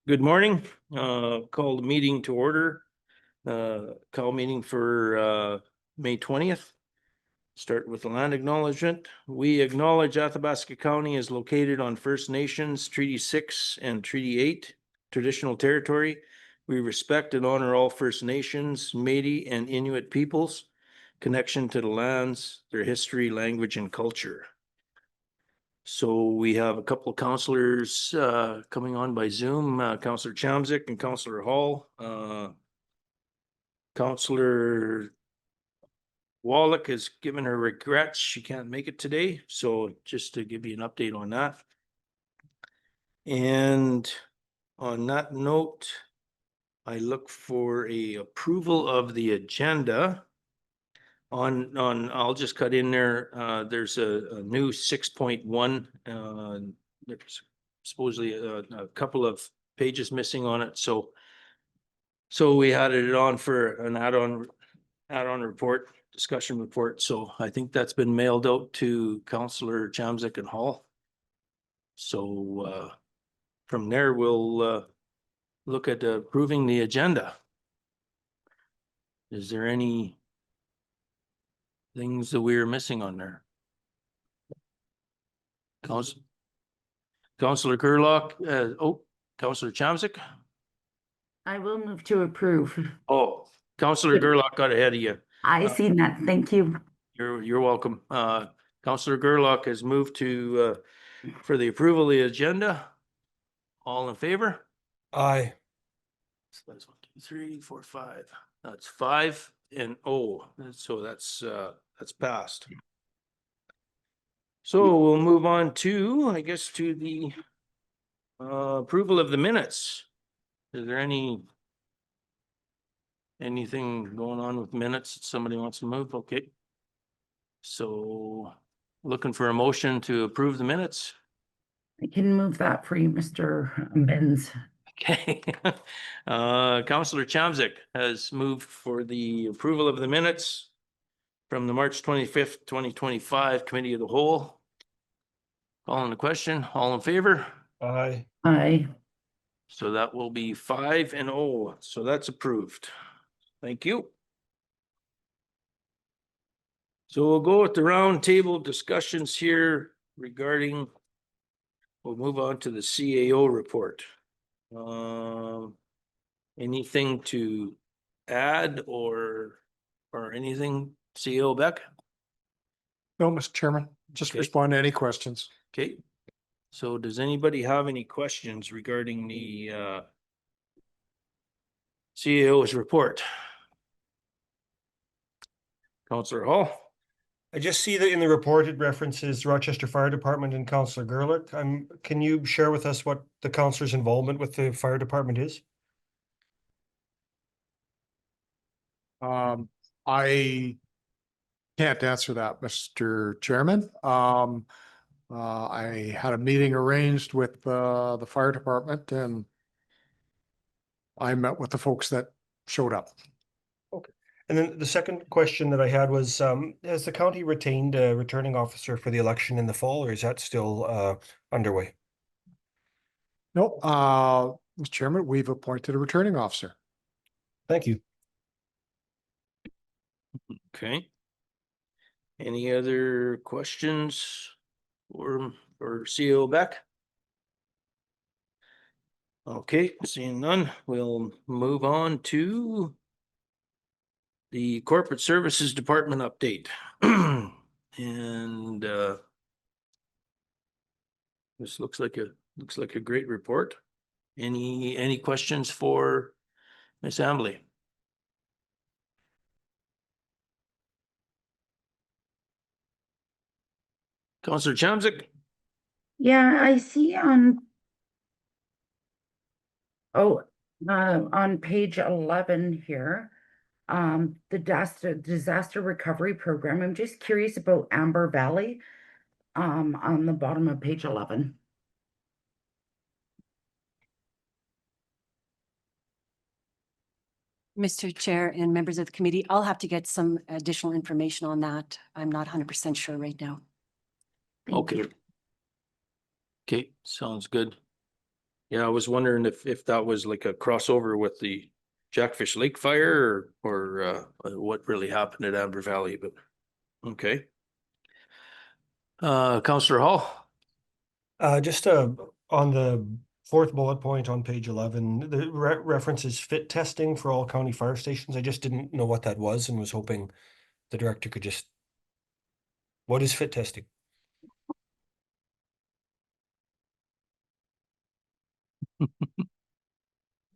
Good morning. Call the meeting to order. Call meeting for May 20th. Start with the land acknowledgement. We acknowledge Athabasca County is located on First Nations Treaty 6 and Treaty 8 traditional territory. We respect and honor all First Nations, Métis, and Inuit peoples' connection to the lands, their history, language, and culture. So we have a couple of counselors coming on by Zoom, Counselor Chamzik and Counselor Hall. Counselor Wallach has given her regrets. She can't make it today. So just to give you an update on that. And on that note, I look for a approval of the agenda. I'll just cut in there, there's a new 6.1, there's supposedly a couple of pages missing on it, so we added it on for an add-on report, discussion report, so I think that's been mailed out to Councillor Chamzik and Hall. So from there, we'll look at approving the agenda. Is there any things that we're missing on there? Councillor Gerlach, Councillor Chamzik. I will move to approve. Oh, Councillor Gerlach got ahead of you. I seen that. Thank you. You're welcome. Councillor Gerlach has moved to for the approval of the agenda. All in favor? Aye. So that's 1, 2, 3, 4, 5. That's 5 and so that's passed. So we'll move on to, I guess, to the approval of the minutes. Is there anything going on with minutes that somebody wants to move? Okay. So looking for a motion to approve the minutes. I can move that for you, Mr. Benz. Okay. Councillor Chamzik has moved for the approval of the minutes from the March 25th, 2025 Committee of the Whole. Calling the question, all in favor? Aye. Aye. So that will be 5 and 0. So that's approved. Thank you. So we'll go with the round table discussions here regarding, we'll move on to the CAO report. Anything to add or anything, CEO Beck? No, Mr. Chairman, just Okay. respond to any questions. Okay. So does anybody have any questions regarding the CAO's report? Councillor Hall? I just see that in the report, it references Rochester Fire Department and Councillor Gerlach. Can you share with us what the councillor's involvement with the fire department is? I can't answer that, Mr. Chairman. I had a meeting arranged with the fire department and I met with the folks that showed up. Okay. And then the second question that I had was, has the county retained a returning officer for the election in the fall, or is that still underway? No, Mr. Chairman, we've appointed a returning officer. Thank you. Okay. Any other questions or CEO Beck? Okay, seeing none, we'll move on to the Corporate Services Department update. And this looks like a great report. Any questions for Ms. Ambley? Councillor Chamzik? Yeah, I see on page 11 here, the disaster recovery program. I'm just curious about Amber Valley, on the bottom of page 11. Mr. Chair and members of the committee, I'll have to get some additional information on that. I'm not 100% sure right now. Thank Okay. you. Okay, sounds good. Yeah, I was wondering if that was like a crossover with the Jackfish Lake fire or what really happened at Amber Valley, but okay. Counselor Hall? Just on the fourth bullet point on page 11, the references fit testing for all county fire stations. I just didn't know what that was and was hoping the director could just. What is fit testing?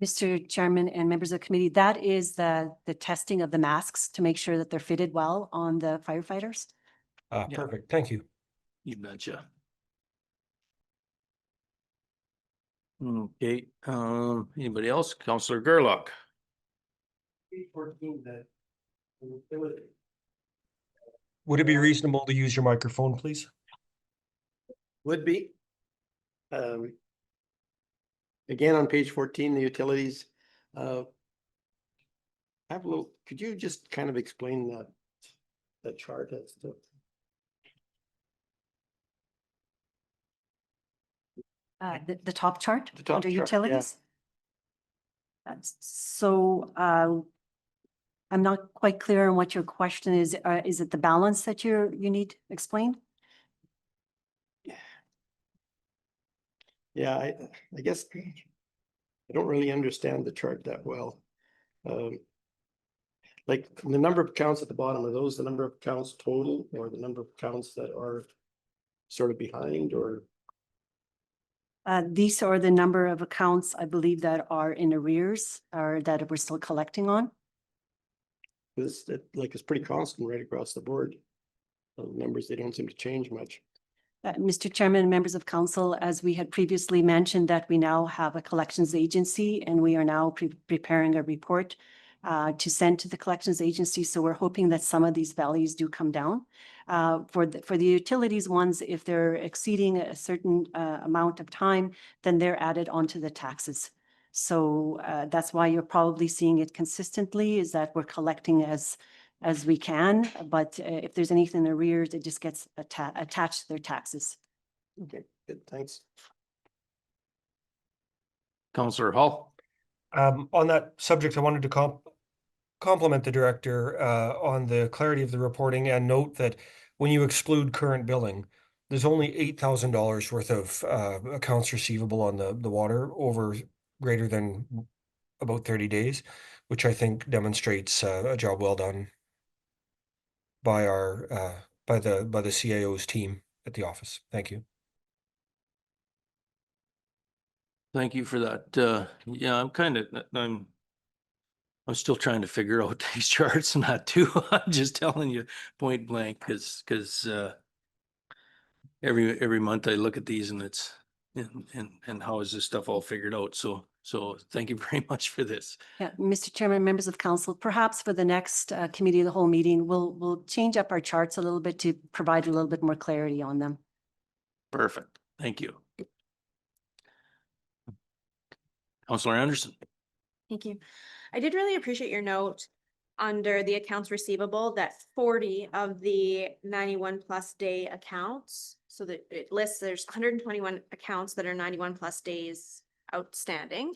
Mr. Chairman and members of the committee, that is the testing of the masks to make sure that they're fitted well on the firefighters. Yeah. Perfect. Thank you. You betcha. Okay, anybody else? Counselor Gerlach? Would it be reasonable to use your microphone, please? Would be. Again, on page 14, the utilities. I have a little, could you just kind of explain that chart as to? The top chart The top under chart, yeah. utilities. So, I'm not quite clear on what your question is. Is it the balance that you need explained? Yeah, I guess I don't really understand the chart that well. Like the number of counts at the bottom, are those the number of counts total or the number of counts that are sort of behind or? These are the number of accounts, I believe, that are in arrears or that we're still collecting on. This, like, it's pretty constant right across the board. Numbers, they don't seem to change much. Mr. Chairman, members of council, as we had previously mentioned that we now have a collections agency and we are now preparing a report to send to the collections agency. So we're hoping that some of these values do come down. For the utilities ones, if they're exceeding a certain amount of time, then they're added onto the taxes. So that's why you're probably seeing it consistently, is that we're collecting as we can, but if there's anything in arrears, it just gets attached to their taxes. Okay, good, thanks. Counselor Hall? On that subject, I wanted to compliment the director on the clarity of the reporting and note that when you exclude current billing, there's only $8,000 worth of accounts receivable on the water over greater than about 30 days, which I think demonstrates a job well done by our by the CAO's team at the office. Thank you. Thank you for that. Yeah, I'm still trying to figure out these charts and that too. I'm just telling you point blank, because every month I look at these and it's and how is this stuff all figured out? So thank you very much for this. Yeah, Mr. Chairman, members of council, perhaps for the next committee of the whole meeting, we'll change up our charts a little bit to provide a little bit more clarity on them. Perfect. Thank you. Counselor Anderson? Thank you. I did really appreciate your note under the accounts receivable that 40 of the 91 plus day accounts. So that it lists there's 121 accounts that are 91 plus days outstanding.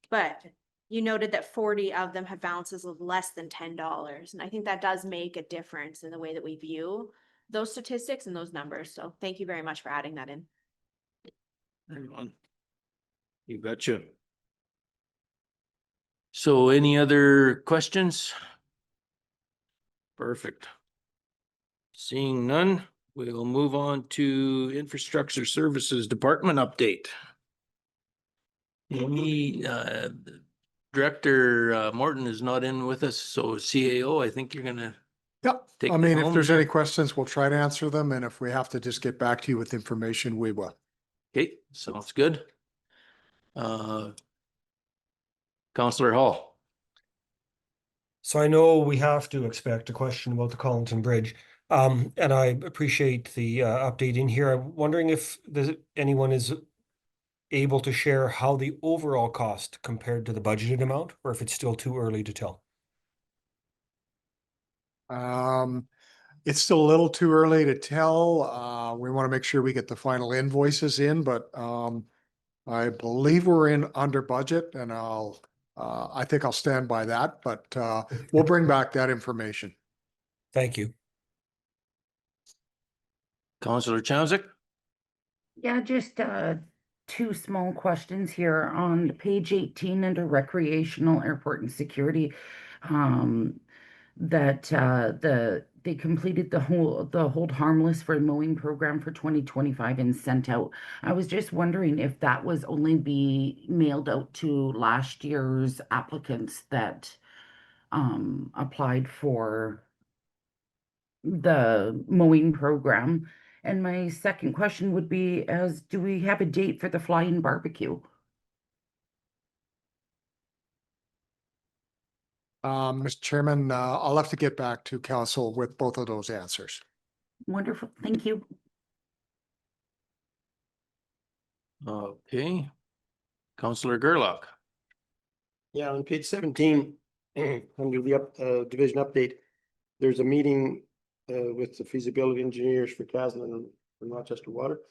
But you noted that 40 of them have balances of less than $10. And I think that does make a difference in the way that we view those statistics and those numbers. So thank you very much for adding that in. Everyone. You betcha. So any other questions? Perfect. Seeing none, we'll move on to Infrastructure Services Department update. Any, Director Morton is not in with us, so CAO, I think you're gonna, Yep, Take I the mean, if helm there's here. any questions, we'll try to answer them, and if we have to just get back to you with information, we will. okay, sounds good. Counselor Hall? So I know we have to expect a question about the Collinton Bridge. And I appreciate the update in here. I'm wondering if anyone is able to share how the overall cost compared to the budgeted amount, or if it's still too early to tell. It's still a little too early to tell. We want to make sure we get the final invoices in, but I believe we're in under budget and I think I'll stand by that, but, we'll bring back that information. Thank you. Counselor Chowzick? Yeah, just two small questions here on page 18 under recreational airport and security. That they completed the hold harmless for mowing program for 2025 and sent out. I was just wondering if that was only be mailed out to last year's applicants that applied for the mowing program. And my second question would be do we have a date for the flying barbecue? Mr. Chairman, I'll have to get back to council with both of those answers. Wonderful, thank you. Okay. Counselor Gerlach? Yeah, on page 17, under the division update, there's a meeting with the feasibility engineers for Caslan and for Rochester Water.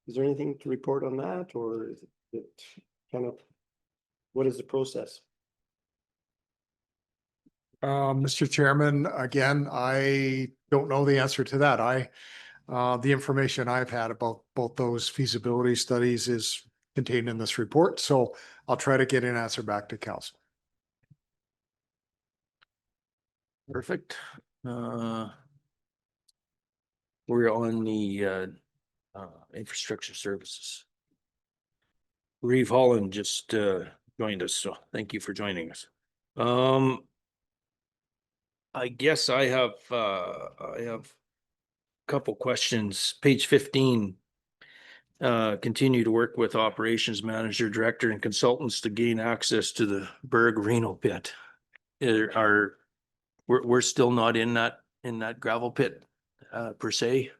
Is there anything to report on that, or is it kind of, what is the process? Mr. Chairman, again, I don't know the answer to that. The information I've had about both those feasibility studies is contained in this report, so I'll try to get an answer back to council. Perfect. We're on the infrastructure services. Reeve Holland just joined us, so thank you for joining us. I guess I have a couple questions. Page 15. Continue to work with operations manager, director, and consultants to gain access to the Berg Reno pit. We're still not in that gravel pit per se.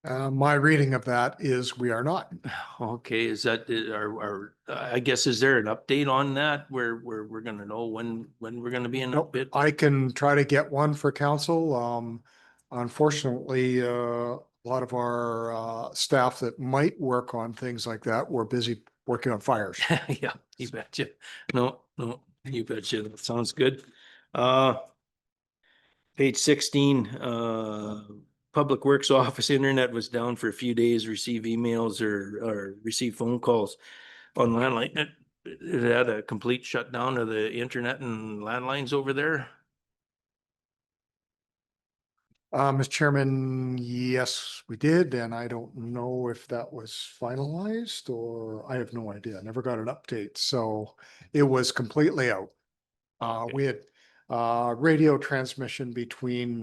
My reading of that is we are not. Okay, is that I guess, is there an update on that where we're gonna know when we're gonna be in that Nope, pit? I can try to get one for council. Unfortunately, a lot of our staff that might work on things like that were busy working on fires. Yeah, you betcha. No, you betcha. That sounds good. Page 16, Public Works Office internet was down for a few days, receive emails or receive phone calls on landline. It had a complete shutdown of the internet and landlines over there. Mr. Chairman, yes, we did, and I don't know if that was finalized or I have no idea. I never got an update, so it was completely out. We had radio transmission between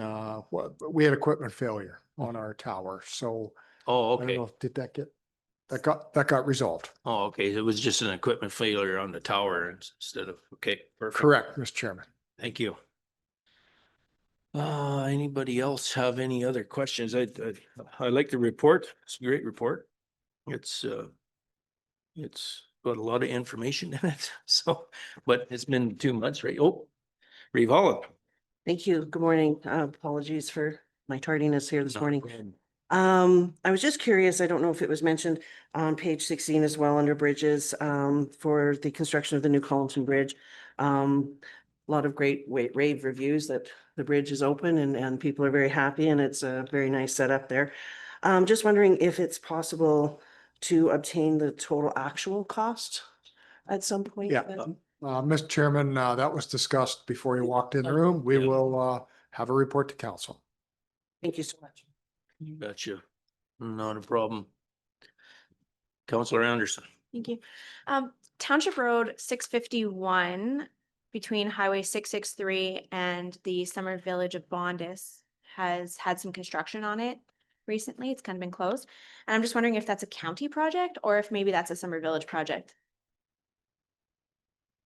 we had equipment failure on our tower, so Oh, I don't okay. know, did that got resolved? Oh, okay. It was just an equipment failure on the tower instead of, okay, perfect. Correct, Mr. Chairman. Thank you. Anybody else have any other questions? I like the report. It's a great report. It's got a lot of information in it. So, but it's been 2 months, right? Oh, Reeve Holland. Thank you. Good morning. Apologies for my tardiness here this No morning. problem. I was just curious, I don't know if it was mentioned on page 16 as well under bridges, for the construction of the new Collinton Bridge. A lot of great rave reviews that the bridge is open and people are very happy and it's a very nice setup there. Just wondering if it's possible to obtain the total actual cost at some point. Yeah, Mr. Chairman, that was discussed before you walked in the room. We Yeah. will have a report to council. Thank you so much. You betcha. Not a problem. Counselor Anderson. Thank you. Township Road 651 between Highway 663 and the Summer Village of Bondis has had some construction on it recently. It's kind of been closed. And I'm just wondering if that's a county project or if maybe that's a Summer Village project.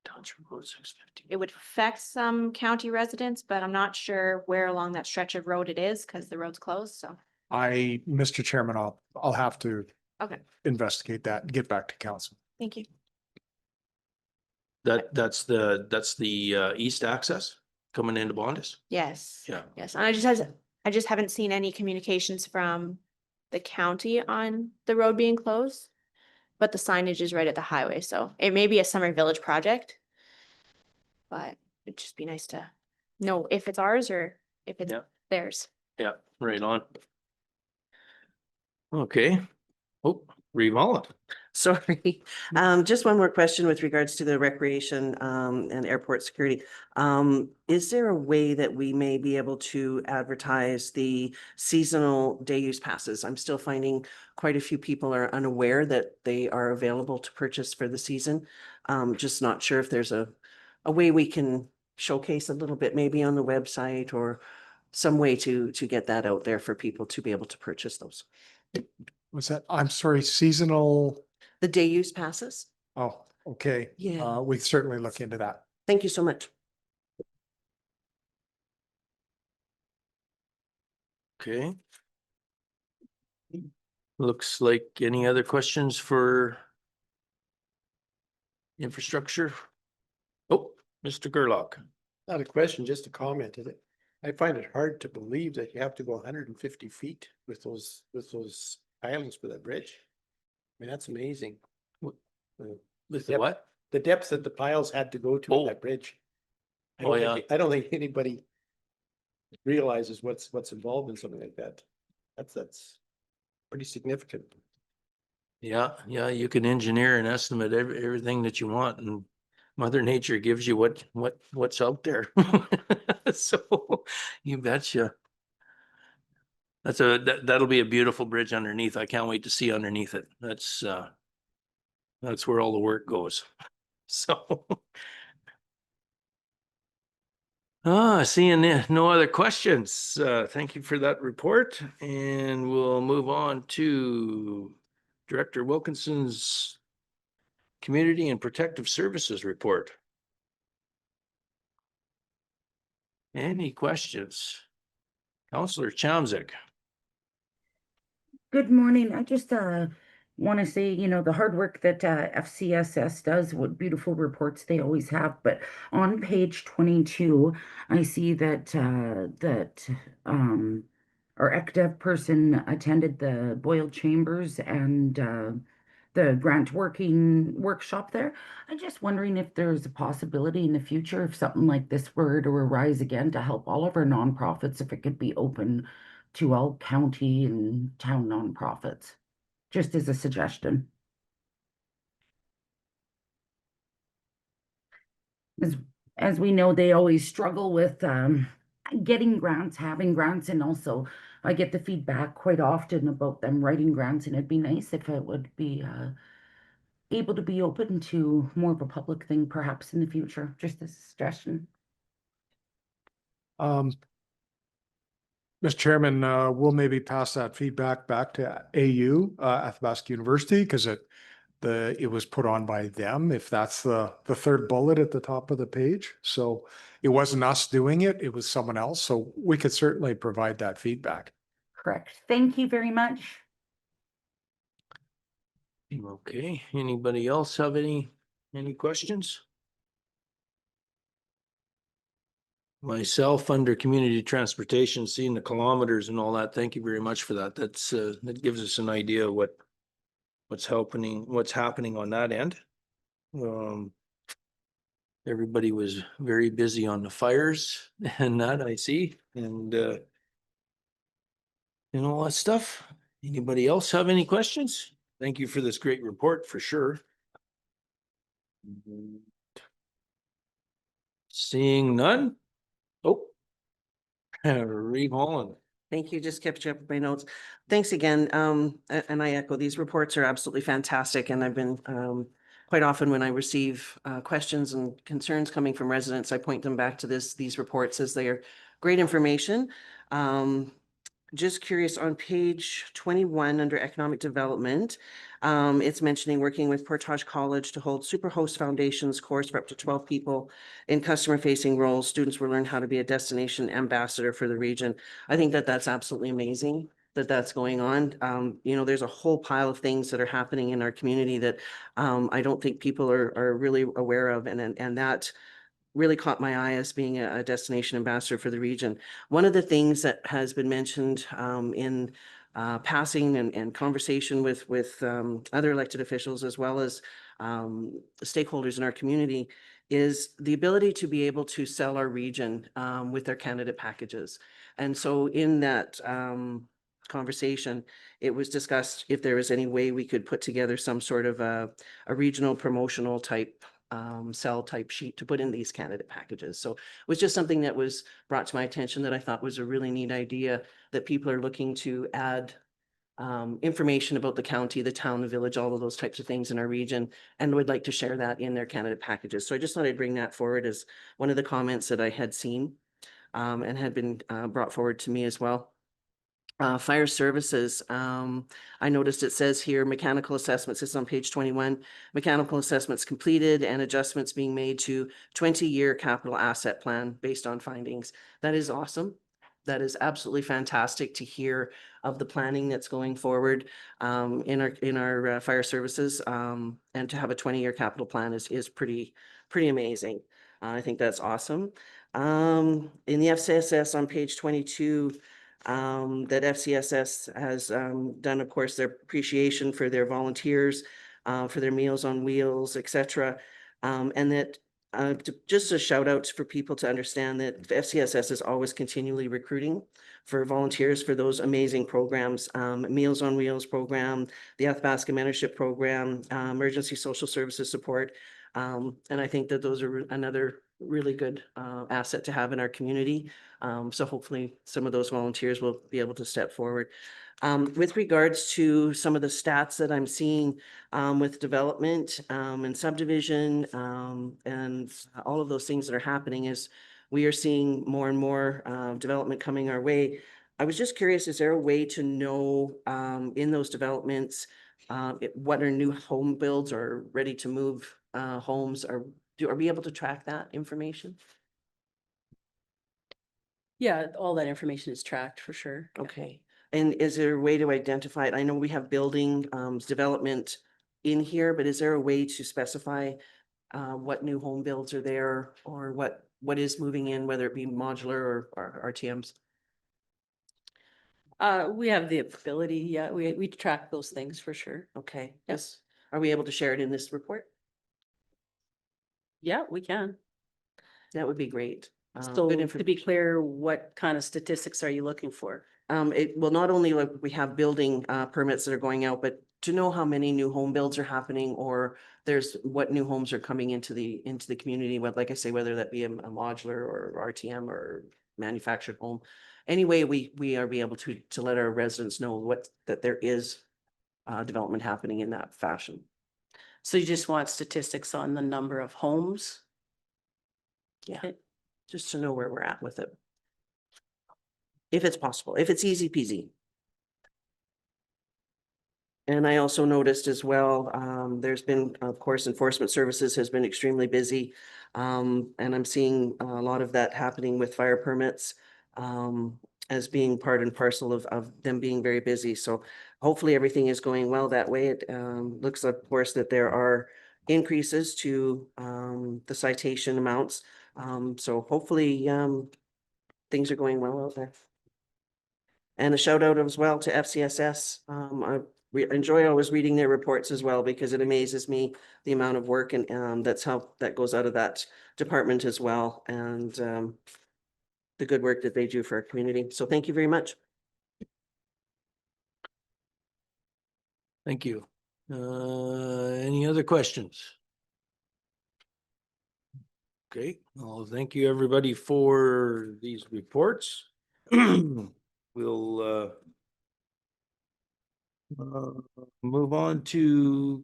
Township Road 650. It would affect some county residents, but I'm not sure where along that stretch of road it is because the road's closed, so. Mr. Chairman, I'll have to Okay, investigate that and get back to council. thank you. That's the east access coming into Bondis? Yes. Yeah. Yes, and I just haven't seen any communications from the county on the road being closed. But the signage is right at the highway, so it may be a summer village project. But it'd just be nice to know if it's ours or if it's Yeah. theirs. Yeah, right on. Okay. Oh, Reeve Holland. Sorry, just one more question with regards to the recreation and airport security. Is there a way that we may be able to advertise the seasonal day use passes? I'm still finding quite a few people are unaware that they are available to purchase for the season. Just not sure if there's a way we can showcase a little bit, maybe on the website or some way to get that out there for people to be able to purchase those. Was that, I'm sorry, seasonal? The day use passes? Oh, okay. Yeah. We certainly look into that. Thank you so much. Okay. Looks like any other questions for infrastructure? Oh, Mr. Gerlach. Not a question, just a comment. I find it hard to believe that you have to go 150 feet with those pilings for that bridge. I mean, that's amazing. With The the what? The depths that the piles had to go to Oh. with that bridge. Oh, yeah. I don't think anybody realizes what's involved in something like that. That's pretty significant. Yeah, you can engineer and estimate everything that you want, and Mother Nature gives you what's out there. So you betcha. That'll be a beautiful bridge underneath. I can't wait to see underneath it. That's where all the work goes. So. Seeing no other questions, thank you for that report, and we'll move on to Director Wilkinson's Community and Protective Services report. Any questions? Counselor Chomzak. Good morning. I just want to say, the hard work that FCSS does, what beautiful reports they always have. But on page 22, I see that our ECDEV person attended the Boyle Chambers and the grant workshop there. I'm just wondering if there's a possibility in the future if something like this were to arise again to help all of our nonprofits, if it could be open to all county and town nonprofits, just as a suggestion. As we know, they always struggle with getting grants, having grants, and also I get the feedback quite often about them writing grants, and it'd be nice if it would be able to be open to more of a public thing perhaps in the future, just as a suggestion. Mr. Chairman, we'll maybe pass that feedback back to AU, Athabasca University, because it was put on by them, if that's the third bullet at the top of the page. So it wasn't us doing it, it was someone else. So we could certainly provide that feedback. Correct. Thank you very much. Okay, anybody else have any questions? Myself, under community transportation, seeing the kilometers and all that, thank you very much for that. That gives us an idea of what's happening on that end. Everybody was very busy on the fires and that I see, and all that stuff. Anybody else have any questions? Thank you for this great report for sure. Seeing none? Oh. Reeve Holland. Thank you. Just kept you up with my notes. Thanks again. And I echo, these reports are absolutely fantastic. And I've been quite often when I receive questions and concerns coming from residents, I point them back to these reports as they are great information. Just curious, on page 21 under economic development, it's mentioning working with Portage College to hold Superhost Foundation's course for up to 12 people in customer facing roles. Students will learn how to be a destination ambassador for the region. I think that that's absolutely amazing that that's going on. There's a whole pile of things that are happening in our community that I don't think people are really aware of, and that really caught my eye as being a destination ambassador for the region. One of the things that has been mentioned in passing and conversation with other elected officials as well as stakeholders in our community is the ability to be able to sell our region with their candidate packages. And so in that conversation, it was discussed if there was any way we could put together some sort of a regional promotional type sell type sheet to put in these candidate packages. So it was just something that was brought to my attention that I thought was a really neat idea, that people are looking to add information about the county, the town, the village, all of those types of things in our region, and would like to share that in their candidate packages. So I just thought I'd bring that forward as one of the comments that I had seen and had been brought forward to me as well. Fire services, I noticed it says here, mechanical assessments, it's on page 21, mechanical assessments completed and adjustments being made to 20-year capital asset plan based on findings. That is awesome. That is absolutely fantastic to hear of the planning that's going forward in our fire services, and to have a 20-year capital plan is pretty amazing. I think that's awesome. In the FCSS on page 22, that FCSS has done, of course, their appreciation for their volunteers, for their Meals on Wheels, etc. And that just a shout out for people to understand that FCSS is always continually recruiting for volunteers for those amazing programs, Meals on Wheels program, the Athabasca Mentorship Program, Emergency Social Services Support. And I think that those are another really good asset to have in our community. So hopefully some of those volunteers will be able to step forward. With regards to some of the stats that I'm seeing with development and subdivision and all of those things that are happening, is we are seeing more and more development coming our way. I was just curious, is there a way to know in those developments what are new home builds or ready to move homes? Are we able to track that information? Yeah, all that information is tracked for sure. Okay. And is there a way to identify it? I know we have building development in here, but is there a way to specify what new home builds are there, or what is moving in, whether it be modular or RTMs? We have the ability, yeah, we track those things for sure. Okay. Yes. Are we able to share it in this report? Yeah, we can. That would be great. So Good to be information. clear, what kind of statistics are you looking for? It will not only like we have building permits that are going out, but to know how many new home builds are happening, or there's what new homes are coming into the community. What, like I say, whether that be a modular or RTM or manufactured home. Anyway, we are be able to let our residents know that there is development happening in that fashion. So you just want statistics on the number of homes? Yeah, Okay. just to know where we're at with it. If it's possible, if it's easy peasy. And I also noticed as well, there's been, of course, enforcement services has been extremely busy. And I'm seeing a lot of that happening with fire permits as being part and parcel of them being very busy. So hopefully everything is going well that way. It looks, of course, that there are increases to the citation amounts. So hopefully things are going well out there. And a shout out as well to FCSS. I enjoy always reading their reports as well, because it amazes me the amount of work and that goes out of that department as well, and the good work that they do for our community. So thank you very much. Thank you. Any other questions? Okay, well, thank you, everybody, for these reports. We'll move on to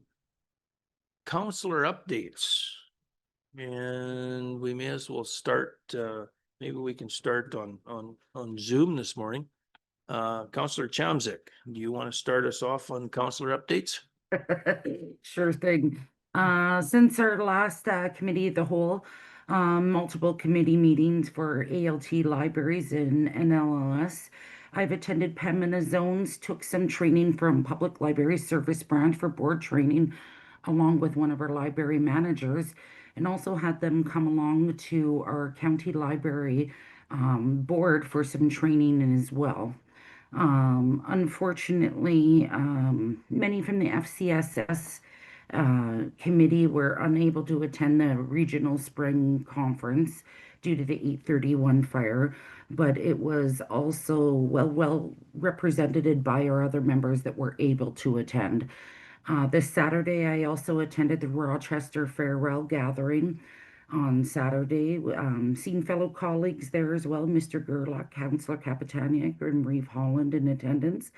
counselor updates. And we may as well start, maybe we can start on Zoom this morning. Counselor Chamzik, do you want to start us off on counselor updates? Sure thing. Since our last committee of the whole, multiple committee meetings for ALT libraries and NLLS, I've attended Pembina Zones, took some training from Public Library Service Branch for board training, along with one of our library managers, and also had them come along to our county library board for some training as well. Unfortunately, many from the FCSS committee were unable to attend the regional spring conference due to the 831 fire, but it was also well represented by our other members that were able to attend. This Saturday, I also attended the Rochester Farewell Gathering on Saturday. Seen fellow colleagues there as well, Mr. Gerlach, Councillor Capitaniak, and Reeve Holland in attendance.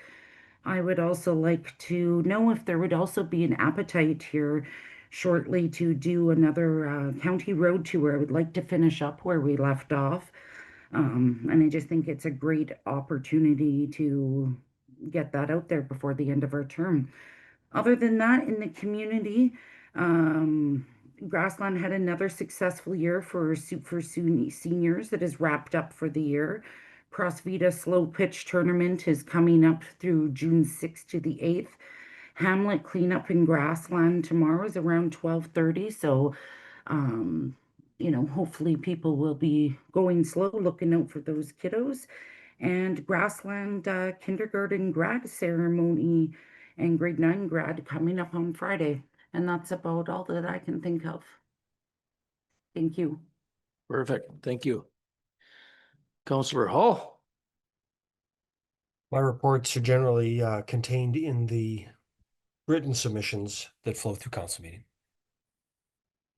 I would also like to know if there would also be an appetite here shortly to do another county road tour. I would like to finish up where we left off. And I just think it's a great opportunity to get that out there before the end of our term. Other than that, in the community, Grassland had another successful year for Soup for Seniors that is wrapped up for the year. Crossvita Slow Pitch Tournament is coming up through June 6th to the 8th. Hamlet cleanup in Grassland tomorrow is around 12:30. So, hopefully people will be going slow, looking out for those kiddos. And Grassland kindergarten grad ceremony and grade 9 grad coming up on Friday. And that's about all that I can think of. Thank you. Perfect. Thank you. Councillor Hall. My reports are generally contained in the written submissions that flow through council meeting.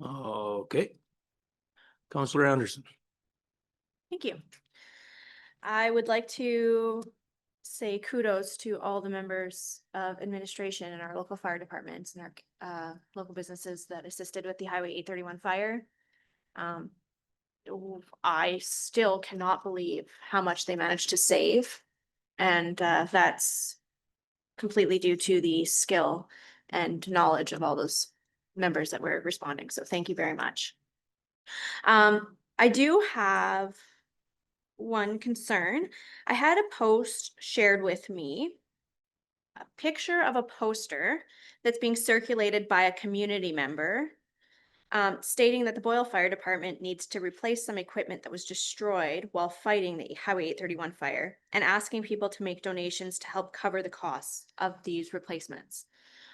Okay. Councillor Anderson. Thank you. I would like to say kudos to all the members of administration in our local fire departments and our local businesses that assisted with the Highway 831 fire. I still cannot believe how much they managed to save. And that's completely due to the skill and knowledge of all those members that were responding. So thank you very much. I do have one concern. I had a post shared with me, a picture of a poster that's being circulated by a community member, stating that the Boyle Fire Department needs to replace some equipment that was destroyed while fighting the Highway 831 fire, and asking people to make donations to help cover the costs of these replacements.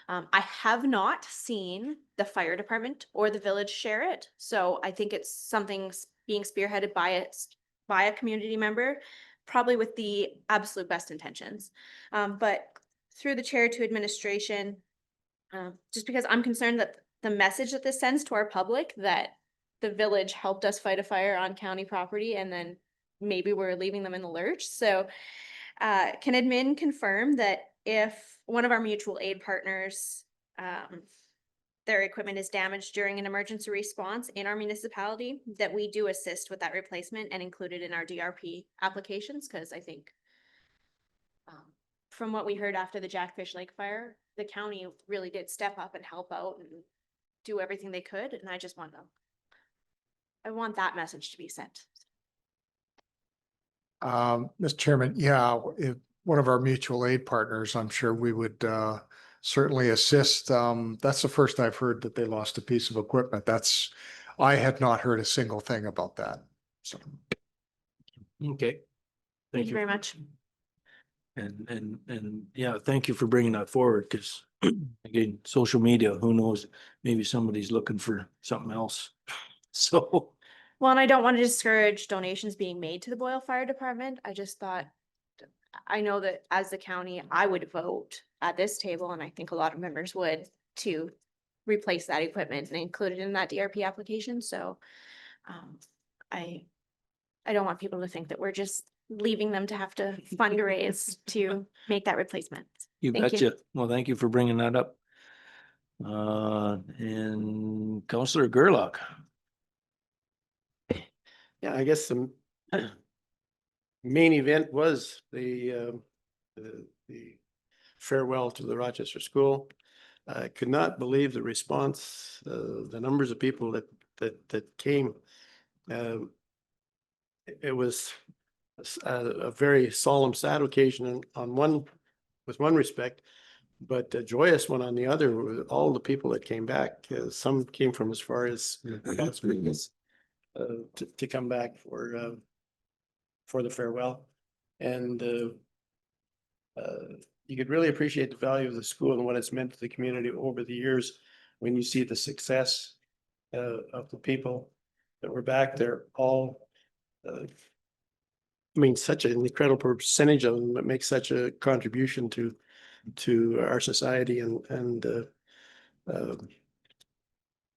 I have not seen the fire department or the village share it, so I think it's something being spearheaded by a community member, probably with the absolute best intentions. But through the chair to administration, just because I'm concerned that the message that this sends to our public, that the village helped us fight a fire on county property and then maybe we're leaving them in the lurch. So can admin confirm that if one of our mutual aid partners, their equipment is damaged during an emergency response in our municipality, that we do assist with that replacement and include it in our DRP applications? Because I think from what we heard after the Jackfish Lake fire, the county really did step up and help out and do everything they could. And I just want that message to be sent. Mr. Chairman, yeah, if one of our mutual aid partners, I'm sure we would certainly assist. That's the first I've heard that they lost a piece of equipment. I had not heard a single thing about that. So. Okay. Thank you very much. And yeah, thank you for bringing that forward, because again, social media, who knows, maybe somebody's looking for something else. So. Well, and I don't want to discourage donations being made to the Boyle Fire Department. I just thought, I know that as the county, I would vote at this table, and I think a lot of members would, to replace that equipment and include it in that DRP application. So I don't want people to think that we're just leaving them to have to fundraise to make that replacement. You Thank you. betcha. Well, thank you for bringing that up. And Councillor Gerlach. Yeah, I guess the main event was the farewell to the Rochester School. I could not believe the response, the numbers of people that came. It was a very solemn, sad occasion with one respect, but a joyous one on the other. With all the people that came back, some came from as far as to come back for the farewell, and you could really appreciate the value of the school and what it's meant to the community over the years when you see the success of the people that were back there, all I mean, such an incredible percentage of them that make such a contribution to our society and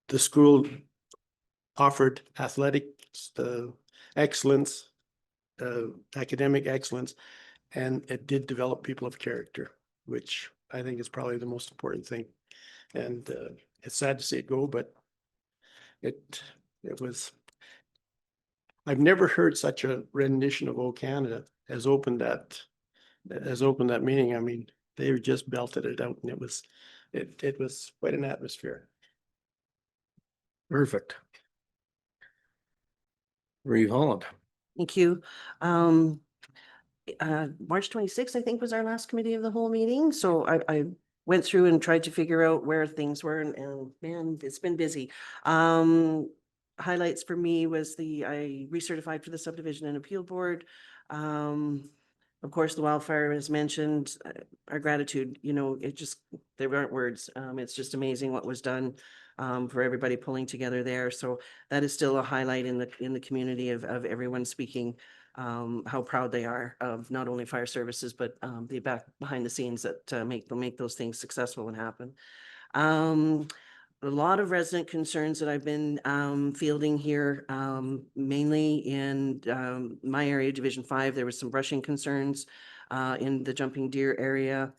the school offered athletics, excellence, academic excellence, and it did develop people of character, which I think is probably the most important thing. And it's sad to see it go, but it was. I've never heard such a rendition of O Canada as opened that meeting. I mean, they just belted it out, and it was quite an atmosphere. Perfect. Reeve Holland. Thank you. March 26th, I think, was our last committee of the whole meeting. So I went through and tried to figure out where things were, and man, it's been busy. Highlights for me was I recertified for the subdivision and appeal board. Of course, the wildfire as mentioned, our gratitude, there aren't words. It's just amazing what was done for everybody pulling together there. So that is still a highlight in the community of everyone speaking how proud they are of not only fire services, but the behind the scenes that make those things successful and happen. A lot of resident concerns that I've been fielding here, mainly in my area, Division 5. There was some brushing concerns in the Jumping Deer area.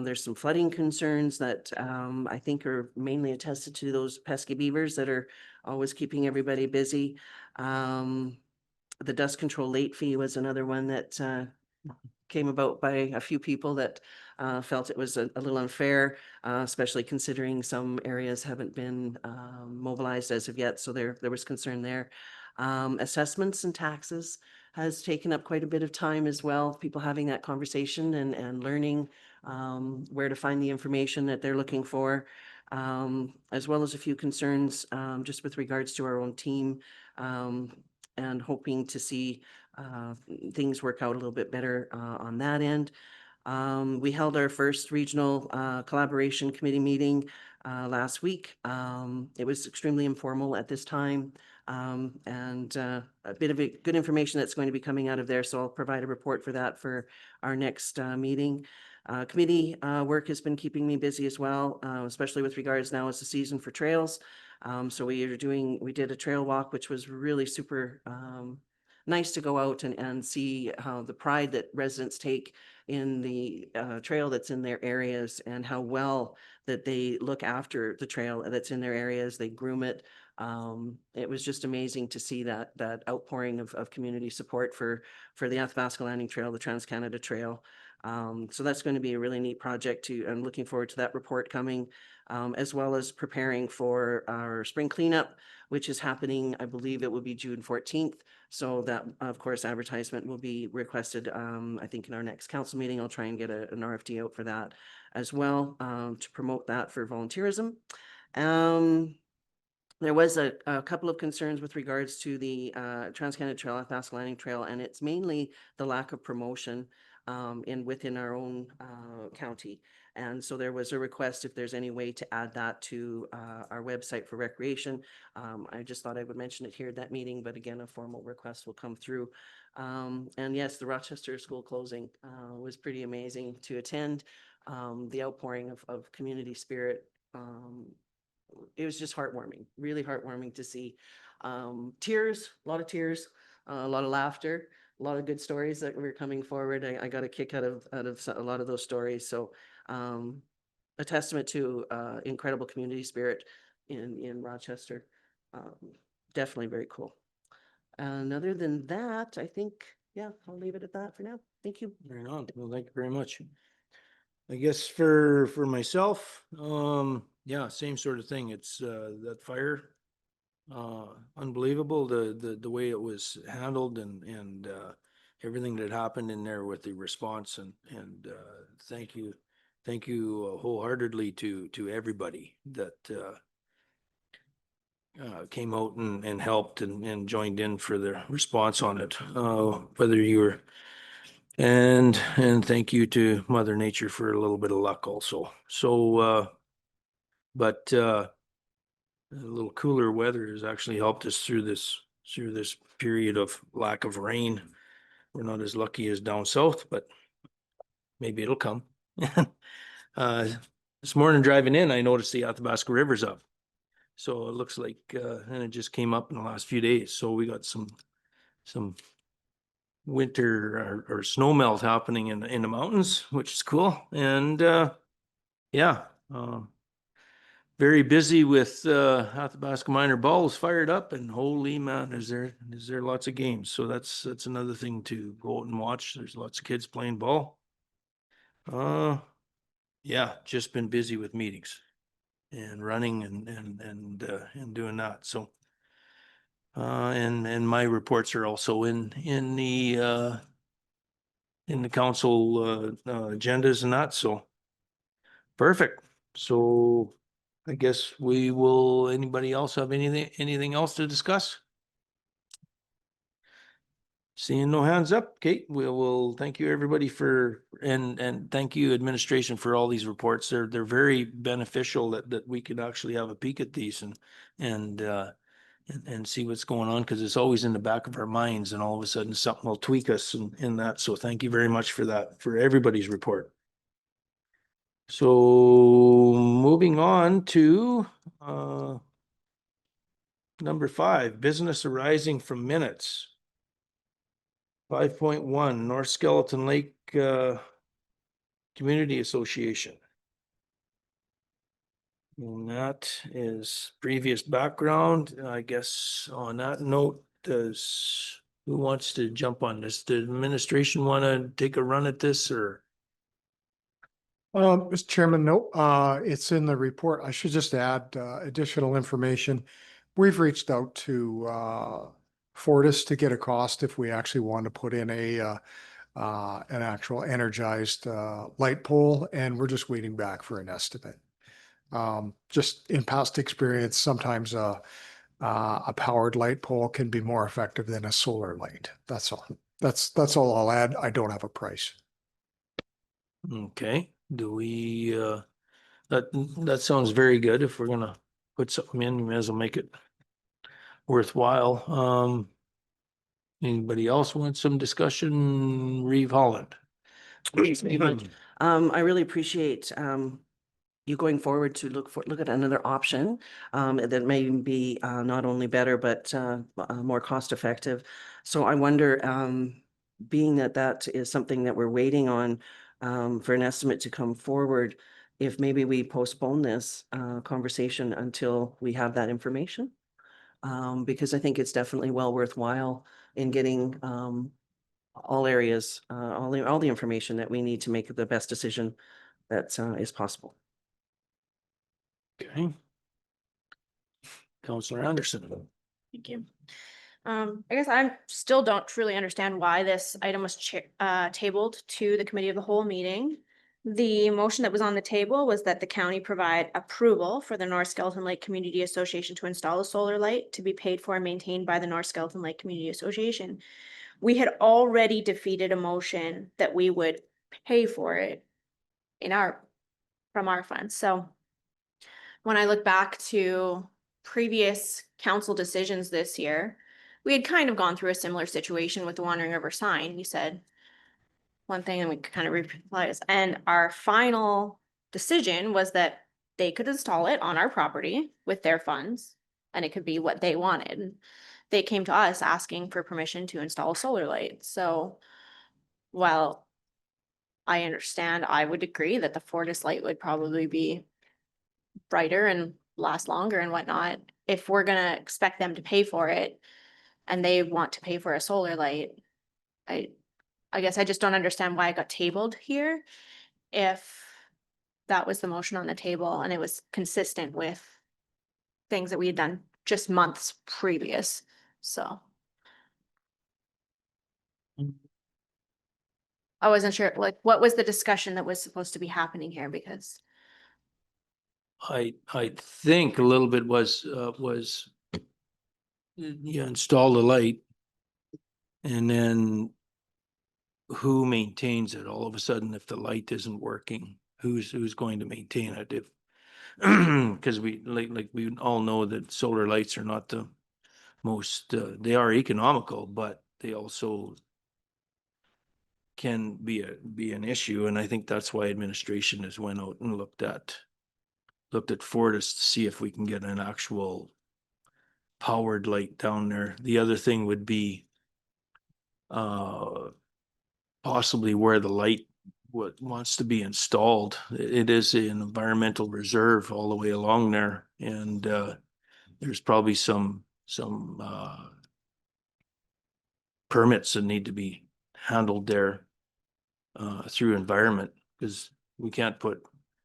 There's some flooding concerns that I think are mainly attested to those pesky beavers that are always keeping everybody busy. The dust control late fee was another one that came about by a few people that felt it was a little unfair, especially considering some areas haven't been mobilized as of yet. So there was concern there. Assessments and taxes has taken up quite a bit of time as well. People having that conversation and learning where to find the information that they're looking for, as well as a few concerns just with regards to our own team and hoping to see things work out a little bit better on that end. We held our first regional collaboration committee meeting last week. It was extremely informal at this time and a bit of good information that's going to be coming out of there. So I'll provide a report for that for our next meeting. Committee work has been keeping me busy as well, especially with regards now as the season for trails. So we did a trail walk, which was really super nice to go out and see how the pride that residents take in the trail that's in their areas and how well that they look after the trail that's in their areas. They groom it. It was just amazing to see that outpouring of community support for the Athabasca Landing Trail, the Trans-Canada Trail. So that's going to be a really neat project too. I'm looking forward to that report coming, as well as preparing for our spring cleanup, which is happening, I believe it will be June 14th. So that, of course, advertisement will be requested, I think in our next council meeting. I'll try and get an RFD out for that as well, to promote that for volunteerism. There was a couple of concerns with regards to the Trans-Canada Trail, Athabasca Landing Trail, and it's mainly the lack of promotion within our own county. And so there was a request if there's any way to add that to our website for recreation. I just thought I would mention it here at that meeting, but again, a formal request will come through. And yes, the Rochester school closing was pretty amazing to attend. The outpouring of community spirit. It was just heartwarming, really heartwarming to see. Tears, a lot of tears, a lot of laughter, a lot of good stories that were coming forward. I got a kick out of a lot of those stories. So a testament to incredible community spirit in Rochester. Definitely very cool. And other than that, I think, yeah, I'll leave it at that for now. Thank you. Right on. Well, thank you very much. I guess for myself, yeah, same sort of thing. It's that fire, unbelievable, the way it was handled and everything that happened in there with the response and thank you wholeheartedly to everybody that came out and helped and joined in for the response on it. Whether you were And thank you to Mother Nature for a little bit of luck also. So, but a little cooler weather has actually helped us through this period of lack of rain. We're not as lucky as down south, but maybe it'll come. This morning driving in, I noticed the Athabasca River's up. So it looks like, and it just came up in the last few days. So we got some winter or snow melt happening in the mountains, which is cool. And yeah, very busy with Athabasca Minor Balls fired up, and holy man, is there lots of games. So that's another thing to go out and watch. There's lots of kids playing ball. Yeah, just been busy with meetings and running and doing that. So and my reports are also in the council agendas and that. So perfect. So I guess anybody else have anything else to discuss? Seeing no hands up, Kate, we'll thank you everybody and thank you administration for all these reports. They're very beneficial that we could actually have a peek at these and see what's going on, because it's always in the back of our minds, and all of a sudden something will tweak us in that. So thank you very much for that, for everybody's report. So moving on to number 5, business arising from minutes. 5.1, North Skeleton Lake Community Association. And that is previous background. I guess on that note, who wants to jump on this? Does administration want to take a run at this, or? Mr. Chairman, no, it's in the report. I should just add additional information. We've reached out to Fortis to get a cost if we actually want to put in an actual energized light pole, and we're just waiting back for an estimate. Just in past experience, sometimes a powered light pole can be more effective than a solar light. That's all. That's all I'll add. I don't have a price. Okay, do we, that sounds very good. If we're gonna put something in, we may as well make it worthwhile. Anybody else want some discussion? Reeve Holland. Thanks very much. I really appreciate you going forward to look at another option that may be not only better, but more cost effective. So I wonder, being that is something that we're waiting on for an estimate to come forward, if maybe we postpone this conversation until we have that information. Because I think it's definitely well worthwhile in getting all areas, all the information that we need to make the best decision that is possible. Okay. Counselor Anderson. Thank you. I guess I still don't truly understand why this item was tabled to the committee of the whole meeting. The motion that was on the table was that the county provide approval for the North Skeleton Lake Community Association to install a solar light to be paid for and maintained by the North Skeleton Lake Community Association. We had already defeated a motion that we would pay for it from our funds. So when I look back to previous council decisions this year, we had kind of gone through a similar situation with the Wandering River sign. We said one thing and we kind of replied, and our final decision was that they could install it on our property with their funds, and it could be what they wanted. They came to us asking for permission to install a solar light. So while I understand, I would agree that the Fortis light would probably be brighter and last longer and whatnot. If we're gonna expect them to pay for it and they want to pay for a solar light, I guess I just don't understand why it got tabled here. If that was the motion on the table and it was consistent with things that we had done just months previous, so. I wasn't sure, like, what was the discussion that was supposed to be happening here, because. I think a little bit was you install the light and then who maintains it all of a sudden if the light isn't working? Who's going to maintain it if? Because we, like we all know that solar lights are not the most, they are economical, but they also can be an issue, and I think that's why administration has went out and looked at Fortis to see if we can get an actual powered light down there. The other thing would be possibly where the light wants to be installed. It is an environmental reserve all the way along there, and there's probably some permits that need to be handled there through environment, because we can't put,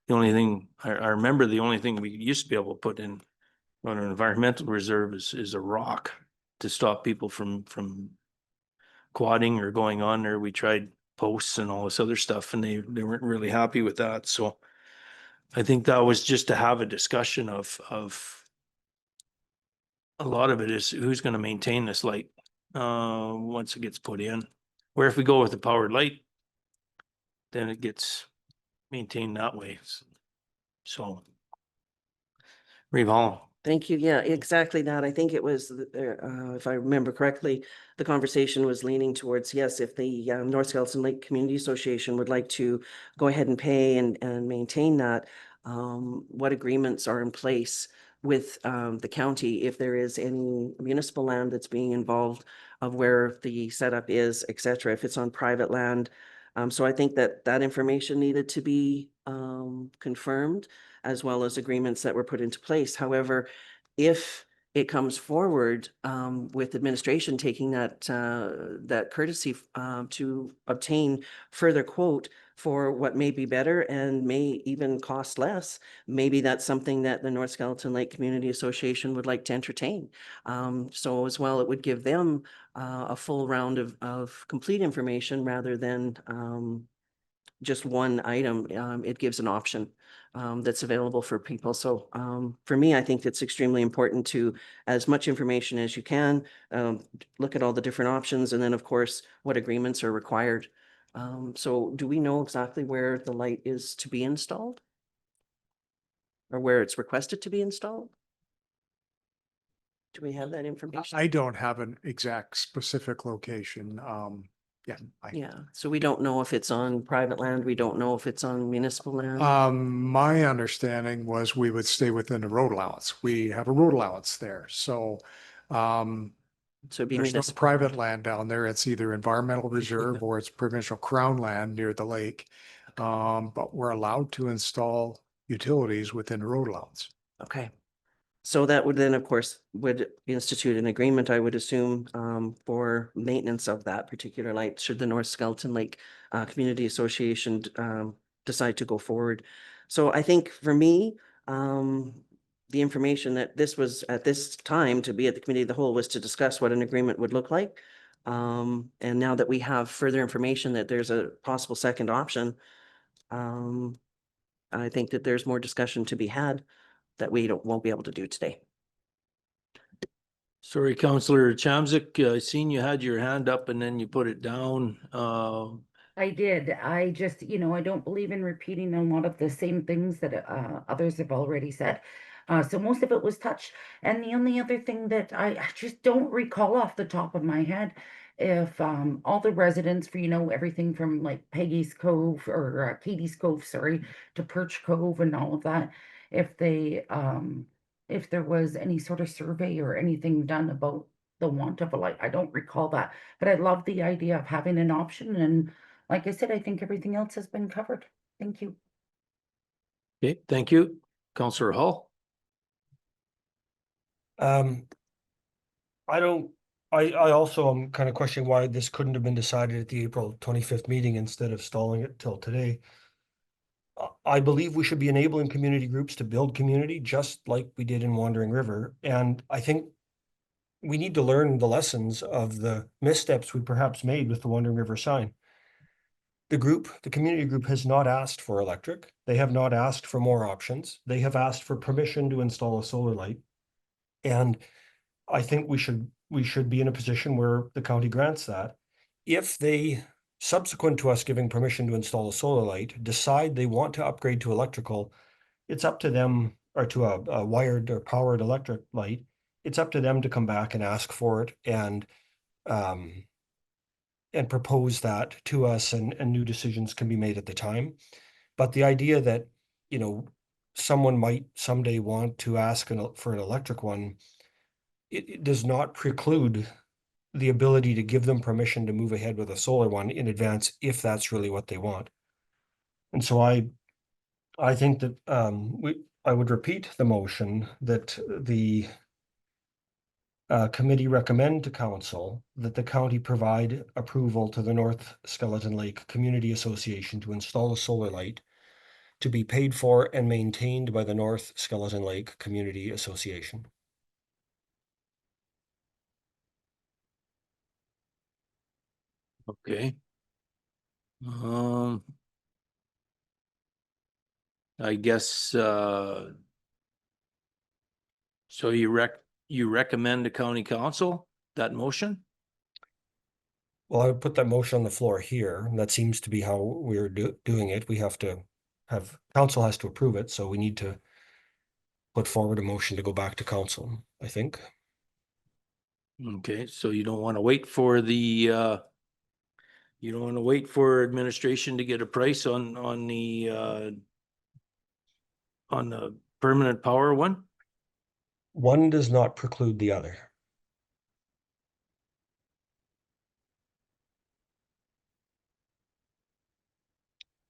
the only thing, I remember the only thing we used to be able to put in on an environmental reserve is a rock to stop people from quadding or going on there. We tried posts and all this other stuff, and they weren't really happy with that. So I think that was just to have a discussion of a lot of it is who's going to maintain this light once it gets put in. Where if we go with the powered light, then it gets maintained that way. So Reeve Hall. Thank you. Yeah, exactly that. I think it was, if I remember correctly, the conversation was leaning towards, yes, if the North Skeleton Lake Community Association would like to go ahead and pay and maintain that, what agreements are in place with the county if there is any municipal land that's being involved, of where the setup is, et cetera, if it's on private land. So I think that that information needed to be confirmed, as well as agreements that were put into place. However, if it comes forward with administration taking that courtesy to obtain further quote for what may be better and may even cost less, maybe that's something that the North Skeleton Lake Community Association would like to entertain. So as well, it would give them a full round of complete information rather than just one item. It gives an option that's available for people. So for me, I think it's extremely important to, as much information as you can, look at all the different options, and then of course, what agreements are required. So do we know exactly where the light is to be installed? Or where it's requested to be installed? Do we have that information? I don't have an exact specific location. Yeah, so we don't know if it's on private land. We don't know if it's on municipal land. My understanding was we would stay within the road allowance. We have a road allowance there, so So it'd be there's no municipal. private land down there. It's either environmental reserve or it's provincial crown land near the lake. But we're allowed to install utilities within the road allowance. Okay. So that would then, of course, would institute an agreement, I would assume, for maintenance of that particular light, should the North Skeleton Lake Community Association decide to go forward. So I think for me, the information that this was at this time to be at the committee of the whole was to discuss what an agreement would look like. And now that we have further information that there's a possible second option, I think that there's more discussion to be had that we won't be able to do today. Sorry, Councillor Chamzik, I seen you had your hand up and then you put it down. I did. I just, I don't believe in repeating a lot of the same things that others have already said. So most of it was touched. And the only other thing that I just don't recall off the top of my head, if all the residents for, everything from like Peggy's Cove or Katie's Cove, sorry, to Perch Cove and all of that, if they, if there was any sort of survey or anything done about the want of a light. I don't recall that, but I love the idea of having an option. And like I said, I think everything else has been covered. Thank you. Okay, thank you. Councillor Hall. I also am kind of questioning why this couldn't have been decided at the April 25th meeting instead of stalling it till today. I believe we should be enabling community groups to build community just like we did in Wandering River. And I think we need to learn the lessons of the missteps we perhaps made with the Wandering River sign. The community group has not asked for electric. They have not asked for more options. They have asked for permission to install a solar light. And I think we should be in a position where the county grants that. If they subsequent to us giving permission to install a solar light, decide they want to upgrade to electrical, it's up to them, or to a wired or powered electric light. It's up to them to come back and ask for it and propose that to us, and new decisions can be made at the time. But the idea that, you know, someone might someday want to ask for an electric one, it does not preclude the ability to give them permission to move ahead with a solar one in advance if that's really what they want. And so I think that I would repeat the motion that the committee recommend to council that the county provide approval to the North Skeleton Lake Community Association to install a solar light to be paid for and maintained by the North Skeleton Lake Community Association. Okay. I guess, so you recommend to county council that motion? Well, I would put that motion on the floor here, and that seems to be how we're doing it. We have to council has to approve it, so we need to put forward a motion to go back to council, I think. Okay, so you don't want to wait for the you don't want to wait for administration to get a price on the permanent power one? One does not preclude the other.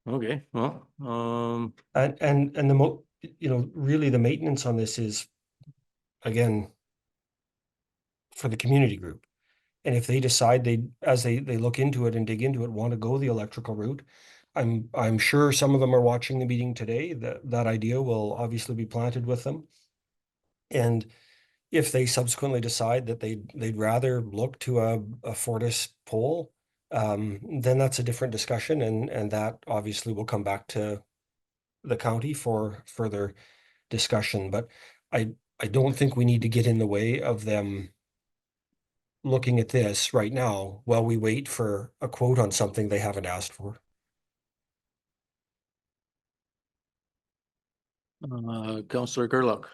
Okay, well, And you know, really the maintenance on this is, again, for the community group. And if they decide as they look into it and dig into it, want to go the electrical route, I'm sure some of them are watching the meeting today, that idea will obviously be planted with them. And if they subsequently decide that they'd rather look to a Fortis pole, then that's a different discussion, and that obviously will come back to the county for further discussion. But I don't think we need to get in the way of them looking at this right now while we wait for a quote on something they haven't asked for. Councillor Gerlach.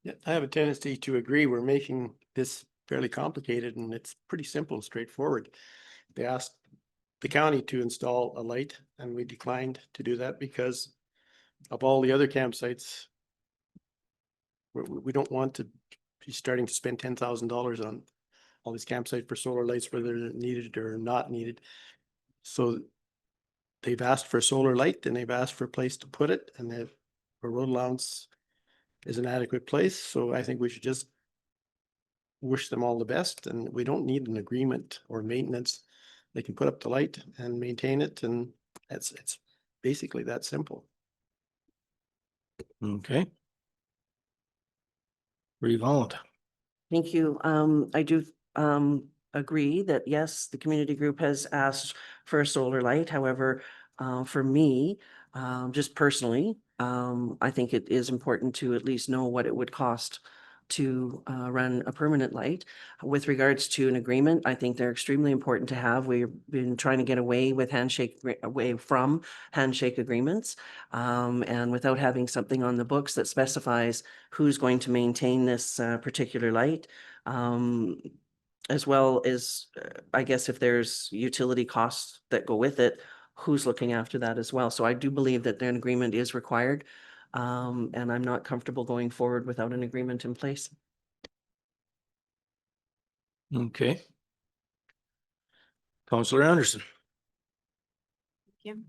Yeah, I have a tendency to agree. We're making this fairly complicated and it's pretty simple and straightforward. They asked the county to install a light and we declined to do that because of all the other campsites. We don't want to be starting to spend $10,000 on all these campsites for solar lights, whether they're needed or not needed. So they've asked for a solar light and they've asked for a place to put it, and a road allowance is an adequate place. So I think we should just wish them all the best, and we don't need an agreement or maintenance. They can put up the light and maintain it, and it's basically that simple. Okay. Revolt. Thank you. I do agree that yes, the community group has asked for a solar light. However, for me, just personally, I think it is important to at least know what it would cost to run a permanent light. With regards to an agreement, I think they're extremely important to have. We've been trying to get away from handshake agreements. And without having something on the books that specifies who's going to maintain this particular light, as well as, I guess, if there's utility costs that go with it, who's looking after that as well. So I do believe that an agreement is required. And I'm not comfortable going forward without an agreement in place. Okay. Councillor Anderson. Thank you.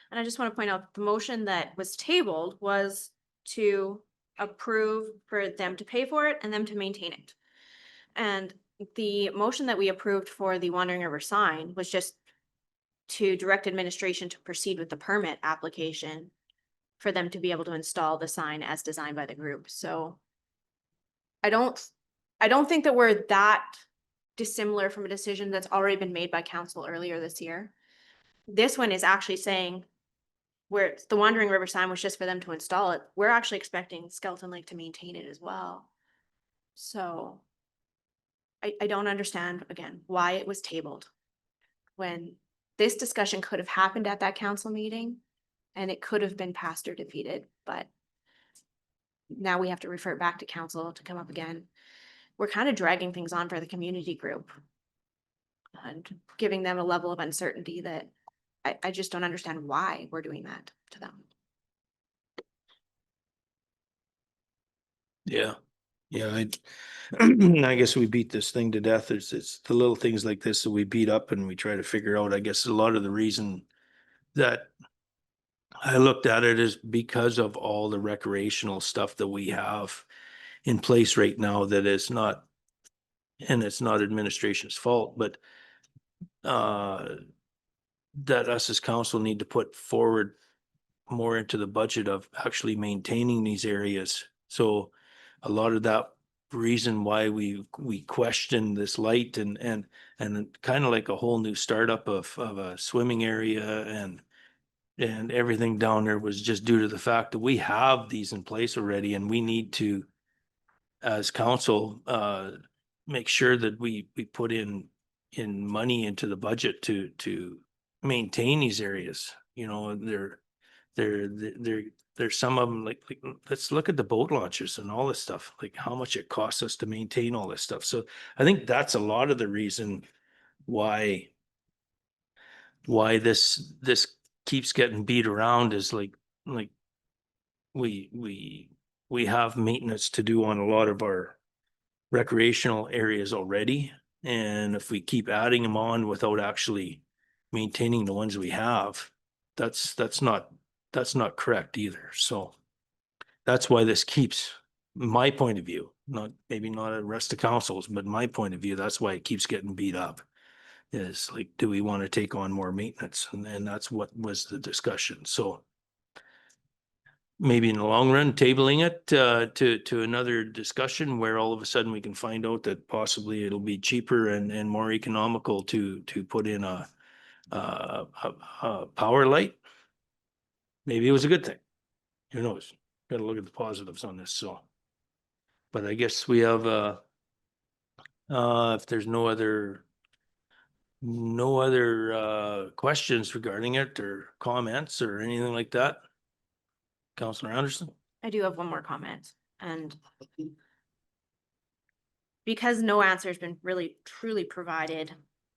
And I just want to point out the motion that was tabled was to approve for them to pay for it and them to maintain it. And the motion that we approved for the Wandering River sign was just to direct administration to proceed with the permit application for them to be able to install the sign as designed by the group. So I don't think that we're that dissimilar from a decision that's already been made by council earlier this year. This one is actually saying where the Wandering River sign was just for them to install it. We're actually expecting Skeleton Lake to maintain it as well. So I don't understand, again, why it was tabled when this discussion could have happened at that council meeting and it could have been passed or defeated, but now we have to refer it back to council to come up again. We're kind of dragging things on for the community group and giving them a level of uncertainty that I just don't understand why we're doing that to them. Yeah, yeah, I guess we beat this thing to death. It's the little things like this that we beat up and we try to figure out. I guess a lot of the reason that I looked at it is because of all the recreational stuff that we have in place right now that is not, and it's not administration's fault, but that us as council need to put forward more into the budget of actually maintaining these areas. So a lot of that reason why we question this light and kind of like a whole new startup of a swimming area and everything down there was just due to the fact that we have these in place already and we need to, as council, make sure that we put in money into the budget to maintain these areas. You know, there's some of them like let's look at the boat launches and all this stuff, like how much it costs us to maintain all this stuff. So I think that's a lot of the reason why this keeps getting beat around is like we have maintenance to do on a lot of our recreational areas already. And if we keep adding them on without actually maintaining the ones we have, that's not correct either. So that's why this keeps, my point of view, maybe not the rest of councils, but my point of view, that's why it keeps getting beat up. Is like, do we want to take on more maintenance? And that's what was the discussion. So maybe in the long run, tabling it to another discussion where all of a sudden we can find out that possibly it'll be cheaper and more economical to put in a power light. Maybe it was a good thing. Who knows? Got to look at the positives on this. So, but I guess we have if there's no other questions regarding it or comments or anything like that. Councillor Anderson? I do have one more comment, and because no answer has been really truly provided,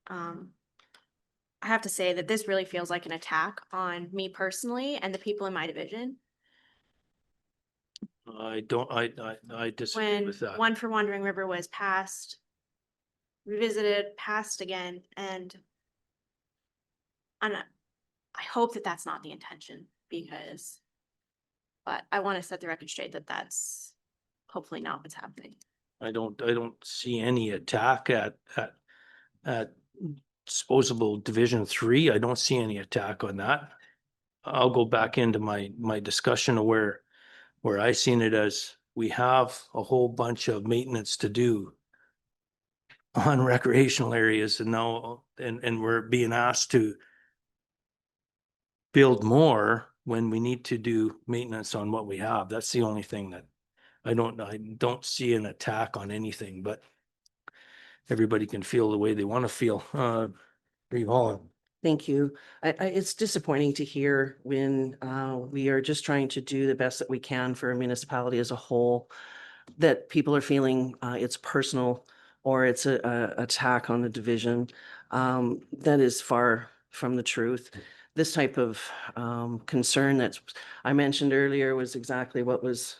I have to say that this really feels like an attack on me personally and the people in my division. I disagree When with that. One for Wandering River was passed, revisited, passed again, and I hope that that's not the intention, because, but I want to set the record straight that that's hopefully not what's happening. I don't see any attack at disposable Division 3. I don't see any attack on that. I'll go back into my discussion of where I seen it as we have a whole bunch of maintenance to do on recreational areas and now and we're being asked to build more when we need to do maintenance on what we have. That's the only thing that I don't see an attack on anything, but everybody can feel the way they want to feel. Reeve Holland. Thank you. It's disappointing to hear when we are just trying to do the best that we can for a municipality as a whole, that people are feeling it's personal or it's a attack on the division. That is far from the truth. This type of concern that I mentioned earlier was exactly what was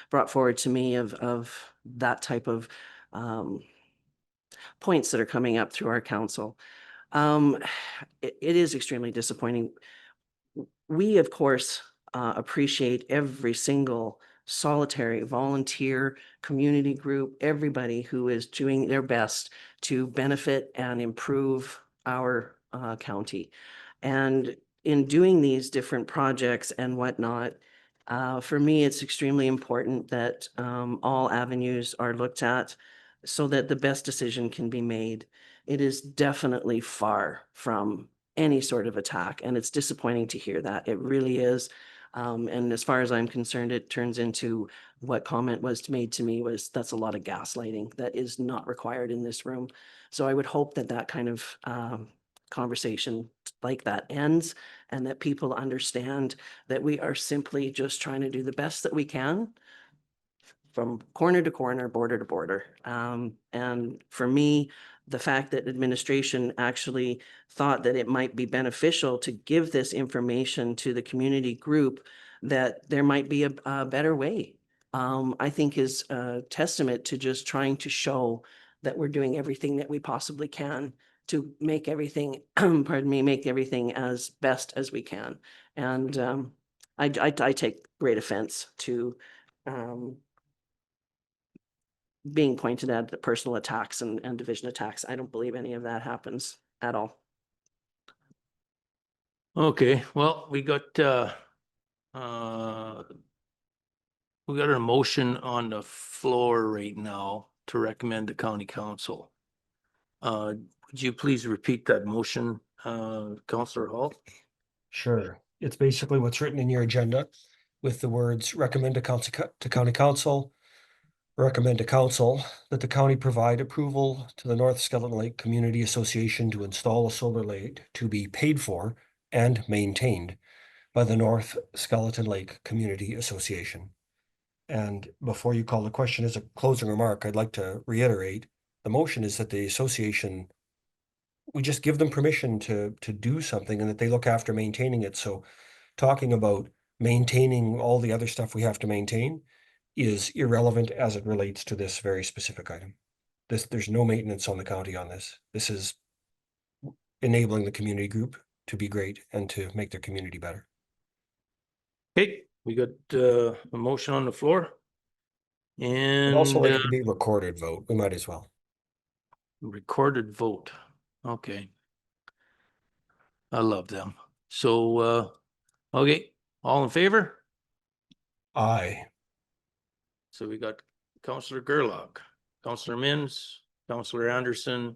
brought forward to me of that type of points that are coming up through our council. It is extremely disappointing. We, of course, appreciate every single solitary volunteer, community group, everybody who is doing their best to benefit and improve our county. And in doing these different projects and whatnot, for me, it's extremely important that all avenues are looked at so that the best decision can be made. It is definitely far from any sort of attack, and it's disappointing to hear that. It really is. And as far as I'm concerned, it turns into what comment was made to me was that's a lot of gaslighting that is not required in this room. So I would hope that that kind of conversation like that ends and that people understand that we are simply just trying to do the best that we can from corner to corner, border to border. And for me, the fact that administration actually thought that it might be beneficial to give this information to the community group, that there might be a better way, I think is a testament to just trying to show that we're doing everything that we possibly can to make everything, pardon me, make everything as best as we can. And I take great offense to being pointed at the personal attacks and division attacks. I don't believe any of that happens at all. Okay, well, we got a motion on the floor right now to recommend to county council. Would you please repeat that motion, Councillor Hall? Sure. It's basically what's written in your agenda with the words recommend to county council. Recommend to council that the county provide approval to the North Skeleton Lake Community Association to install a solar light to be paid for and maintained by the North Skeleton Lake Community Association. And before you call the question as a closing remark, I'd like to reiterate, the motion is that the association, we just give them permission to do something and that they look after maintaining it. So talking about maintaining all the other stuff we have to maintain is irrelevant as it relates to this very specific item. There's no maintenance on the county on this. This is enabling the community group to be great and to make their community better. Okay, we got a motion on the floor. And And also like it to be recorded vote. We might as well. recorded vote. Okay. I love them. So, okay, all in favor? Aye. So we got Councillor Gerlach, Councillor Mims, Councillor Anderson,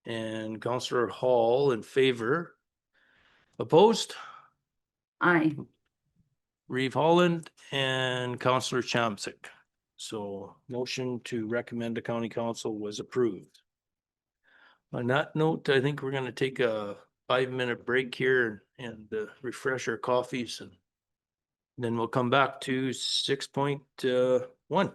and Councillor Hall in favor. Opposed? Aye. Reeve Holland and Councillor Chamsick. So motion to recommend to county council was approved. On that note, I think we're gonna take a 5-minute break here and refresh our coffees, and then we'll come back to 6.1.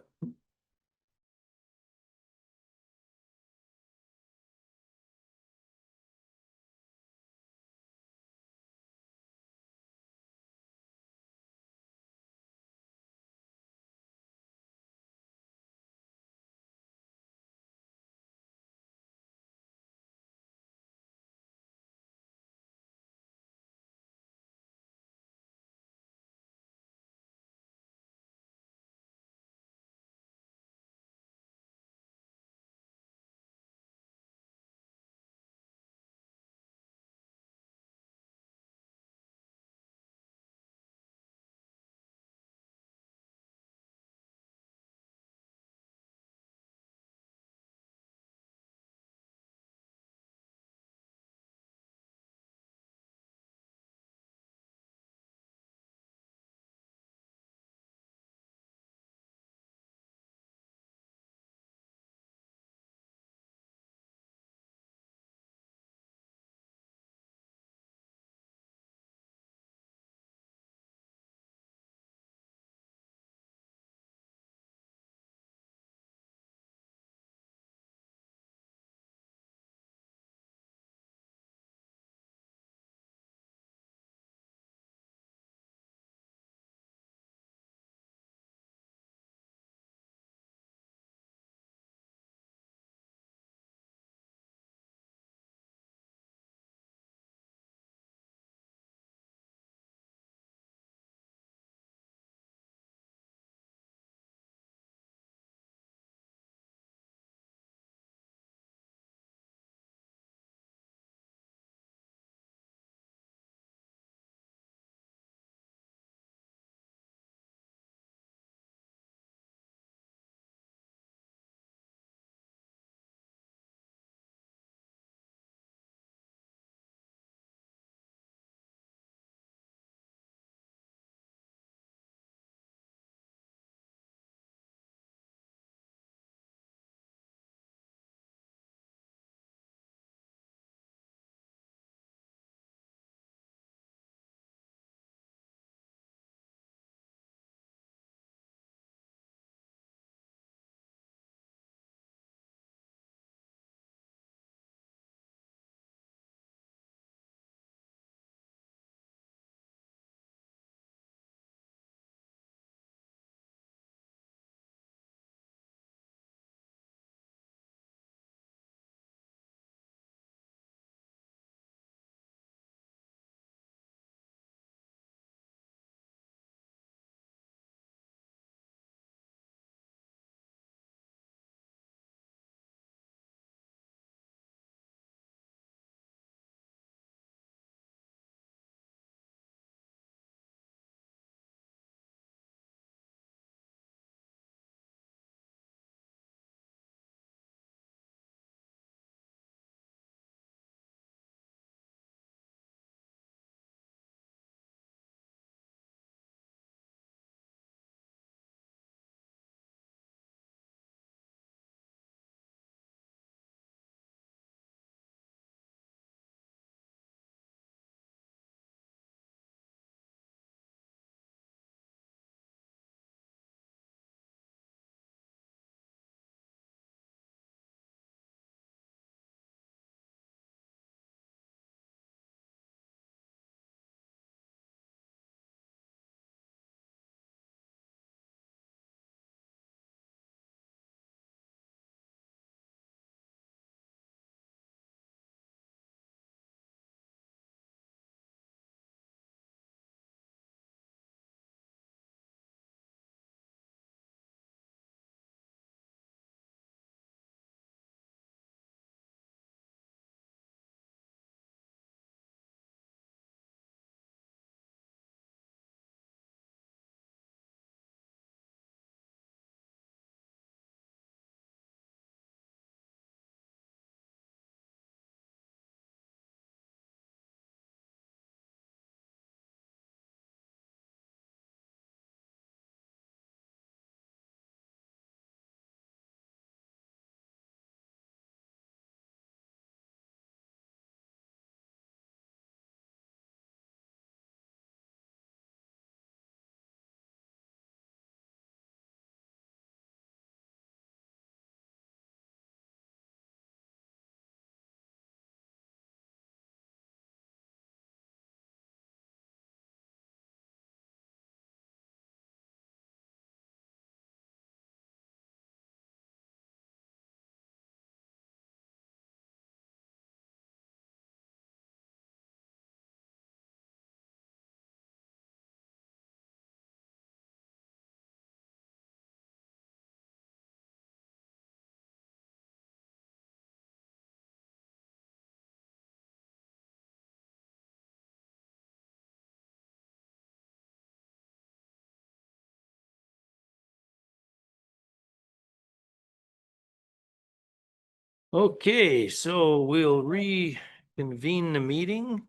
Okay, so we'll reconvene the meeting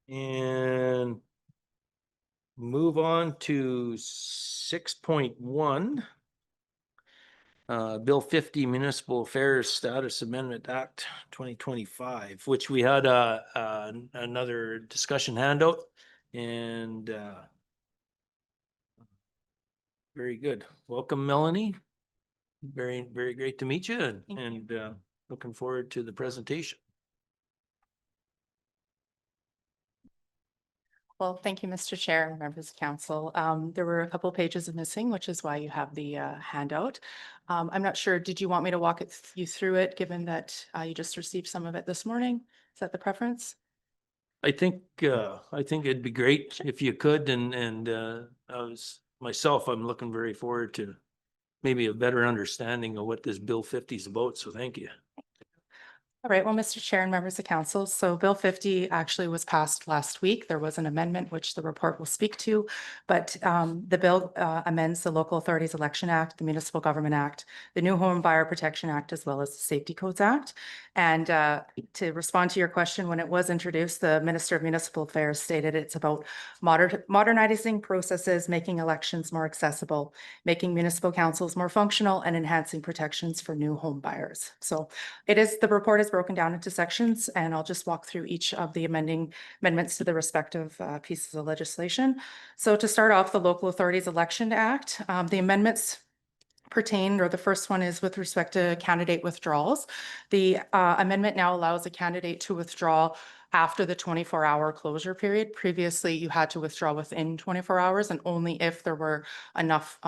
and move on to 6.1. Bill 50 Municipal Affairs Status Amendment Act 2025, which we had another discussion handout, and very good. Welcome, Melanie. Very, very great to meet you, and looking forward to the presentation. Well, thank you, Mr. Chair and members of council. There were a couple pages missing, which is why you have the handout. I'm not sure, did you want me to walk you through it, given that you just received some of it this morning? Is that the preference? I think it'd be great if you could, and I'm looking very forward to maybe a better understanding of what this Bill 50 is about, so thank you. All right, well, Mr. Chair and members of council, so Bill 50 actually was passed last week. There was an amendment which the report will speak to, but the bill amends the Local Authorities Election Act, the Municipal Government Act, the New Home Buyer Protection Act, as well as the Safety Codes Act. And to respond to your question, when it was introduced, the Minister of Municipal Affairs stated it's about modernizing processes, making elections more accessible, making municipal councils more functional, and enhancing protections for new home buyers. So the report is broken down into sections, and I'll just walk through each of the amendments to the respective pieces of legislation. So to start off, the Local Authorities Election Act, the amendments pertain, or the first one is with respect to candidate withdrawals. The amendment now allows a candidate to withdraw after the 24-hour closure period. Previously, you had to withdraw within 24 hours, and only if there were enough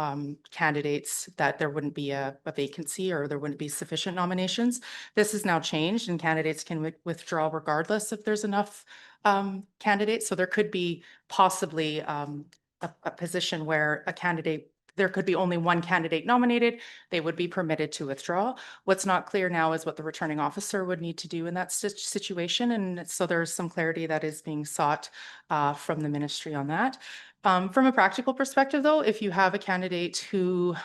candidates that there wouldn't be a vacancy or there wouldn't be sufficient nominations. This has now changed, and candidates can withdraw regardless if there's enough candidates. So there could be possibly a position where there could be only one candidate nominated, they would be permitted to withdraw. What's not clear now is what the returning officer would need to do in that situation. And so there's some clarity that is being sought from the ministry on that. From a practical perspective, though, if you have a candidate who,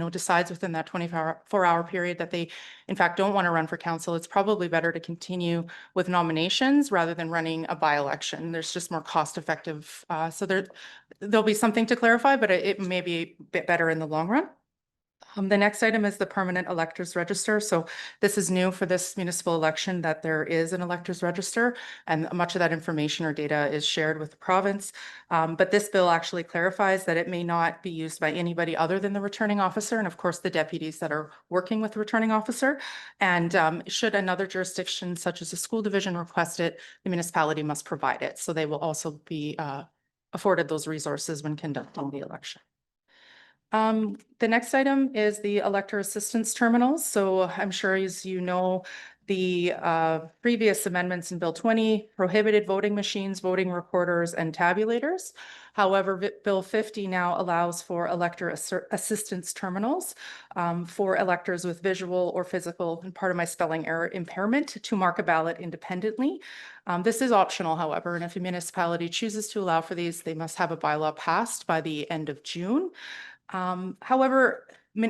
decides within that 24-hour period that they, in fact, don't want to run for council, it's probably better to continue with nominations rather than running a by-election. There's just more cost-effective. So there'll be something to clarify, but it may be a bit better in the long run. The next item is the permanent electors register. So this is new for this municipal election, that there is an electors register, and much of that information or data is shared with the province. But this bill actually clarifies that it may not be used by anybody other than the returning officer, and of course the deputies that are working with the returning officer. And should another jurisdiction such as a school division request it, the municipality must provide it. So they will also be afforded those resources when conducting the election. The next item is the elector assistance terminals. So I'm sure, as you know, the previous amendments in Bill 20 prohibited voting machines, voting recorders, and tabulators. However, Bill 50 now allows for elector assistance terminals for electors with visual or physical, and part of my spelling error, impairment, to mark a ballot independently. This is optional, however, and if a municipality chooses to allow for these, they must have a bylaw passed by the end of June. However,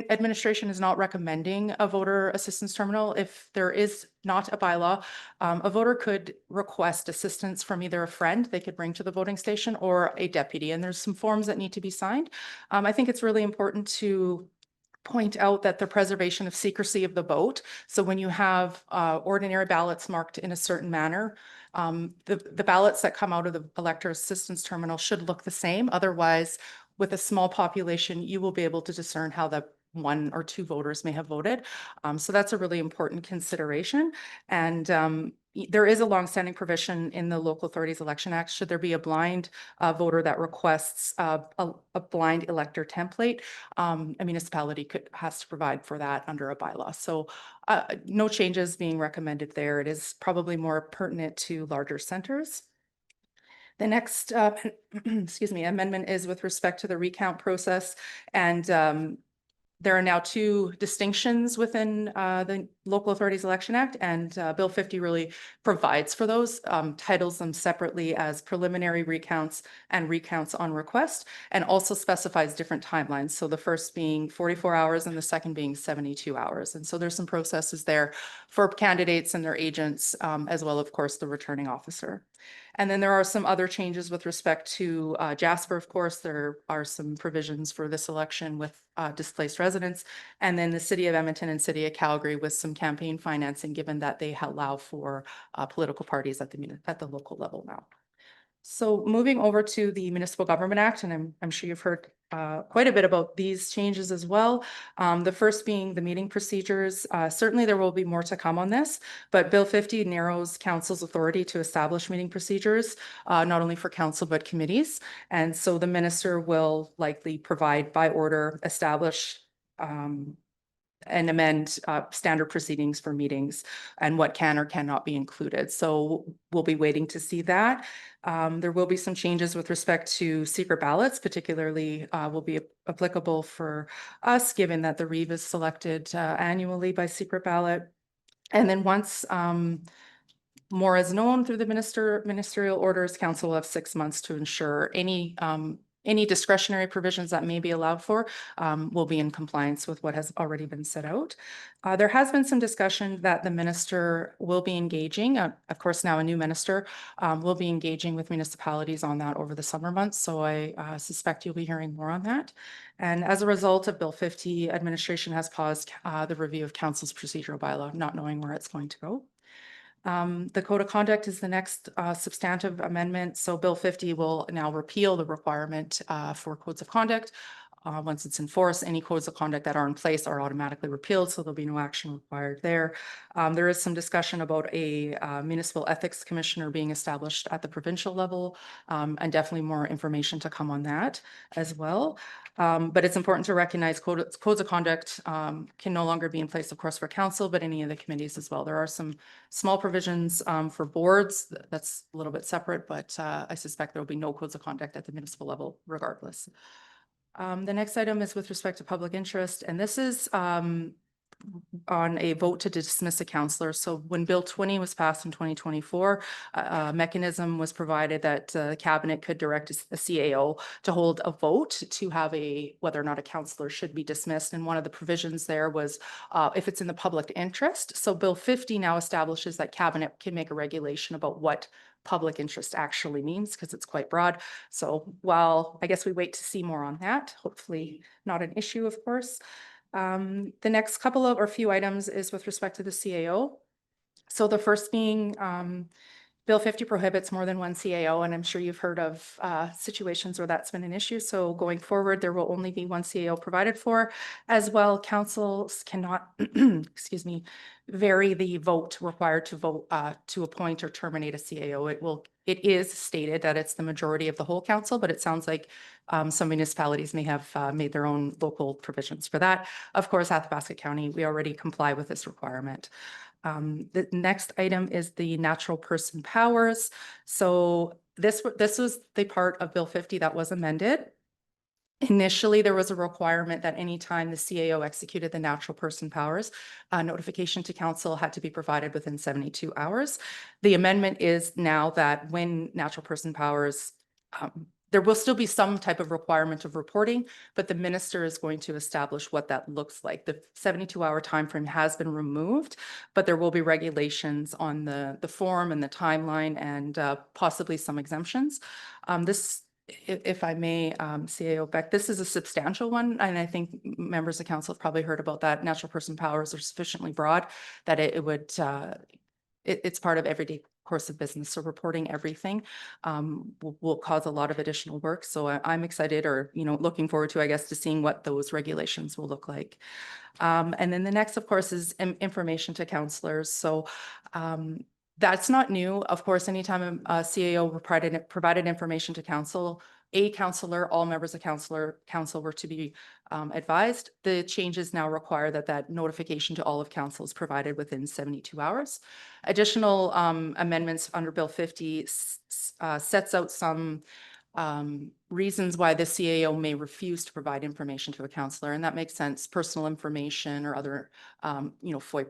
administration is not recommending a voter assistance terminal. If there is not a bylaw, a voter could request assistance from either a friend they could bring to the voting station or a deputy, and there's some forms that need to be signed. I think it's really important to point out that the preservation of secrecy of the vote. So when you have ordinary ballots marked in a certain manner, the ballots that come out of the elector assistance terminal should look the same. Otherwise, with a small population, you will be able to discern how the one or two voters may have voted. So that's a really important consideration. And there is a longstanding provision in the Local Authorities Election Act. Should there be a blind voter that requests a blind elector template, a municipality has to provide for that under a bylaw. So no changes being recommended there. It is probably more pertinent to larger centers. The next amendment is with respect to the recount process, and There are now two distinctions within the Local Authorities Election Act, and Bill 50 really provides for those, titles them separately as preliminary recounts and recounts on request, and also specifies different timelines. So the first being 44 hours and the second being 72 hours. And so there's some processes there for candidates and their agents, as well, of course, the returning officer. And then there are some other changes with respect to Jasper, of course. There are some provisions for this election with displaced residents. And then the City of Edmonton and City of Calgary with some campaign financing, given that they allow for political parties at the local level now. So moving over to the Municipal Government Act, and I'm sure you've heard quite a bit about these changes as well. The first being the meeting procedures. Certainly there will be more to come on this, but Bill 50 narrows council's authority to establish meeting procedures, not only for council, but committees. And so the minister will likely provide by order, establish and amend standard proceedings for meetings and what can or cannot be included. So we'll be waiting to see that. There will be some changes with respect to secret ballots, particularly will be applicable for us, given that the REEV is selected annually by secret ballot. And then once more is known through the ministerial orders, council will have 6 months to ensure any discretionary provisions that may be allowed for will be in compliance with what has already been set out. There has been some discussion that the minister will be engaging, of course, now a new minister will be engaging with municipalities on that over the summer months. So I suspect you'll be hearing more on that. And as a result of Bill 50, administration has paused the review of council's procedural bylaw, not knowing where it's going to go. The Code of Conduct is the next substantive amendment. So Bill 50 will now repeal the requirement for codes of conduct. Once it's enforced, any codes of conduct that are in place are automatically repealed, so there'll be no action required there. There is some discussion about a municipal ethics commissioner being established at the provincial level, and definitely more information to come on that as well. But it's important to recognize codes of conduct can no longer be in place, of course, for council, but any of the committees as well. There are some small provisions for boards that's a little bit separate, but I suspect there will be no codes of conduct at the municipal level regardless. The next item is with respect to public interest, and this is on a vote to dismiss a councillor. So when Bill 20 was passed in 2024, a mechanism was provided that the cabinet could direct a CAO to hold a vote to have whether or not a councillor should be dismissed. And one of the provisions there was if it's in the public interest. So Bill 50 now establishes that cabinet can make a regulation about what public interest actually means, because it's quite broad. So while I guess we wait to see more on that, hopefully not an issue, of course. The next couple of or few items is with respect to the CAO. So the first being Bill 50 prohibits more than one CAO, and I'm sure you've heard of situations where that's been an issue. So going forward, there will only be one CAO provided for. As well, councils cannot, excuse me, vary the vote required to vote to appoint or terminate a CAO. It is stated that it's the majority of the whole council, but it sounds like some municipalities may have made their own local provisions for that. Of course, Athabasca County, we already comply with this requirement. The next item is the natural person powers. So this was the part of Bill 50 that was amended. Initially, there was a requirement that anytime the CAO executed the natural person powers, notification to council had to be provided within 72 hours. The amendment is now that when natural person powers, there will still be some type of requirement of reporting, but the minister is going to establish what that looks like. The 72-hour timeframe has been removed, but there will be regulations on the form and the timeline and possibly some exemptions. If I may, CAO Beck, this is a substantial one, and I think members of council have probably heard about that. Natural person powers are sufficiently broad that it's part of everyday course of business. So reporting everything will cause a lot of additional work. So I'm excited, or looking forward to, I guess, to seeing what those regulations will look like. And then the next, of course, is information to councillors. So that's not new. Of course, anytime a CAO provided information to council, a councillor, all members of council were to be advised. The changes now require that notification to all of council is provided within 72 hours. Additional amendments under Bill 50 sets out some reasons why the CAO may refuse to provide information to a counselor, and that makes sense, personal information or other, FOIP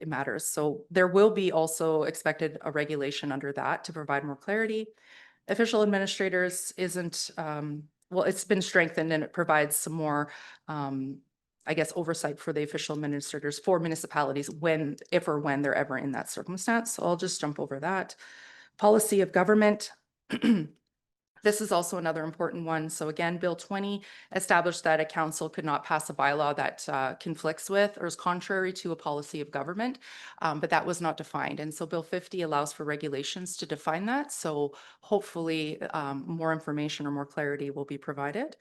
matters. So there will be also expected a regulation under that to provide more clarity. Official administrators isn't, well, it's been strengthened and it provides some more, I guess, oversight for the official administrators for municipalities when, if or when they're ever in that circumstance. So I'll just jump over that. Policy of government. This is also another important one. So again, Bill 20 established that a council could not pass a bylaw that conflicts with or is contrary to a policy of government, but that was not defined. And so Bill 50 allows for regulations to define that. So hopefully more information or more clarity will be provided.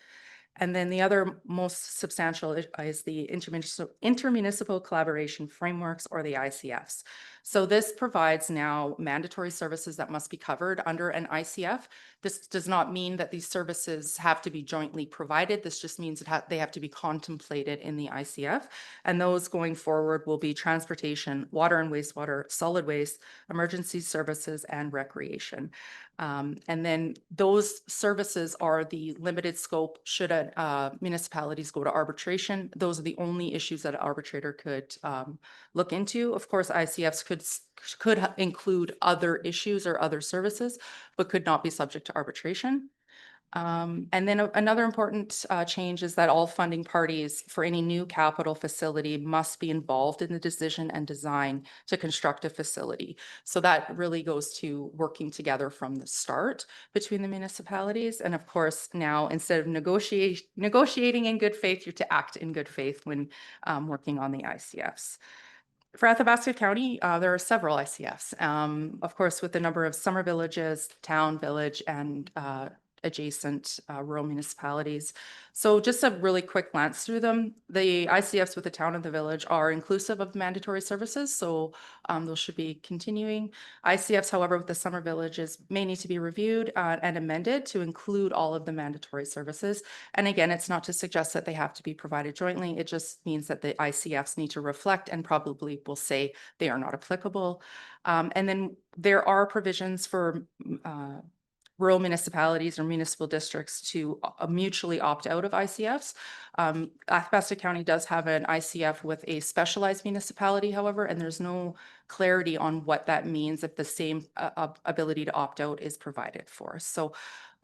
And then the other most substantial is the intermunicipal collaboration frameworks, or the ICFs. So this provides now mandatory services that must be covered under an ICF. This does not mean that these services have to be jointly provided. This just means that they have to be contemplated in the ICF. And those going forward will be transportation, water and wastewater, solid waste, emergency services, and recreation. And then those services are the limited scope should municipalities go to arbitration. Those are the only issues that an arbitrator could look into. Of course, ICFs could include other issues or other services, but could not be subject to arbitration. And then another important change is that all funding parties for any new capital facility must be involved in the decision and design to construct a facility. So that really goes to working together from the start between the municipalities. And of course, now instead of negotiating in good faith, you're to act in good faith when working on the ICFs. For Athabasca County, there are several ICFs. Of course, with the number of summer villages, town, village, and adjacent rural municipalities. So just a really quick glance through them. The ICFs with the town and the village are inclusive of mandatory services, so those should be continuing. ICFs, however, with the summer villages may need to be reviewed and amended to include all of the mandatory services. And again, it's not to suggest that they have to be provided jointly. It just means that the ICFs need to reflect and probably will say they are not applicable. And then there are provisions for rural municipalities or municipal districts to mutually opt out of ICFs. Athabasca County does have an ICF with a specialized municipality, however, and there's no clarity on what that means if the same ability to opt out is provided for. So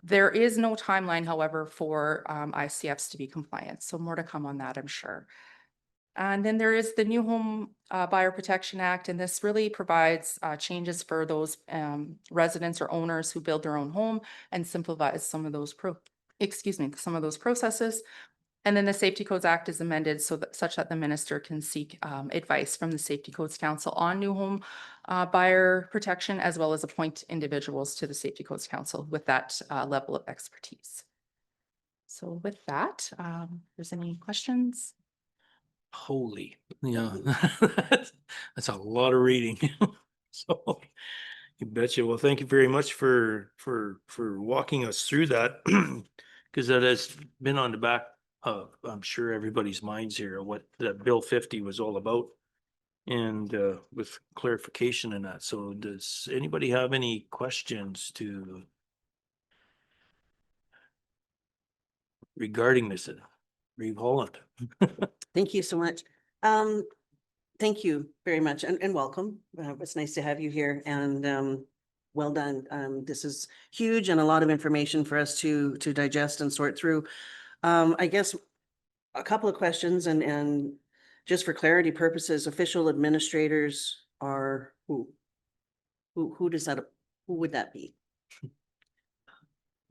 there is no timeline, however, for ICFs to be compliant. So more to come on that, I'm sure. And then there is the New Home Buyer Protection Act, and this really provides changes for those residents or owners who build their own home and simplifies some of those processes. And then the Safety Codes Act is amended so that such that the minister can seek advice from the Safety Codes Council on new home buyer protection, as well as appoint individuals to the Safety Codes Council with that level of expertise. So with that, if there's any questions? Holy, yeah, that's a lot of reading. So you betcha. Well, thank you very much for walking us through that, because that has been on the back of, I'm sure, everybody's minds here, what that Bill 50 was all about, and with clarification in that. So does anybody have any questions regarding this? Reeve Holland. Thank you so much. Thank you very much and welcome. It's nice to have you here and well done. This is huge and a lot of information for us to digest and sort through. I guess a couple of questions and just for clarity purposes, official administrators are who? Who would that be?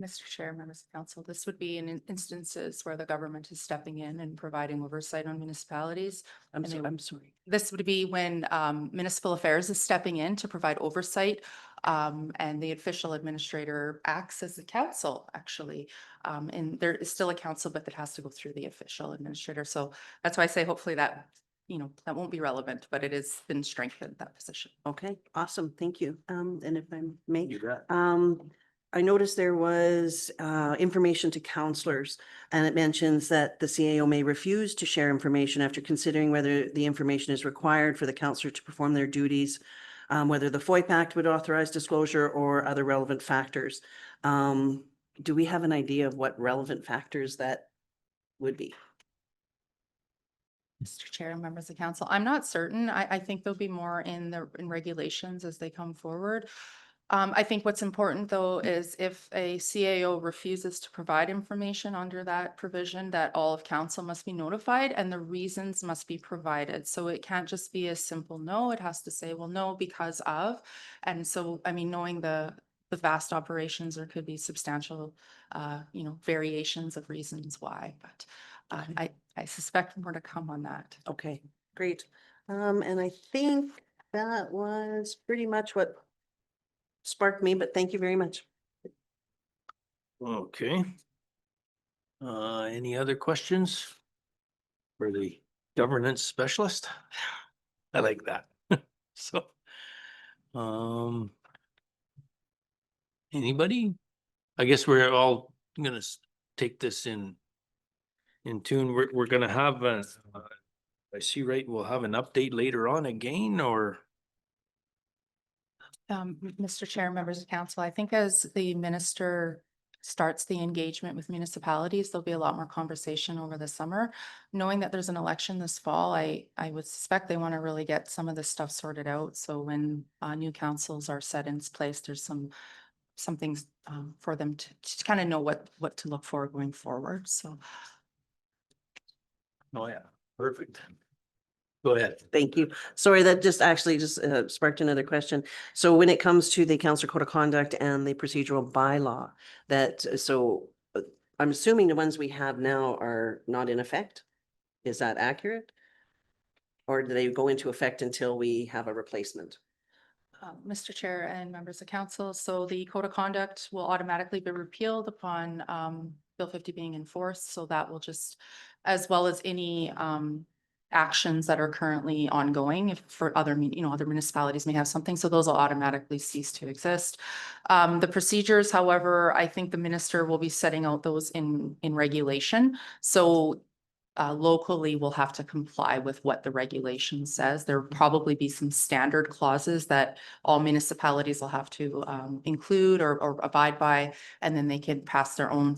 Mr. Chair, members of council, this would be in instances where the government is stepping in and providing oversight on municipalities. I'm sorry. This would be when municipal affairs is stepping in to provide oversight, and the official administrator acts as the council, actually. And there is still a council, but that has to go through the official administrator. So that's why I say hopefully that, that won't be relevant, but it has been strengthened, that position. Okay, awesome. Thank you. And if I may. You bet. I noticed there was information to counselors, and it mentions that the CAO may refuse to share information after considering whether the information is required for the counselor to perform their duties, whether the FOIP Act would authorize disclosure or other relevant factors. do we have an idea of what relevant factors that would be? Mr. Chair and members of council, I'm not certain. I think there'll be more in regulations as they come forward. I think what's important though is if a CAO refuses to provide information under that provision, that all of council must be notified and the reasons must be provided. So it can't just be a simple no, it has to say, well, no, because of. And so, I mean, knowing the vast operations, there could be substantial, variations of reasons why, but I suspect more to come on that. Okay, great. And I think that was pretty much what sparked me, but thank you very much. Okay. Any other questions for the governance specialist? I like that. So, anybody? I guess we're all gonna take this in tune. We're gonna have a, I see, right, we'll have an update later on again, or? Mr. Chair, members of council, I think as the minister starts the engagement with municipalities, there'll be a lot more conversation over the summer. Knowing that there's an election this fall, I would suspect they want to really get some of this stuff sorted out. So when new councils are set in place, there's some things for them to kind of know what to look for going forward. So. Oh, yeah, perfect. Go ahead. Thank you. Sorry, that just actually sparked another question. So when it comes to the council code of conduct and the procedural bylaw, I'm assuming the ones we have now are not in effect? Is that accurate? Or do they go into effect until we have a replacement? Mr. Chair and members of council, so the code of conduct will automatically be repealed upon Bill 50 being enforced. So that will just, as well as any actions that are currently ongoing if for other municipalities may have something. So those will automatically cease to exist. The procedures, however, I think the minister will be setting out those in regulation. So locally we'll have to comply with what the regulation says. There'll probably be some standard clauses that all municipalities will have to include or abide by, and then they can pass their own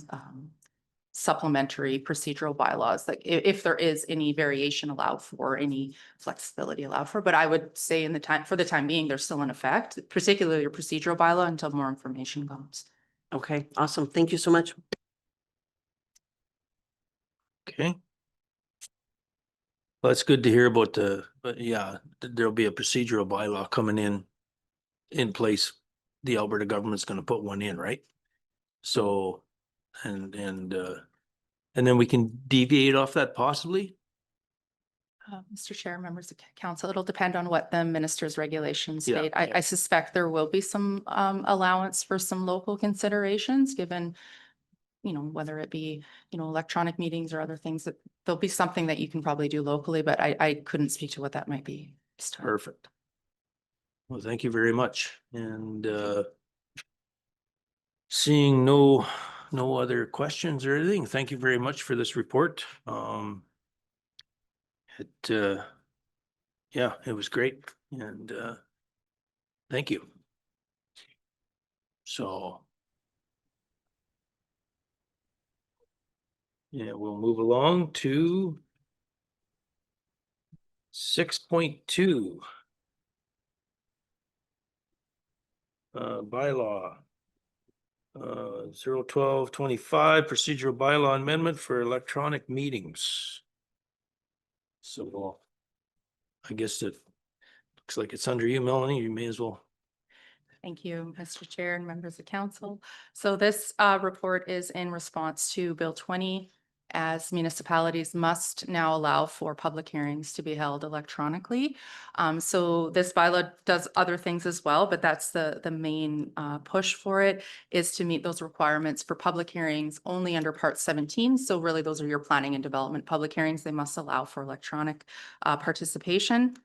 supplementary procedural bylaws, like if there is any variation allowed for, any flexibility allowed for. But I would say for the time being, they're still in effect, particularly your procedural bylaw, until more information comes. Okay, awesome. Thank you so much. Okay. Well, it's good to hear about but yeah, there'll be a procedural bylaw coming in place. The Alberta government's gonna put one in, right? So, and then we can deviate off that possibly? Mr. Chair, members of council, it'll depend on what the minister's regulations Yeah, state. yeah. I suspect there will be some allowance for some local considerations, given, whether it be, electronic meetings or other things, that there'll be something that you can probably do locally, but I couldn't speak to what that might be. Perfect. Well, thank you very much. And seeing no other questions or anything, thank you very much for this report. Yeah, it was great, and thank you. So yeah, we'll move along to 6.2. Bylaw. 01225 procedural bylaw amendment for electronic meetings. So I guess it looks like it's under you, Melanie. You may as well. Thank you, Mr. Chair and members of council. So this report is in response to Bill 20, as municipalities must now allow for public hearings to be held electronically. So this bylaw does other things as well, but that's the main push for it, is to meet those requirements for public hearings only under Part 17. So really those are your planning and development public hearings. They must allow for electronic participation.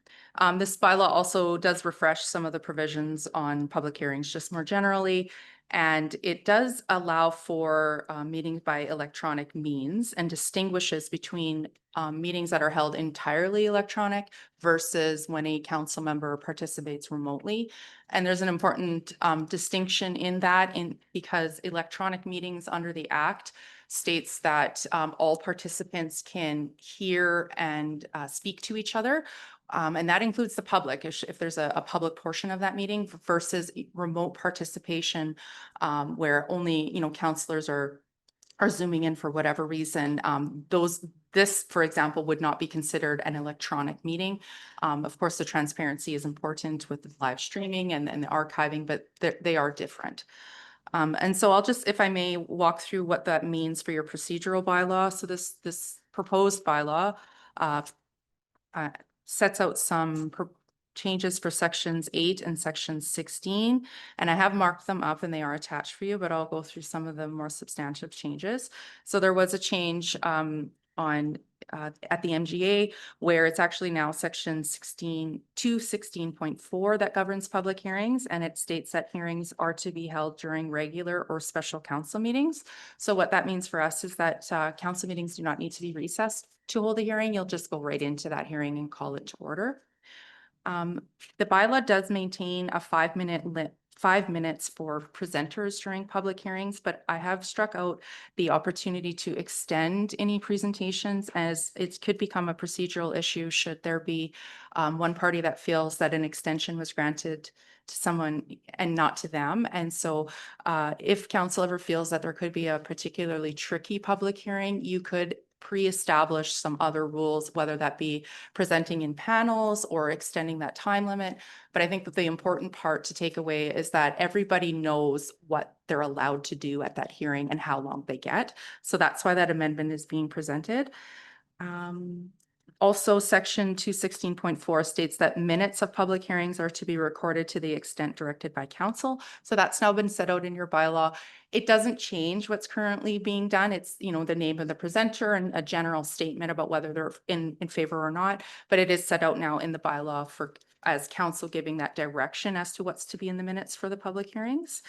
This bylaw also does refresh some of the provisions on public hearings just more generally. And it does allow for meetings by electronic means and distinguishes between meetings that are held entirely electronic versus when a council member participates remotely. And there's an important distinction in that because electronic meetings under the Act states that all participants can hear and speak to each other. And that includes the public, if there's a public portion of that meeting versus remote participation, where only, counselors are zooming in for whatever reason. This, for example, would not be considered an electronic meeting. Of course, the transparency is important with the live streaming and the archiving, but they are different. And so I'll just, if I may, walk through what that means for your procedural bylaw. So this proposed bylaw sets out some changes for sections 8 and section 16, and I have marked them up and they are attached for you, but I'll go through some of the more substantive changes. So there was a change at the MGA where it's actually now section 16.4 that governs public hearings, and it states that hearings are to be held during regular or special council meetings. So what that means for us is that council meetings do not need to be recessed to hold a hearing. You'll just go right into that hearing and call it to order. The bylaw does maintain a 5 minutes for presenters during public hearings, but I have struck out the opportunity to extend any presentations, as it could become a procedural issue should there be one party that feels that an extension was granted to someone and not to them. And so if council ever feels that there could be a particularly tricky public hearing, you could pre-establish some other rules, whether that be presenting in panels or extending that time limit. But I think that the important part to take away is that everybody knows what they're allowed to do at that hearing and how long they get. So that's why that amendment is being presented. Also, section 216.4 states that minutes of public hearings are to be recorded to the extent directed by council. So that's now been set out in your bylaw. It doesn't change what's currently being done. It's, the name of the presenter and a general statement about whether they're in favor or not, but it is set out now in the bylaw as council giving that direction as to what's to be in the minutes for the public hearings.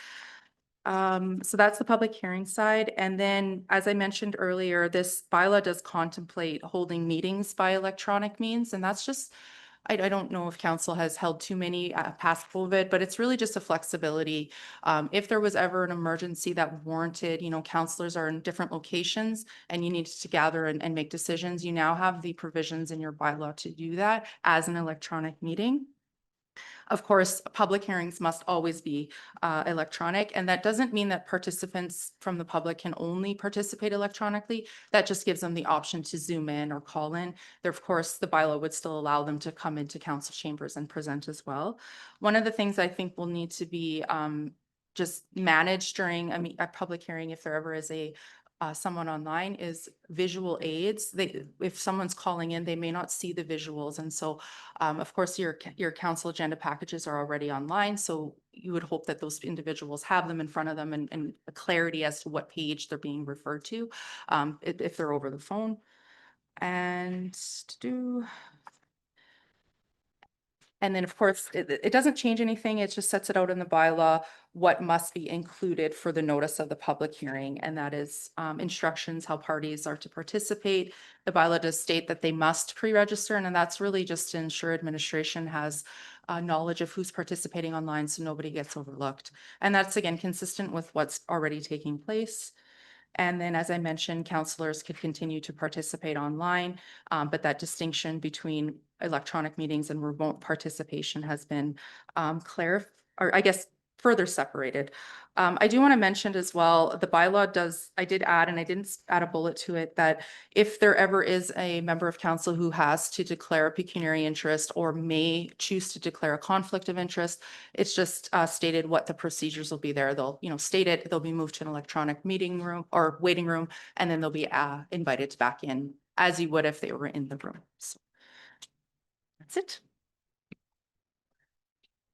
So that's the public hearing side. And then, as I mentioned earlier, this bylaw does contemplate holding meetings by electronic means. And that's just, I don't know if council has held too many past COVID, but it's really just a flexibility. If there was ever an emergency that warranted, councilors are in different locations and you need to gather and make decisions, you now have the provisions in your bylaw to do that as an electronic meeting. Of course, public hearings must always be electronic, and that doesn't mean that participants from the public can only participate electronically. That just gives them the option to zoom in or call in. There, of course, the bylaw would still allow them to come into council chambers and present as well. One of the things I think will need to be just managed during a public hearing, if there ever is someone online, is visual aids. If someone's calling in, they may not see the visuals. And so, of course, your council agenda packages are already online. So you would hope that those individuals have them in front of them and a clarity as to what page they're being referred to if they're over the phone. And then, of course, it doesn't change anything. It just sets it out in the bylaw what must be included for the notice of the public hearing. And that is instructions how parties are to participate. The bylaw does state that they must pre-register, and that's really just to ensure administration has knowledge of who's participating online so nobody gets overlooked. And that's, again, consistent with what's already taking place. And then, as I mentioned, councilors could continue to participate online, but that distinction between electronic meetings and remote participation has been further separated. I do want to mention as well, the bylaw I did add, and I didn't add a bullet to it, that if there ever is a member of council who has to declare a pecuniary interest or may choose to declare a conflict of interest, it's just stated what the procedures will be there. They'll, state it, they'll be moved to an electronic meeting room or waiting room, and then they'll be invited back in as you would if they were in the room. So that's it.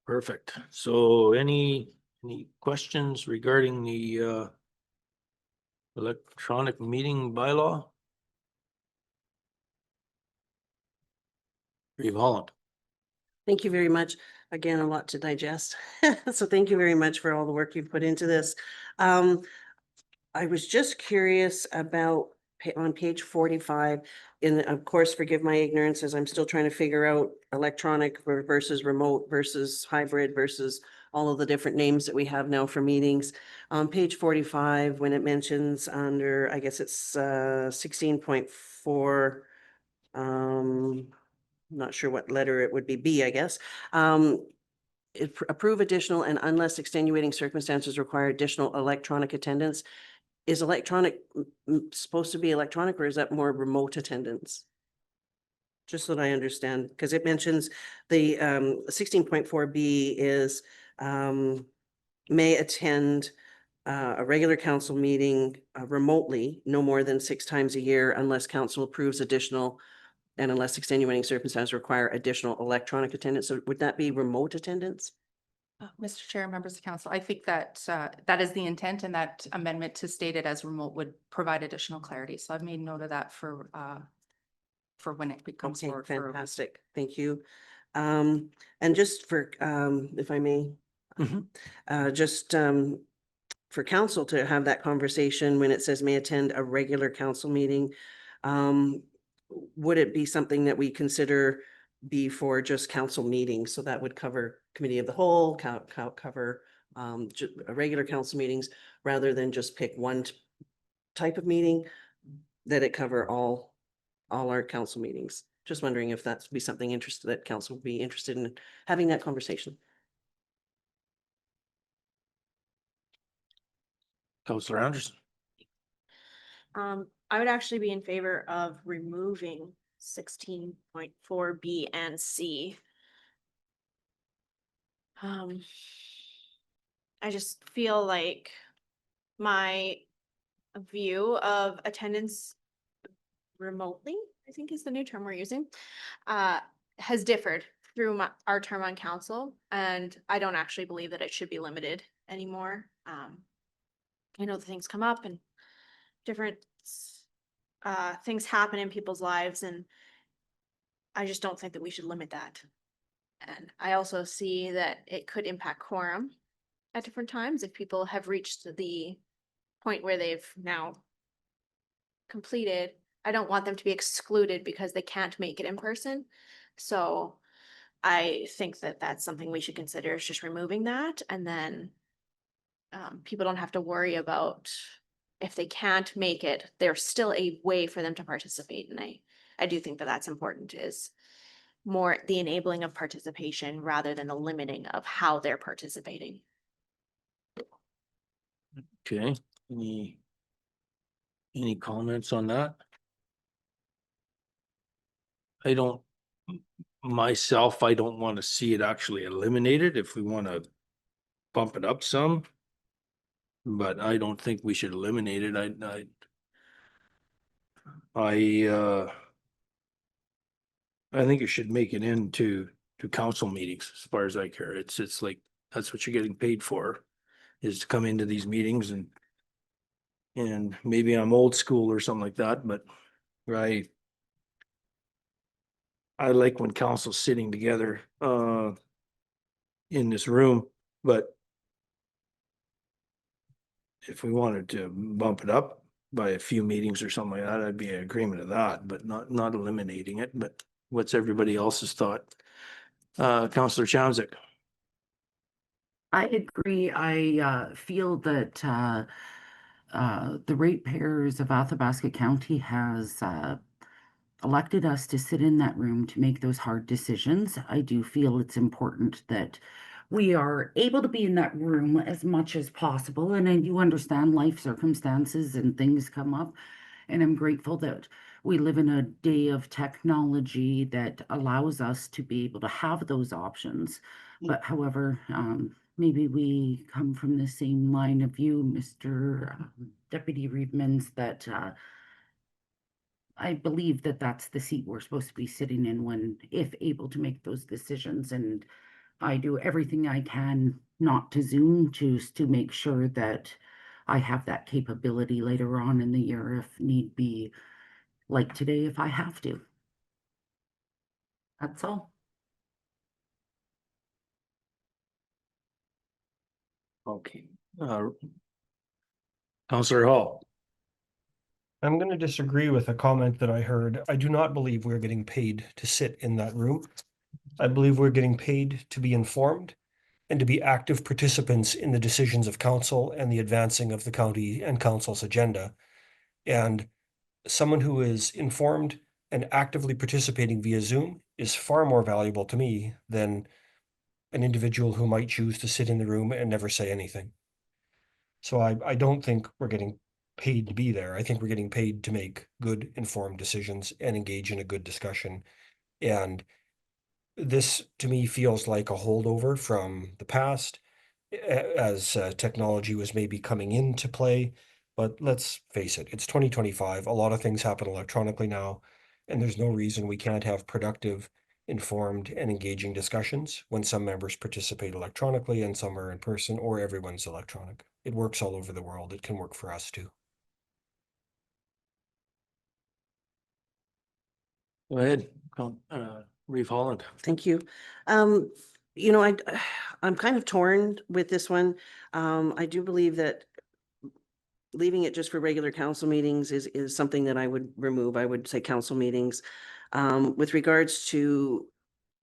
Perfect. So any questions regarding the electronic meeting bylaw? Reeve Holland. Thank you very much. Again, a lot to digest. So thank you very much for all the work you put into this. I was just curious about on page 45, and of course, forgive my ignorance as I'm still trying to figure out electronic versus remote versus hybrid versus all of the different names that we have now for meetings. On page 45, when it mentions under, I guess it's 16.4, not sure what letter it would be, B, I guess. Approve additional and unless extenuating circumstances require additional electronic attendance. Is electronic supposed to be electronic, or is that more remote attendance? Just so that I understand, because it mentions the 16.4B is may attend a regular council meeting remotely no more than 6 times a year unless council approves additional and unless extenuating circumstances require additional electronic attendance. So would that be remote attendance? Mr. Chair, members of council, I think that that is the intent, and that amendment to state it as remote would provide additional clarity. So I've made note of that for when it becomes Okay, forward for. fantastic. Thank you. And just for, if I may, just for council to have that conversation when it says may attend a regular council meeting, would it be something that we consider be for just council meetings? So that would cover committee of the whole, cover regular council meetings, rather than just pick one type of meeting, that it cover all our council meetings. Just wondering if that's be something interested that council would be interested in having that conversation. Councillor Anderson. I would actually be in favor of removing 16.4B and C. I just feel like my view of attendance remotely, I think is the new term we're using, has differed through our term on council, and I don't actually believe that it should be limited anymore. I know that things come up and different things happen in people's lives, and I just don't think that we should limit that. And I also see that it could impact quorum at different times if people have reached the point where they've now completed. I don't want them to be excluded because they can't make it in person. So I think that that's something we should consider, is just removing that, and then people don't have to worry about if they can't make it, there's still a way for them to participate. And I do think that that's important, is more the enabling of participation rather than the limiting of how they're participating. Okay, any comments on that? I don't want to see it actually eliminated if we want to bump it up some. But I don't think we should eliminate it. I think you should make it into council meetings as far as I care. It's like, that's what you're getting paid for, is to come into these meetings, and maybe I'm old school or something like that, but I like when council's sitting together in this room, but if we wanted to bump it up by a few meetings or something like that, I'd be in agreement of that, but not eliminating it. But what's everybody else's thought? Councillor Chownsik. I agree. I feel that the ratepayers of Athabasca County has elected us to sit in that room to make those hard decisions. I do feel it's important that we are able to be in that room as much as possible. And I do understand life circumstances and things come up. And I'm grateful that we live in a day of technology that allows us to be able to have those options. But however, maybe we come from the same line of view, Mr. Deputy Reedmans, that I believe that that's the seat we're supposed to be sitting in when, if able to make those decisions. And I do everything I can not to Zoom, just to make sure that I have that capability later on in the year if need be, like today if I have to. That's all. Okay. Councillor Hall. I'm going to disagree with a comment that I heard. I do not believe we're getting paid to sit in that room. I believe we're getting paid to be informed and to be active participants in the decisions of council and the advancing of the county and council's agenda. And someone who is informed and actively participating via Zoom is far more valuable to me than an individual who might choose to sit in the room and never say anything. So I don't think we're getting paid to be there. I think we're getting paid to make good informed decisions and engage in a good discussion. And this to me feels like a holdover from the past as technology was maybe coming into play. But let's face it, it's 2025. A lot of things happen electronically now, and there's no reason we can't have productive, informed, and engaging discussions when some members participate electronically and some are in person, or everyone's electronic. It works all over the world. It can work for us too. Go ahead, Reeve Holland. Thank you. I'm kind of torn with this one. I do believe that leaving it just for regular council meetings is something that I would remove. I would say council meetings. With regards to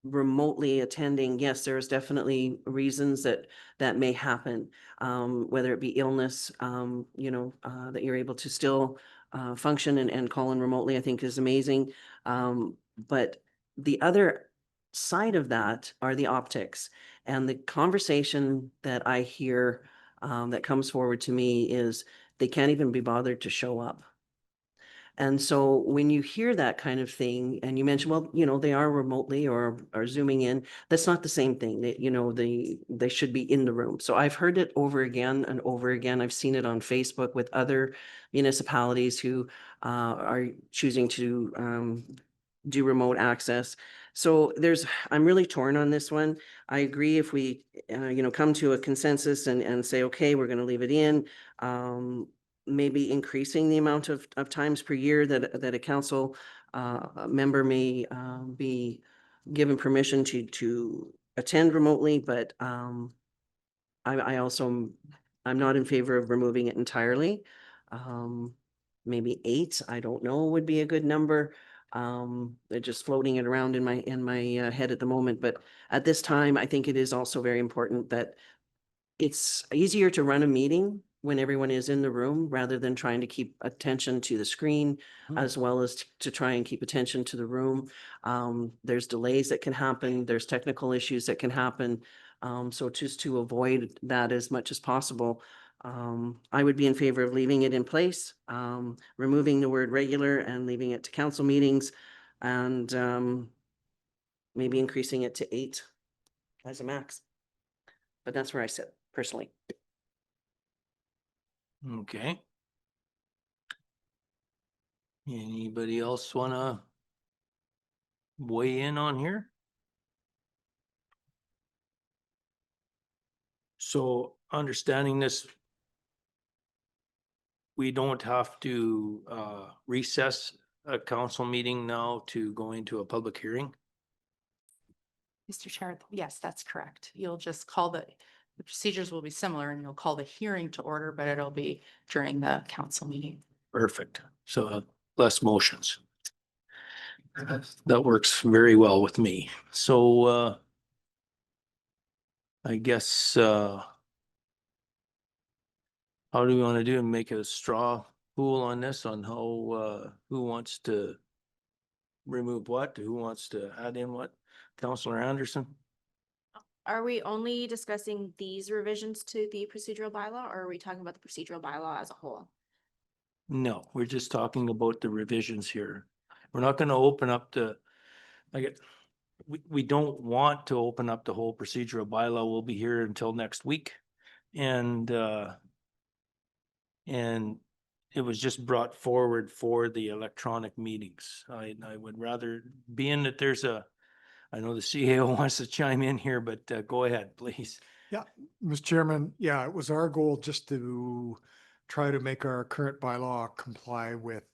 remotely attending, yes, there's definitely reasons that may happen. Whether it be illness, that you're able to still function and call in remotely, I think is amazing. But the other side of that are the optics, and the conversation that I hear that comes forward to me is they can't even be bothered to show up. And so when you hear that kind of thing, and you mention, well, they are remotely or zooming in, that's not the same thing. They should be in the room. So I've heard it over again and over again. I've seen it on Facebook with other municipalities who are choosing to do remote access. So I'm really torn on this one. I agree if we, come to a consensus and say, okay, we're going to leave it in. Maybe increasing the amount of times per year that a council member may be given permission to attend remotely, but I also, I'm not in favor of removing it entirely. Maybe 8, I don't know, would be a good number. They're just floating it around in my head at the moment, but at this time, I think it is also very important that it's easier to run a meeting when everyone is in the room rather than trying to keep attention to the screen as well as to try and keep attention to the room. There's delays that can happen. There's technical issues that can happen. So just to avoid that as much as possible, I would be in favor of leaving it in place, removing the word regular and leaving it to council meetings, and maybe increasing it to 8 as a max. But that's where I sit personally. Okay. Anybody else wanna weigh in on here? So understanding this, we don't have to recess a council meeting now to go into a public hearing? Mr. Chair, yes, that's correct. You'll just call the procedures will be similar and you'll call the hearing to order, but it'll be during the council meeting. Perfect. So less motions. That works very well with me. So I guess how do we want to do and make a straw pool on this on how who wants to remove what, who wants to add in what? Councillor Anderson? Are we only discussing these revisions to the procedural bylaw, or are we talking about the procedural bylaw as a whole? No, we're just talking about the revisions here. We're not going to open up the, we don't want to open up the whole procedural bylaw. We'll be here until next week. And it was just brought forward for the electronic meetings. I would rather, being that there's I know the CAO wants to chime in here, but go ahead, please. Mr. Chairman, yeah, it was our goal just to try to make our current bylaw comply with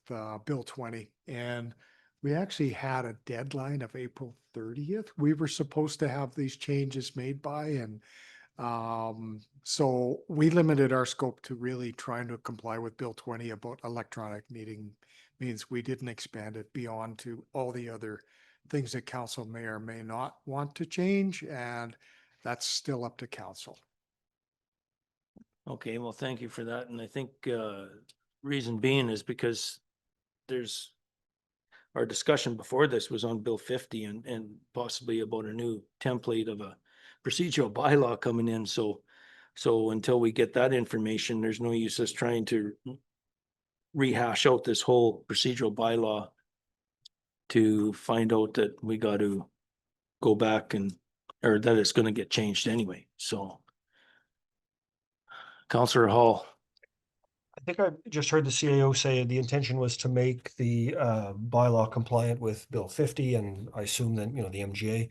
Bill 20. And we actually had a deadline of April 30th. We were supposed to have these changes made by, and So we limited our scope to really trying to comply with Bill 20 about electronic means we didn't expand it beyond to all the other things that council may or may not want to change, and that's still up to council. Okay, well, thank you for that. And I think reason being is because there's our discussion before this was on Bill 50 and possibly about a new template of a procedural bylaw coming in. So until we get that information, there's no use us trying to rehash out this whole procedural bylaw to find out that we got to go back or that it's going to get changed anyway. So Councillor Hall. I think I just heard the CAO say the intention was to make the bylaw compliant with Bill 50, and I assume that, you know, the MGA.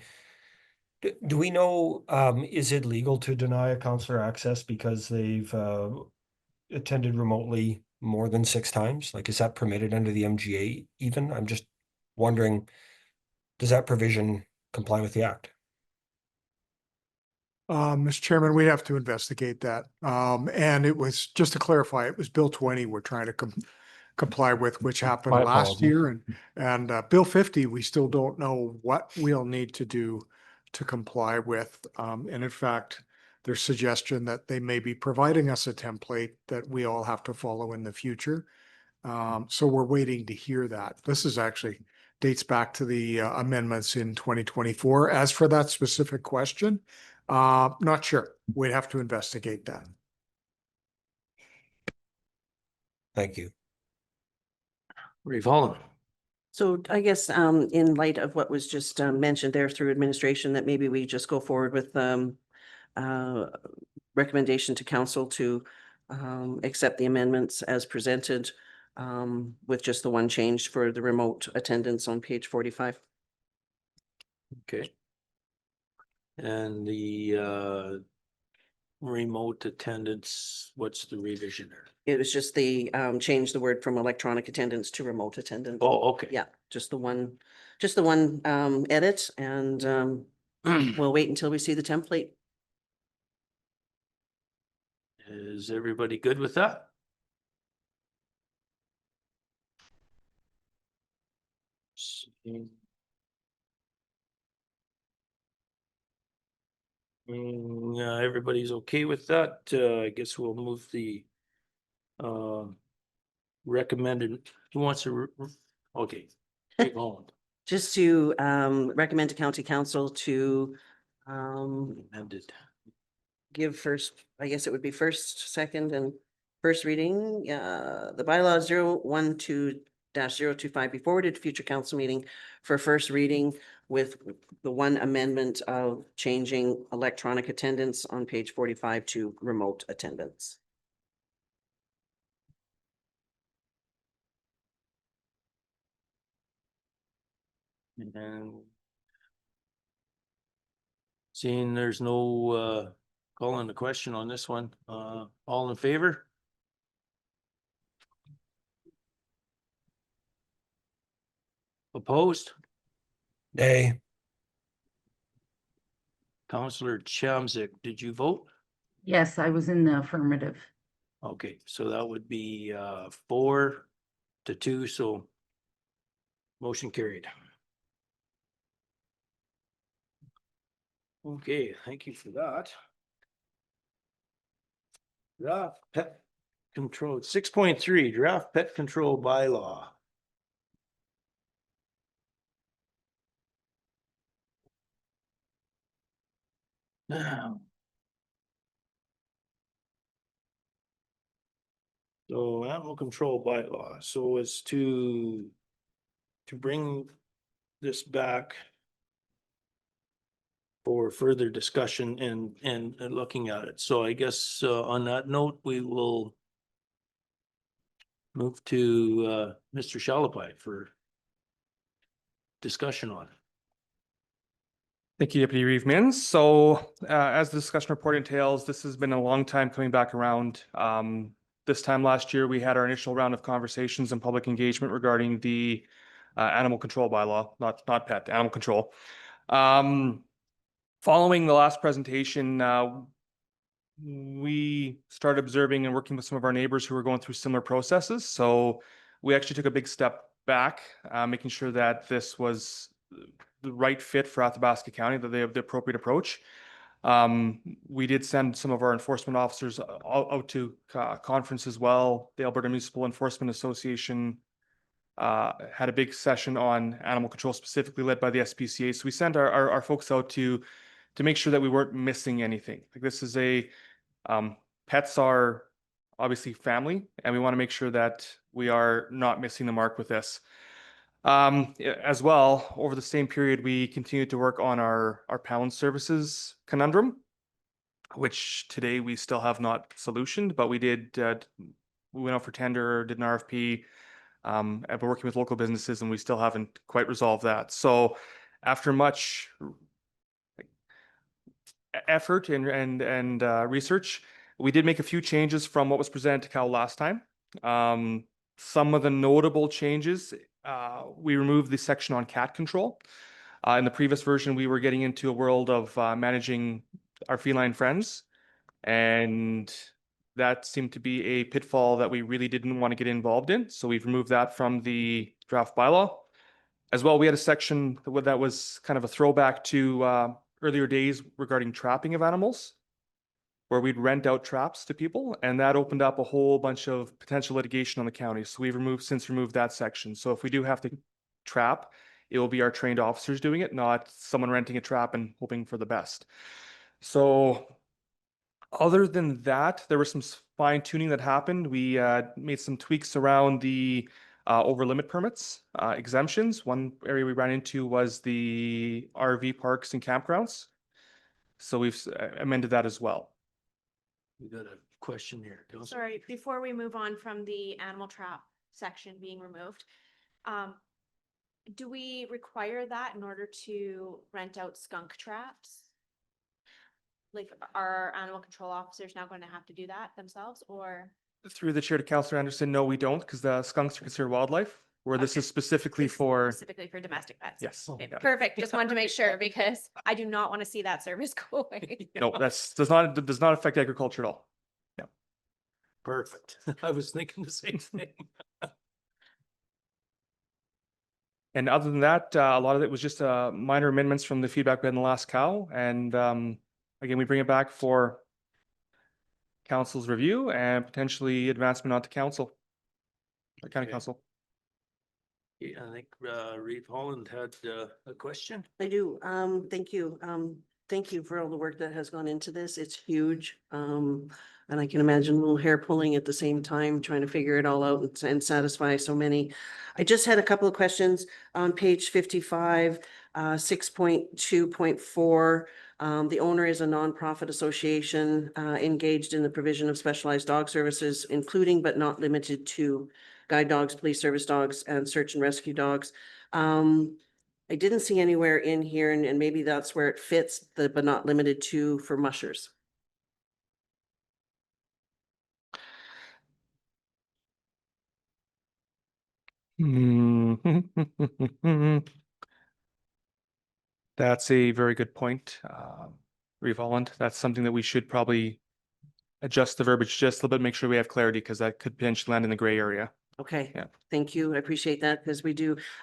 Do we know, is it legal to deny a counselor access because they've attended remotely more than 6 times? Like, is that permitted under the MGA even? I'm just wondering, does that provision comply with the act? Mr. Chairman, we have to investigate that. And it was, just to clarify, it was Bill 20 we're trying to comply with, which happened My last apologies. year. And Bill 50, we still don't know what we'll need to do to comply with. And in fact, there's suggestion that they may be providing us a template that we all have to follow in the future. So we're waiting to hear that. This is actually dates back to the amendments in 2024. As for that specific question, not sure. We'd have to investigate that. Thank you. Reeve Holland. So I guess in light of what was just mentioned there through administration, that maybe we just go forward with recommendation to council to accept the amendments as presented with just the one change for the remote attendance on page 45. Okay. And the remote attendance, what's the revision there? It was just the change the word from electronic attendance to remote attendance. Oh, okay. Yeah, just the one edit, and we'll wait until we see the template. Is everybody good with that? Everybody's okay with that. I guess we'll move the recommended, who wants to, okay. Reeve Holland. Just to recommend to county council to Amended. give first, I guess it would be first, second, and first reading, the bylaw 012-025 be forwarded to future council meeting for first reading with the one amendment of changing electronic attendance on page 45 to remote attendance. And seeing there's no calling the question on this one, all in favor? Opposed? Nay. Councillor Chamzik, did you vote? Yes, I was in the affirmative. Okay, so that would be 4-2, so motion carried. Okay, thank you for that. Draft pet control, 6.3, draft pet control bylaw. Now. So animal control bylaw, so as to bring this back for further discussion and looking at it. So I guess on that note, we will move to Mr. Shalapai for discussion on it. Thank you, Deputy Reeve Mins. So as the discussion report entails, this has been a long time coming back around. This time last year, we had our initial round of conversations and public engagement regarding the animal control bylaw, not pet, animal control. Following the last presentation, we started observing and working with some of our neighbors who were going through similar processes. So we actually took a big step back, making sure that this was the right fit for Athabasca County, that they have the appropriate approach. We did send some of our enforcement officers out to conference as well. The Alberta Municipal Enforcement Association had a big session on animal control, specifically led by the SPCA. So we sent our folks out to make sure that we weren't missing anything. Like, this is pets are obviously family, and we want to make sure that we are not missing the mark with this. As well, over the same period, we continued to work on our pound services conundrum, which today we still have not solutioned, but we did, we went out for tender, did an RFP, and we're working with local businesses, and we still haven't quite resolved that. So after much effort and research, we did make a few changes from what was presented to Cal last time. Some of the notable changes, we removed the section on cat control. In the previous version, we were getting into a world of managing our feline friends, and that seemed to be a pitfall that we really didn't want to get involved in. So we've removed that from the draft bylaw. As well, we had a section that was kind of a throwback to earlier days regarding trapping of animals, where we'd rent out traps to people, and that opened up a whole bunch of potential litigation on the county. So we've since removed that section. So if we do have to trap, it will be our trained officers doing it, not someone renting a trap and hoping for the best. So other than that, there was some fine tuning that happened. We made some tweaks around the over limit permits, exemptions. One area we ran into was the RV parks and campgrounds. So we've amended that as well. We got a question here. Sorry, before we move on from the animal trap section being removed, do we require that in order to rent out skunk traps? Like, are animal control officers now going to have to do that themselves, or? Through the chair to Councillor Anderson, no, we don't, because the skunks are considered wildlife, where this Okay. is specifically This is for, Specifically for domestic pets? yes. Okay, Yeah. perfect. Just wanted to make sure, because I do not want to see that service go away. No, does not affect agriculture at all. Perfect. I was thinking the same thing. And other than that, a lot of it was just minor amendments from the feedback we had in the last cow. And again, we bring it back for council's review and potentially advancement onto council, or county Okay. council. Yeah, I think Reeve Holland had a question. I do. Thank you. Thank you for all the work that has gone into this. It's huge. And I can imagine a little hair pulling at the same time, trying to figure it all out and satisfy so many. I just had a couple of questions on page 55, 6.2.4. The owner is a nonprofit association engaged in the provision of specialized dog services, including but not limited to guide dogs, police service dogs, and search and rescue dogs. I didn't see anywhere in here, and maybe that's where it fits, the but not limited to for mushers. That's a very good point, Reeve Holland. That's something that we should probably adjust the verbiage just a little bit, make sure we have clarity, because that could potentially land in the gray area. Okay, Yeah. thank you. I appreciate that, because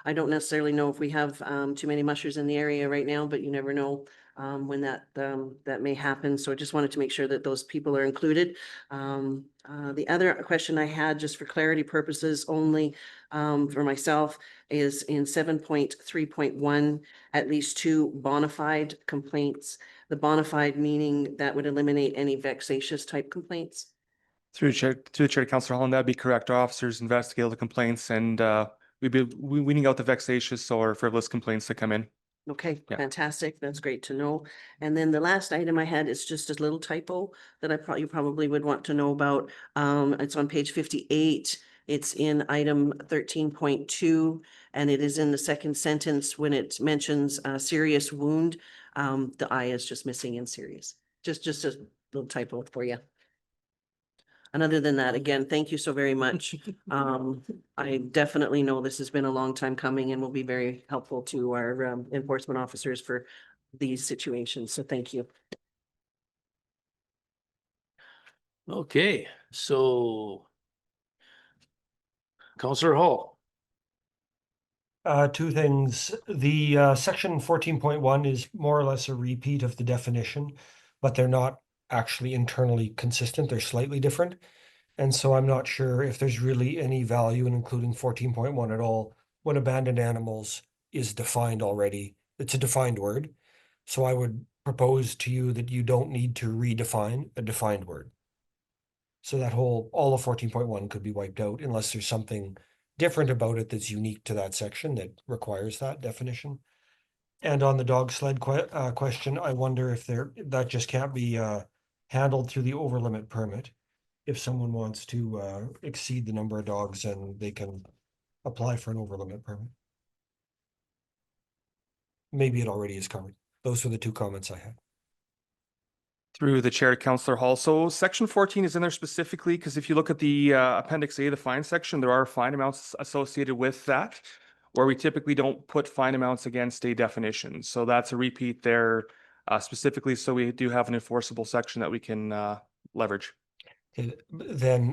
I don't necessarily know if we have too many mushers in the area right now, but you never know when that may happen. So I just wanted to make sure that those people are included. The other question I had, just for clarity purposes only, for myself, is in 7.3.1, at least 2 bona fide complaints. The bona fide meaning that would eliminate any vexatious type complaints. Through the chair to Councillor Holland, that'd be correct. Our officers investigate all the complaints, and we'd be weeding out the vexatious or frivolous complaints that come in. Okay, Yeah. fantastic. That's great to know. And then the last item I had is just a little typo that you probably would want to know about. It's on page 58. It's in item 13.2, and it is in the second sentence when it mentions serious wound. The I is just missing in serious. Just a little typo for you. And other than that, again, thank you so very much. I definitely know this has been a long time coming and will be very helpful to our enforcement officers for these situations. So thank you. Okay, so Counselor Hall. Two things. The section 14.1 is more or less a repeat of the definition, but they're not actually internally consistent. They're slightly different. And so I'm not sure if there's really any value in including 14.1 at all when abandoned animals is defined already. It's a defined word. So I would propose to you that you don't need to redefine a defined word. So that all of 14.1 could be wiped out unless there's something different about it that's unique to that section that requires that definition. And on the dog sled question, I wonder if that just can't be handled through the over limit permit. If someone wants to exceed the number of dogs, and they can apply for an over limit permit. Maybe it already is covered. Those were the two comments I had. Through the chair to Councillor Hall. So section 14 is in there specifically because if you look at the appendix A, the fine section, there are fine amounts associated with that, where we typically don't put fine amounts against a definition. So that's a repeat there specifically. So we do have an enforceable section that we can leverage. Then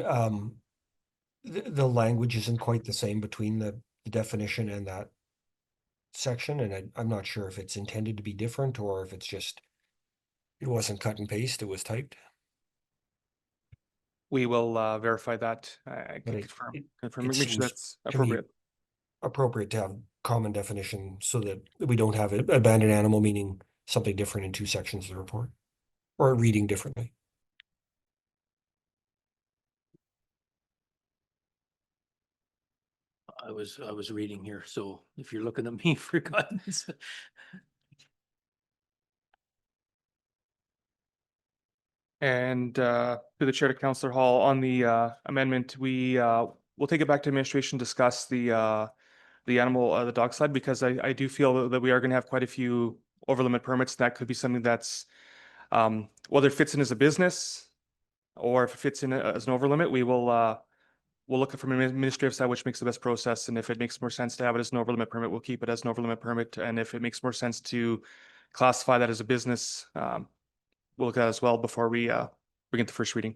the language isn't quite the same between the definition and that section, and I'm not sure if it's intended to be different or if it's just it wasn't cut and paste, it was typed. We will verify that. I But can it confirm, make sure seems that's to me appropriate. appropriate to have common definition so that we don't have it abandoned animal meaning something different in two sections of the report or reading differently. I was reading here, so if you're looking at me for guidance. And to the chair to Councillor Hall on the amendment, we will take it back to administration, discuss the animal, the dog sled, because I do feel that we are going to have quite a few over limit permits. That could be something that's whether it fits in as a business or if it fits in as an over limit, we'll look at from an administrative side, which makes the best process. And if it makes more sense to have it as an over limit permit, we'll keep it as an over limit permit. And if it makes more sense to classify that as a business, we'll look at that as well before we begin the first reading.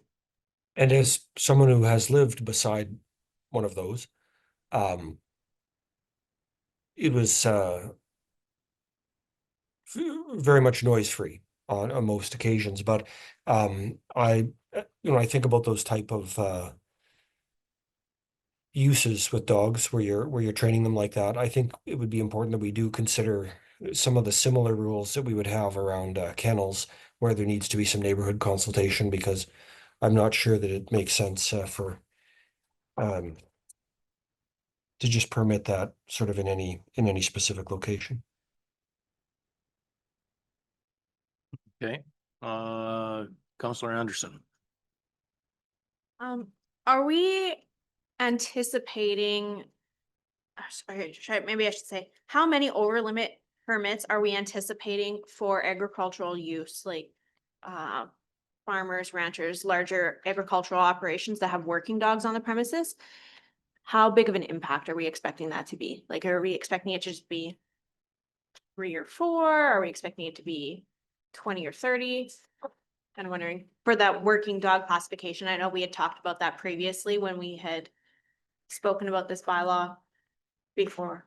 And as someone who has lived beside one of those, it was very much noise free on most occasions. But I think about those type of uses with dogs where you're training them like that. I think it would be important that we do consider some of the similar rules that we would have around kennels, where there needs to be some neighborhood consultation, because I'm not sure that it makes sense for to just permit that sort of in any specific location. Okay, Counselor Anderson. Are we anticipating, maybe I should say, how many over limit permits are we anticipating for agricultural use, like farmers, ranchers, larger agricultural operations that have working dogs on the premises? How big of an impact are we expecting that to be? Like, are we expecting it to just be 3 or 4? Are we expecting it to be 20 or 30? Kind of wondering for that working dog classification. I know we had talked about that previously when we had spoken about this bylaw before.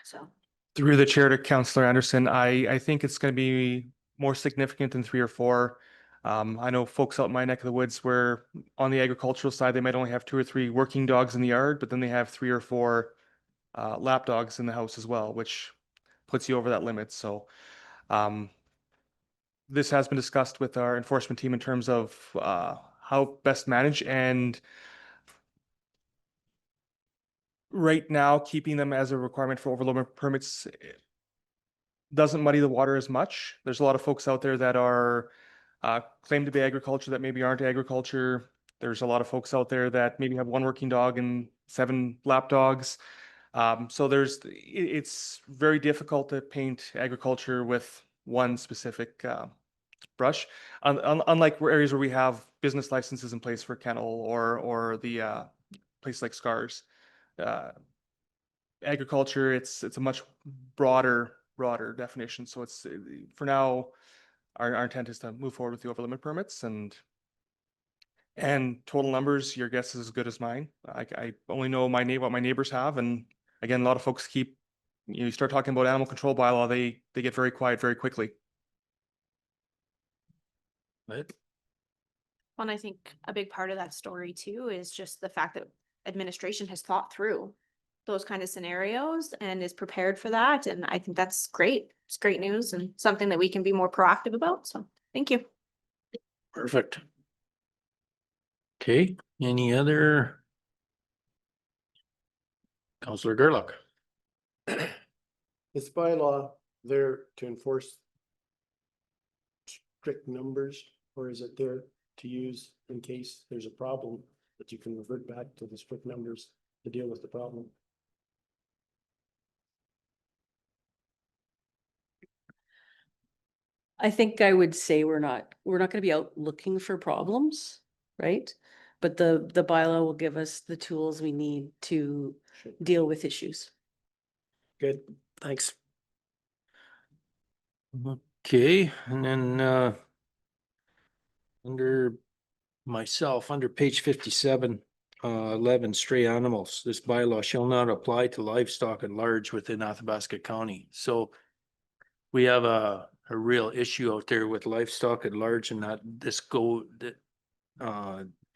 So Through the chair to Councillor Anderson, I think it's going to be more significant than 3 or 4. I know folks out in my neck of the woods where on the agricultural side, they might only have 2 or 3 working dogs in the yard, but then they have 3 or 4 lap dogs in the house as well, which puts you over that limit. So this has been discussed with our enforcement team in terms of how best manage, and right now keeping them as a requirement for overload permits doesn't muddy the water as much. There's a lot of folks out there that are claim to be agriculture that maybe aren't agriculture. There's a lot of folks out there that maybe have 1 working dog and 7 lap dogs. So it's very difficult to paint agriculture with one specific brush, unlike areas where we have business licenses in place for kennel or the place like Scars. Agriculture, it's a much broader definition. So it's for now, our intent is to move forward with the over limit permits, and And total numbers, your guess is as good as mine. I only know what my neighbors have, and again, a lot of folks keep, you start talking about animal control bylaw, they get very quiet very quickly. But And I think a big part of that story too is just the fact that administration has thought through those kind of scenarios and is prepared for that. And I think that's great. It's great news and something that we can be more proactive about. So thank you. perfect. Okay, any other? Counselor Gerlach. Is bylaw there to enforce strict numbers, or is it there to use in case there's a problem that you can revert back to the strict numbers to deal with the problem? I think I would say we're not gonna be out looking for problems, right? But the bylaw will give us the tools we need to Sure. deal with issues. Good, thanks. Okay, and then under myself, under page 57, 11, stray animals. This bylaw shall not apply to livestock at large within Athabasca County. So we have a real issue out there with livestock at large, and that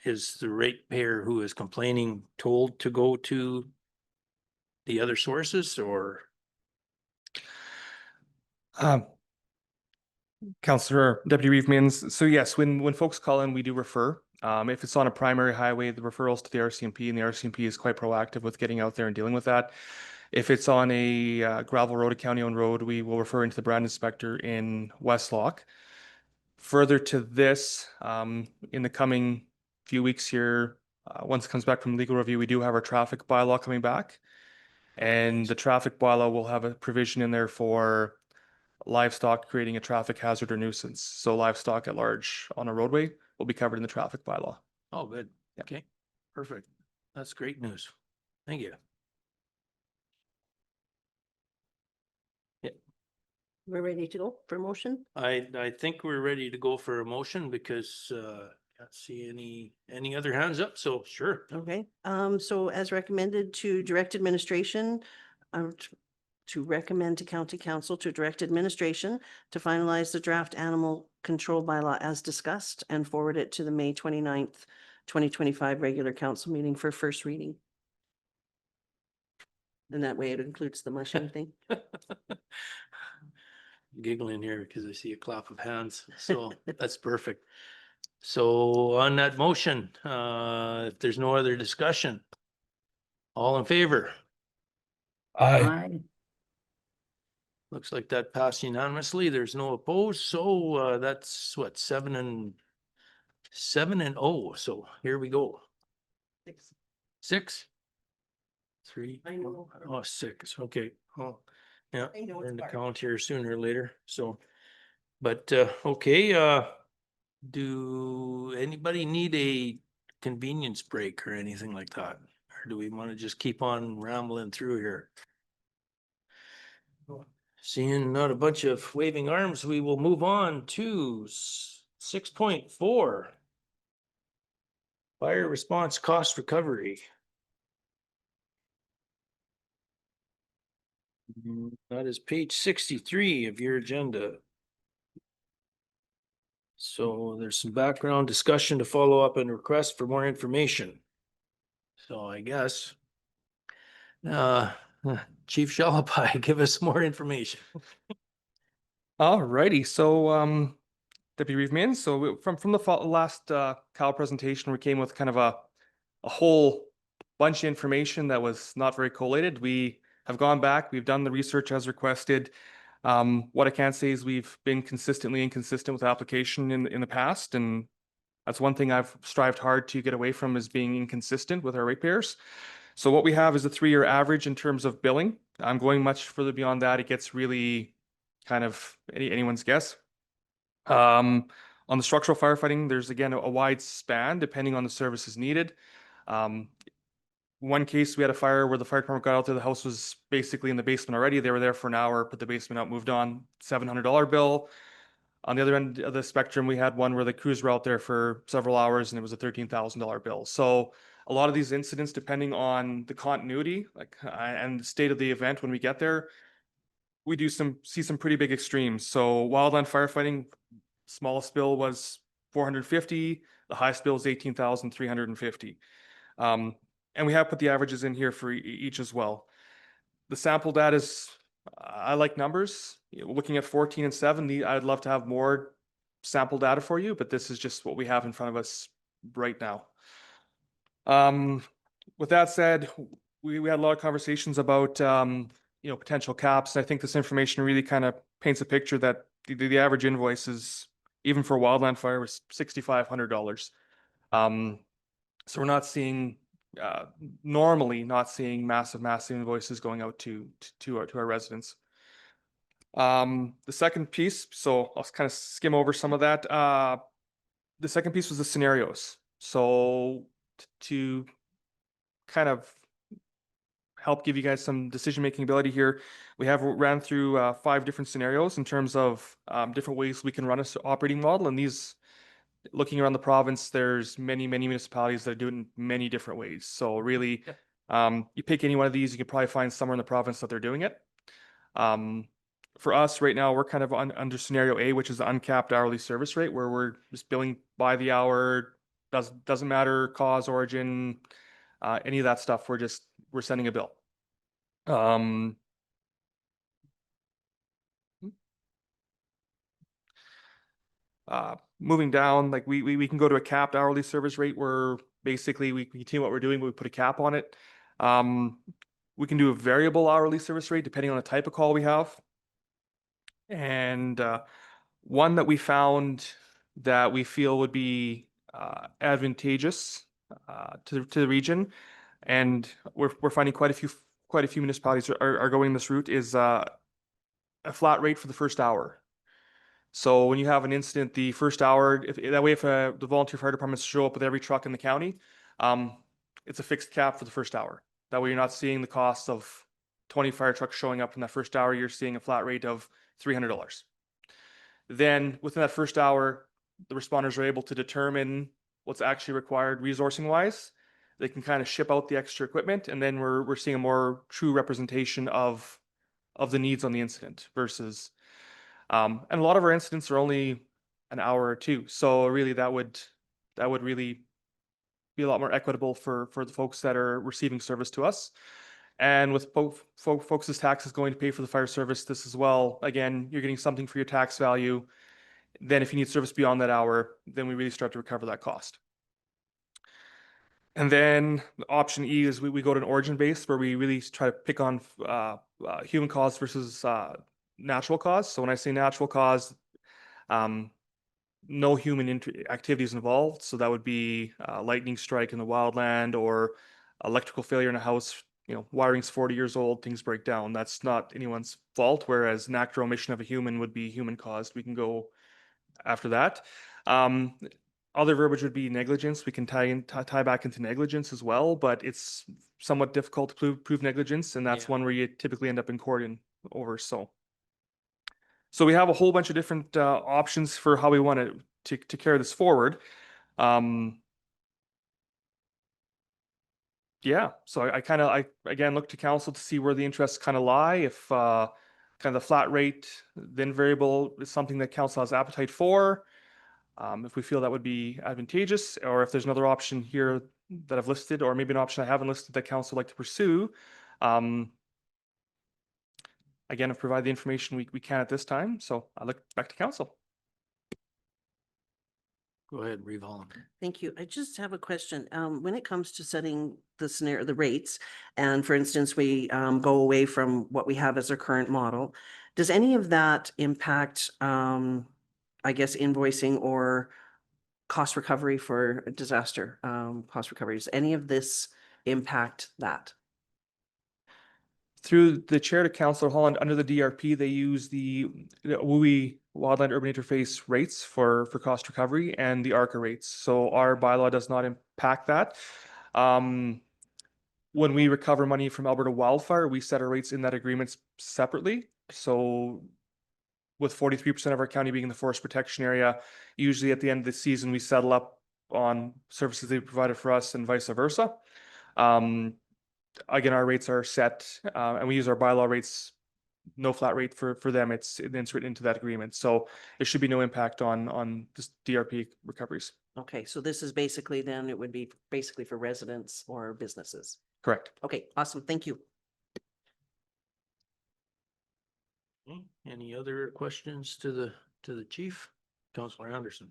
is the ratepayer who is complaining told to go to the other sources, or? Councillor Deputy Reeve Mins, so yes, when folks call in, we do refer. If it's on a primary highway, the referrals to the RCMP, and the RCMP is quite proactive with getting out there and dealing with that. If it's on a gravel road, a county-owned road, we will refer into the brand inspector in Westlock. Further to this, in the coming few weeks here, once it comes back from legal review, we do have our traffic bylaw coming back. And the traffic bylaw will have a provision in there for livestock creating a traffic hazard or nuisance. So livestock at large on a roadway will be covered in the traffic bylaw. Oh, good. Okay, perfect. That's great news. Thank you. We're ready to go for motion? I think we're ready to go for a motion because can't see any other hands up, so sure. Okay, so as recommended to direct administration, to recommend to county council to direct administration to finalize the draft animal control bylaw as discussed and forward it to the May 29th, 2025 regular council meeting for first reading. And that way it includes the mushing thing. Giggling here because I see a clap of hands, so that's perfect. So on that motion, if there's no other discussion, all in favor? Aye. Looks like that passed unanimously. There's no opposed, so that's what, 7-0. So here we go. 6? 3? I know. Oh, 6, okay. Oh, yeah, I know we're it's in the hard. count here sooner or later, so. But okay, do anybody need a convenience break or anything like that? Or do we want to just keep on rambling through here? Seeing not a bunch of waving arms, we will move on to 6.4. Fire response cost recovery. That is page 63 of your agenda. So there's some background discussion to follow up and request for more information. So I guess Chief Shalapai, give us more information. Alrighty, so Deputy Reeve Mins, so from the last Cal presentation, we came with kind of a whole bunch of information that was not very collated. We have gone back, we've done the research as requested. What I can say is we've been consistently inconsistent with application in the past, and that's one thing I've strived hard to get away from, is being inconsistent with our ratepayers. So what we have is a 3-year average in terms of billing. I'm going much further beyond that. It gets really kind of anyone's guess. On the structural firefighting, there's again a wide span depending on the services needed. One case, we had a fire where the fire department got out there, the house was basically in the basement already. They were there for an hour, put the basement out, moved on, $700 bill. On the other end of the spectrum, we had one where the crews were out there for several hours and it was a $13,000 bill. So a lot of these incidents, depending on the continuity, and the state of the event when we get there, we see some pretty big extremes. So wildland firefighting, smallest bill was 450, the highest bill is 18,350. And we have put the averages in here for each as well. The sample data is, I like numbers. Looking at 14 and 7, I'd love to have more sample data for you, but this is just what we have in front of us right now. With that said, we had a lot of conversations about potential caps. I think this information really kind of paints a picture that the average invoice is, even for wildland fire, was $6,500. So we're not seeing, normally not seeing massive invoices going out to our residents. The second piece, so I'll kind of skim over some of that. The second piece was the scenarios. So to kind of help give you guys some decision-making ability here, we have ran through 5 different scenarios in terms of different ways we can run a operating model. And these, looking around the province, there's many municipalities that are doing it in many different ways. So really, you pick any one of these, you can probably find somewhere in the province that they're doing it. For us right now, we're kind of under scenario A, which is the uncapped hourly service rate, where we're just billing by the hour. Doesn't matter cause, origin, any of that stuff. We're sending a bill. Moving down, like we can go to a capped hourly service rate where basically we continue what we're doing, but we put a cap on it. We can do a variable hourly service rate depending on the type of call we have. And one that we found that we feel would be advantageous to the region, and we're finding quite a few municipalities are going this route, is a flat rate for the first hour. So when you have an incident, the first hour, if the volunteer fire departments show up with every truck in the county, it's a fixed cap for the first hour. That way you're not seeing the cost of 20 fire trucks showing up in that first hour. You're seeing a flat rate of $300. Then within that first hour, the responders are able to determine what's actually required resourcing wise. They can kind of ship out the extra equipment, and then we're seeing a more true representation of the needs on the incident versus, and a lot of our incidents are only an hour or 2. So really that would really be a lot more equitable for the folks that are receiving service to us. And with both folks' taxes going to pay for the fire service, this as well, again, you're getting something for your tax value. Then if you need service beyond that hour, then we really start to recover that cost. And then option E is we go to an origin base where we really try to pick on human cause versus natural cause. So when I say natural cause, no human activities involved. So that would be lightning strike in the wildland or electrical failure in a house. Wiring's 40 years old, things break down. That's not anyone's fault, whereas natural omission of a human would be human caused. We can go after that. Other verbiage would be negligence. We can tie back into negligence as well, but it's somewhat difficult to prove negligence, and that's one where you typically end up in court over. So we have a whole bunch of different options for how we want to carry this forward. So I again look to council to see where the interests kind of lie. If kind of the flat rate, then variable is something that council has appetite for. If we feel that would be advantageous, or if there's another option here that I've listed, or maybe an option I haven't listed that council would like to pursue. Again, I've provided the information we can at this time, so I look back to council. Go ahead, Reeve Holland. Thank you. I just have a question. When it comes to setting the rates, and for instance, we go away from what we have as our current model, does any of that impact, I guess, invoicing or cost recovery for disaster cost recovery? Does any of this impact that? Through the chair to Councillor Holland, under the DRP, they use the WUI Wildland Urban Interface rates for cost recovery and the ARCA rates. So our bylaw does not impact that. When we recover money from Alberta Wildfire, we set our rates in that agreement separately. So with 43% of our county being in the forest protection area, usually at the end of the season, we settle up on services they provided for us and vice versa. Again, our rates are set, and we use our bylaw rates, no flat rate for them. It's written into that agreement. So there should be no impact on this DRP recoveries. Okay, so this is basically then, it would be basically for residents or businesses. Correct. Okay, awesome. Thank you. Okay, any other questions to the chief? Counselor Anderson?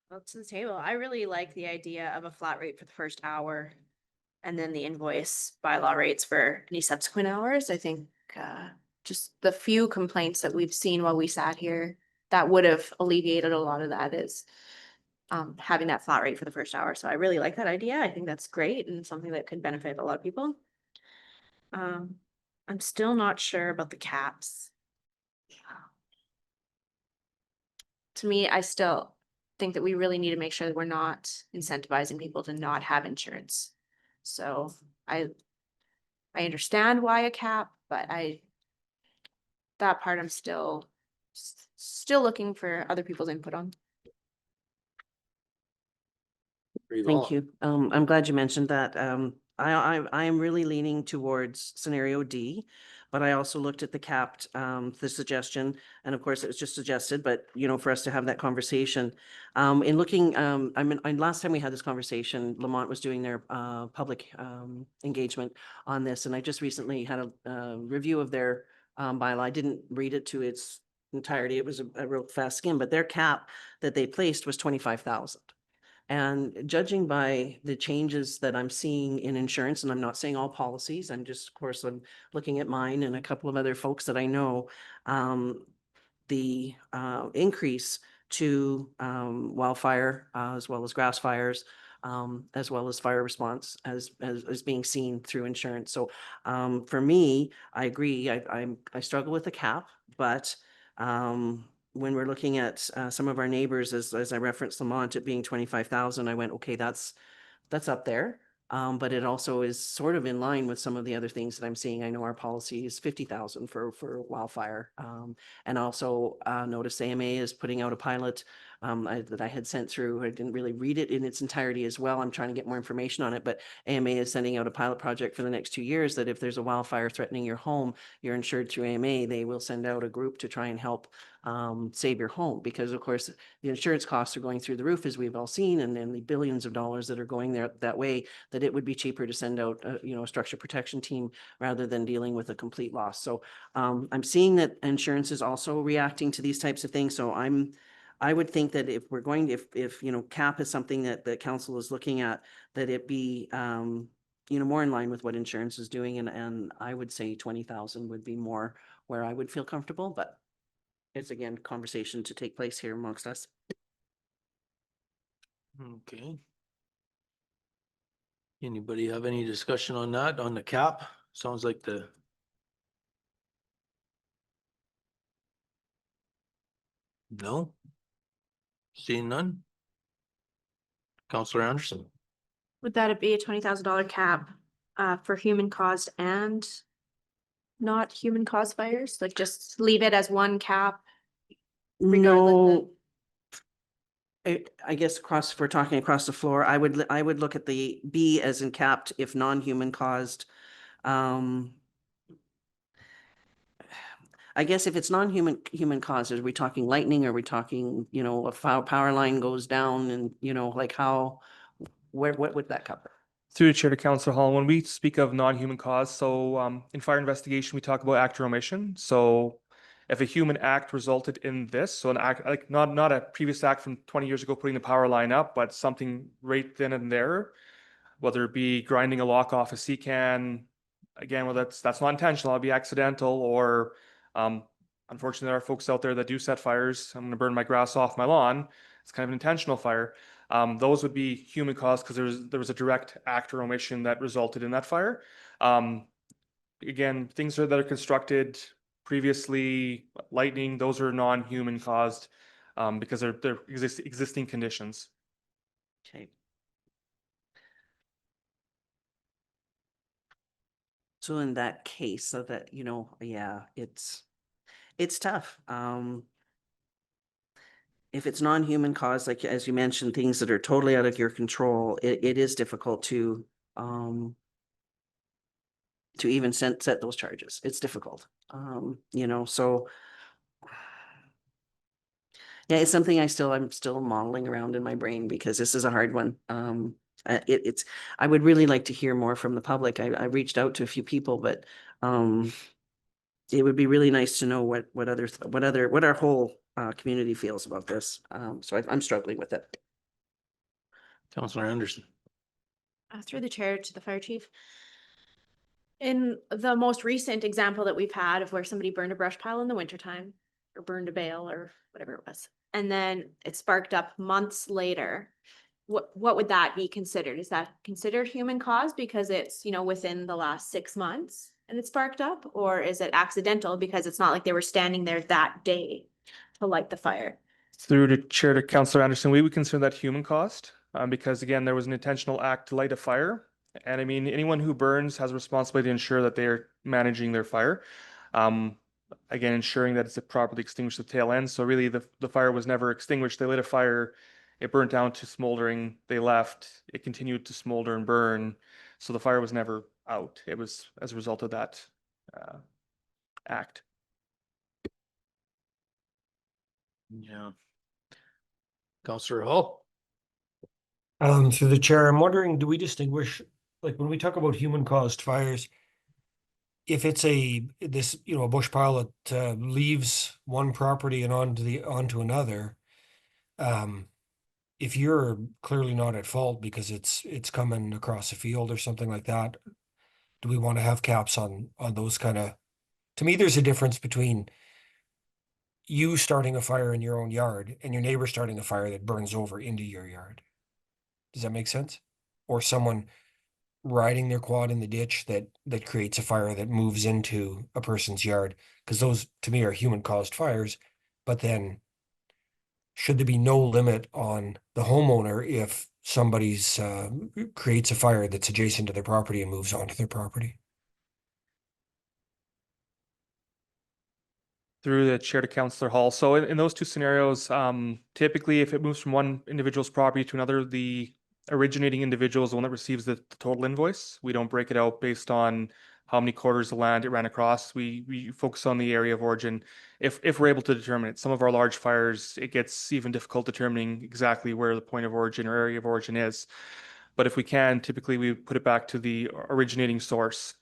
Well, to the table, I really like the idea of a flat rate for the first hour and then the invoice bylaw rates for any subsequent hours. I think just the few complaints that we've seen while we sat here, that would have alleviated a lot of that is having that flat rate for the first hour. So I really like that idea. I think that's great and something that could benefit a lot of people. I'm still not sure about the caps. To me, I still think that we really need to make sure that we're not incentivizing people to not have insurance. So I understand why a cap, but that part I'm still looking for other people's input on. Thank you. I'm glad you mentioned that. I am really leaning towards scenario D, but I also looked at the capped, the suggestion, and of course it was just suggested, but you know, for us to have that conversation. In looking, and last time we had this conversation, Lamont was doing their public engagement on this, and I just recently had a review of their bylaw. I didn't read it to its entirety. It was a real fast skim, but their cap that they placed was 25,000. And judging by the changes that I'm seeing in insurance, and I'm not saying all policies, I'm just, of course, I'm looking at mine and a couple of other folks that I know, the increase to wildfire as well as grass fires, as well as fire response as being seen through insurance. So for me, I agree. I struggle with the cap, but when we're looking at some of our neighbors, as I referenced Lamont, it being 25,000, I went, okay, that's up there. But it also is sort of in line with some of the other things that I'm seeing. I know our policy is 50,000 for wildfire. And also notice AMA is putting out a pilot that I had sent through. I didn't really read it in its entirety as well. I'm trying to get more information on it, but AMA is sending out a pilot project for the next 2 years that if there's a wildfire threatening your home, you're insured through AMA, they will send out a group to try and help save your home, because of course the insurance costs are going through the roof, as we've all seen, and then the billions of dollars that are going there that way, that it would be cheaper to send out a structure protection team rather than dealing with a complete loss. So I'm seeing that insurance is also reacting to these types of things. So I would think that if we're going, if cap is something that the council is looking at, that it be more in line with what insurance is doing, and I would say 20,000 would be more where I would feel comfortable, but it's again conversation to take place here amongst us. Okay. Anybody have any discussion on that, on the cap? Sounds like no? Seeing none? Counselor Anderson? Would that be a $20,000 cap for human caused and not human caused fires? Like just leave it as one cap? regardless No, I guess if we're talking across the floor, I would look at the B as in capped if non-human caused. I guess if it's human caused, are we talking lightning? Are we talking, a power line goes down and, like what would that cover? Through the chair to Councillor Hall, when we speak of non-human cause, so in fire investigation, we talk about act or omission. So if a human act resulted in this, so an act, like not a previous act from 20 years ago, putting the power line up, but something right then and there, whether it be grinding a lock off a sea can, again, well, that's not intentional, it'll be accidental, or unfortunately, there are folks out there that do set fires. I'm gonna burn my grass off my lawn. It's kind of an intentional fire. Those would be human cause because there was a direct act or omission that resulted in that fire. Again, things that are constructed previously, lightning, those are non-human caused because they're existing conditions. Okay. So in that case, so that, yeah, it's tough. If it's non-human cause, like as you mentioned, things that are totally out of your control, it is difficult to even set those charges. It's difficult. You know, so yeah, it's something I'm still modeling around in my brain because this is a hard one. It's, I would really like to hear more from the public. I reached out to a few people, but it would be really nice to know what our whole community feels about this. So I'm struggling with it. Counselor Anderson. Through the chair to the fire chief. In the most recent example that we've had of where somebody burned a brush pile in the wintertime or burned a bale or whatever it was, and then it sparked up months later, what would that be considered? Is that considered human cause because it's, you know, within the last 6 months and it sparked up? Or is it accidental because it's not like they were standing there that day to light the fire? Through the chair to Councillor Anderson, we would consider that human cost, because again, there was an intentional act to light a fire. And I mean, anyone who burns has a responsibility to ensure that they are managing their fire. Again, ensuring that it's properly extinguished at the tail end. So really the fire was never extinguished. They lit a fire, it burnt down to smoldering, they left, it continued to smolder and burn. So the fire was never out. It was as a result of that act. Yeah. Counselor Hall. Through the chair, I'm wondering, do we distinguish, like when we talk about human caused fires, if it's a bush pile that leaves one property and onto another, if you're clearly not at fault because it's coming across a field or something like that, do we want to have caps on those kind of? To me, there's a difference between you starting a fire in your own yard and your neighbor starting a fire that burns over into your yard. Does that make sense? Or someone riding their quad in the ditch that creates a fire that moves into a person's yard, because those to me are human caused fires. But then should there be no limit on the homeowner if somebody's creates a fire that's adjacent to their property and moves onto their property? Through the chair to Councillor Hall. So in those two scenarios, typically if it moves from one individual's property to another, the originating individual is the one that receives the total invoice. We don't break it out based on how many quarters of land it ran across. We focus on the area of origin. If we're able to determine it, some of our large fires, it gets even difficult determining exactly where the point of origin or area of origin is. But if we can, typically we put it back to the originating source.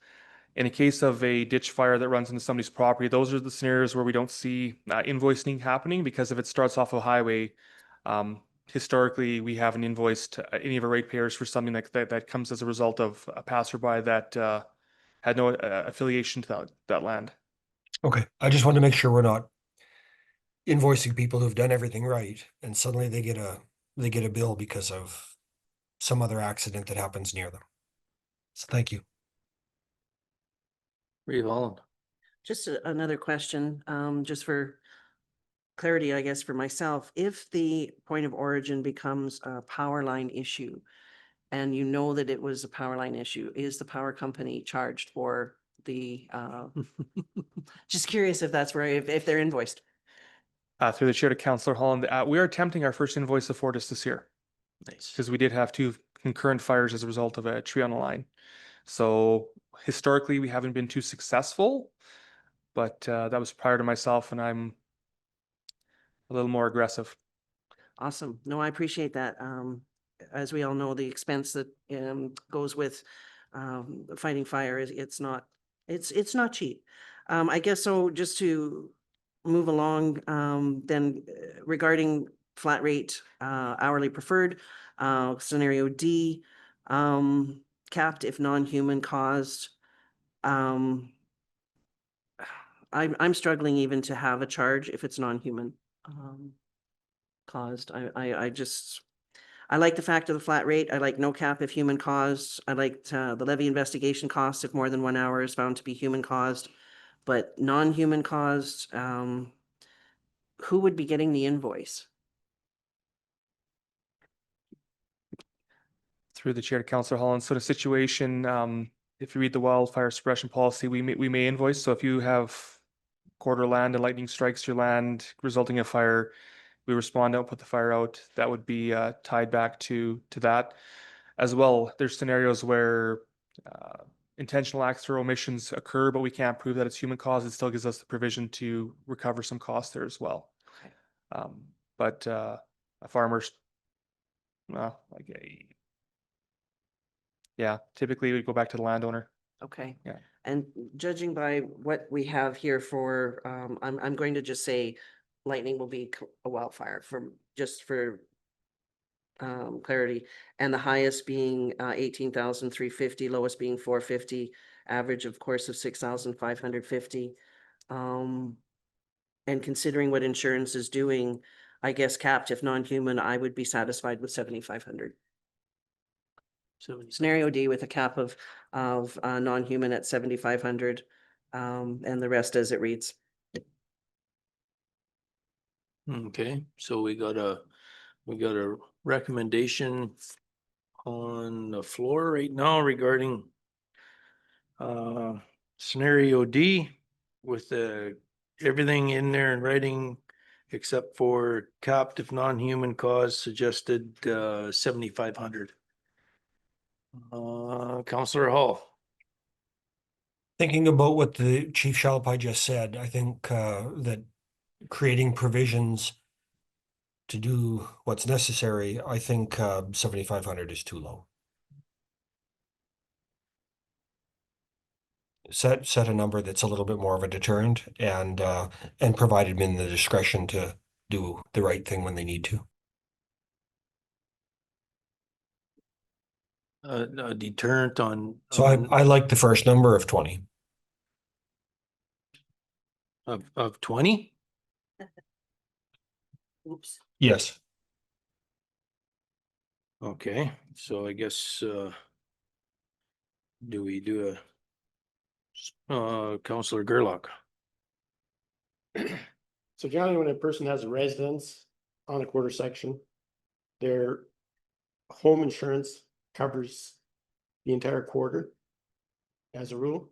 In a case of a ditch fire that runs into somebody's property, those are the scenarios where we don't see invoicing happening, because if it starts off a highway, historically we haven't invoiced any of our ratepayers for something that comes as a result of a passerby that had no affiliation to that land. Okay, I just want to make sure we're not invoicing people who've done everything right and suddenly they get a bill because of some other accident that happens near them. So thank you. Reeve Holland. Just another question, just for clarity, I guess, for myself. If the point of origin becomes a power line issue and you know that it was a power line issue, is the power company charged for the, just curious if that's where, if they're invoiced? Through the chair to Councillor Holland, we are attempting our first invoice of Fortis this year. Nice. Because we did have 2 concurrent fires as a result of a tree on the line. So historically, we haven't been too successful, but that was prior to myself, and I'm a little more aggressive. Awesome. No, I appreciate that. As we all know, the expense that goes with fighting fire it's not cheap. I guess so. Just to move along, then regarding flat rate hourly preferred, scenario D, capped if non-human caused. I'm struggling even to have a charge if it's non-human caused. I like the fact of the flat rate. I like no cap if human caused. I liked the levy investigation cost if more than 1 hour is found to be human caused, but non-human caused, who would be getting the invoice? Through the chair to Councillor Holland. So the situation, if you read the wildfire suppression policy, we may invoice. So if you have quarter land and lightning strikes your land, resulting in fire, we respond out, put the fire out. That would be tied back to that. As well, there's scenarios where intentional acts or omissions occur, but we can't prove that it's human cause. It still gives us the provision to recover some costs there as well. Okay. But a farmer's, well, like yeah, typically we go back to the landowner. Okay. Yeah. And judging by what we have here for, I'm going to just say lightning will be a wildfire for clarity, and the highest being 18,350, lowest being 450, average of course of 6,550. And considering what insurance is doing, I guess capped if non-human, I would be satisfied with 7,500. Scenario D with a cap of non-human at 7,500, and the rest as it reads. Okay, so we got a recommendation on the floor right now regarding scenario D with everything in there in writing except for capped if non-human cause suggested 7,500. Councillor Hall. Thinking about what the Chief Shalapai just said, I think that creating provisions to do what's necessary, I think 7,500 is too low. Set a number that's a little bit more of a deterrent and provided them the discretion to do the right thing when they need to. A deterrent on. So I like the first number of 20. Of 20? Oops. Yes. Okay, so I guess do we do a Councillor Gerlach? So generally, when a person has a residence on a quarter section, their home insurance covers the entire quarter as a rule.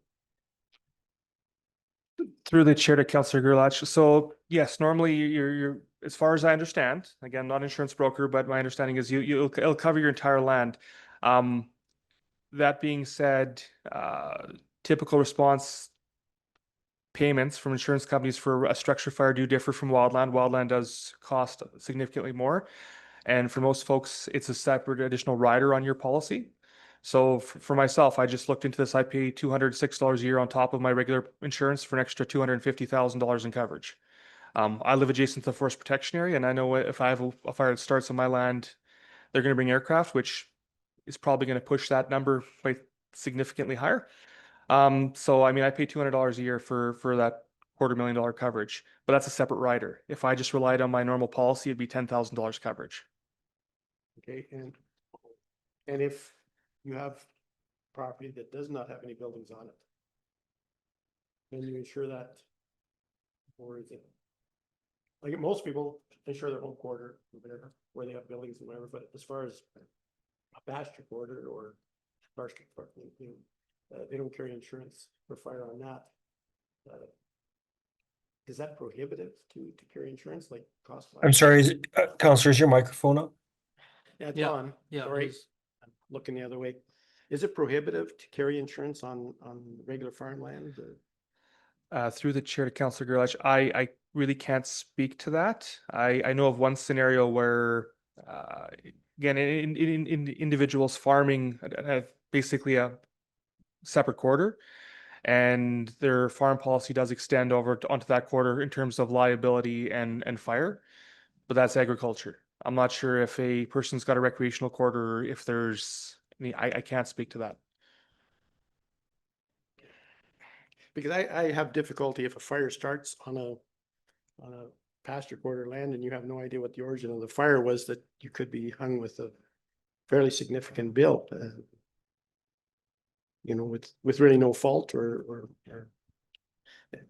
Through the chair to Councillor Gerlach. So yes, normally you're as far as I understand, again, not an insurance broker, but my understanding is it'll cover your entire land. That being said, typical response payments from insurance companies for a structure fire do differ from wildland. Wildland does cost significantly more. And for most folks, it's a separate additional rider on your policy. So for myself, I just looked into this. I pay $206 a year on top of my regular insurance for an extra $250,000 in coverage. I live adjacent to the forest protection area, and I know if I have a fire that starts on my land, they're going to bring aircraft, which is probably going to push that number by significantly higher. So I mean, I pay $200 a year for that $250,000 coverage, but that's a separate rider. If I just relied on my normal policy, it'd be $10,000 coverage. Okay, and if you have property that does not have any buildings on it, then you insure that, or is it? Like most people insure their home quarter, or whatever, where they have buildings and whatever, but as far as a pasture quarter or pasture, they don't carry insurance for fire on that. Is that prohibitive to carry insurance, like cost? I'm sorry, Councillor, is your microphone up? Yeah, it's Yeah, on. yeah, Sorry, please. I'm looking the other way. Is it prohibitive to carry insurance on regular farmland? Through the chair to Councillor Gerlach, I really can't speak to that. I know of one scenario where, again, in individuals farming basically a separate quarter, and their farm policy does extend over onto that quarter in terms of liability and fire, but that's agriculture. I'm not sure if a person's got a recreational quarter, or if there's any, I can't speak to that. Because I have difficulty if a fire starts on a pasture quarter land and you have no idea what the origin of the fire was, that you could be hung with a fairly significant bill. You know, with really no fault or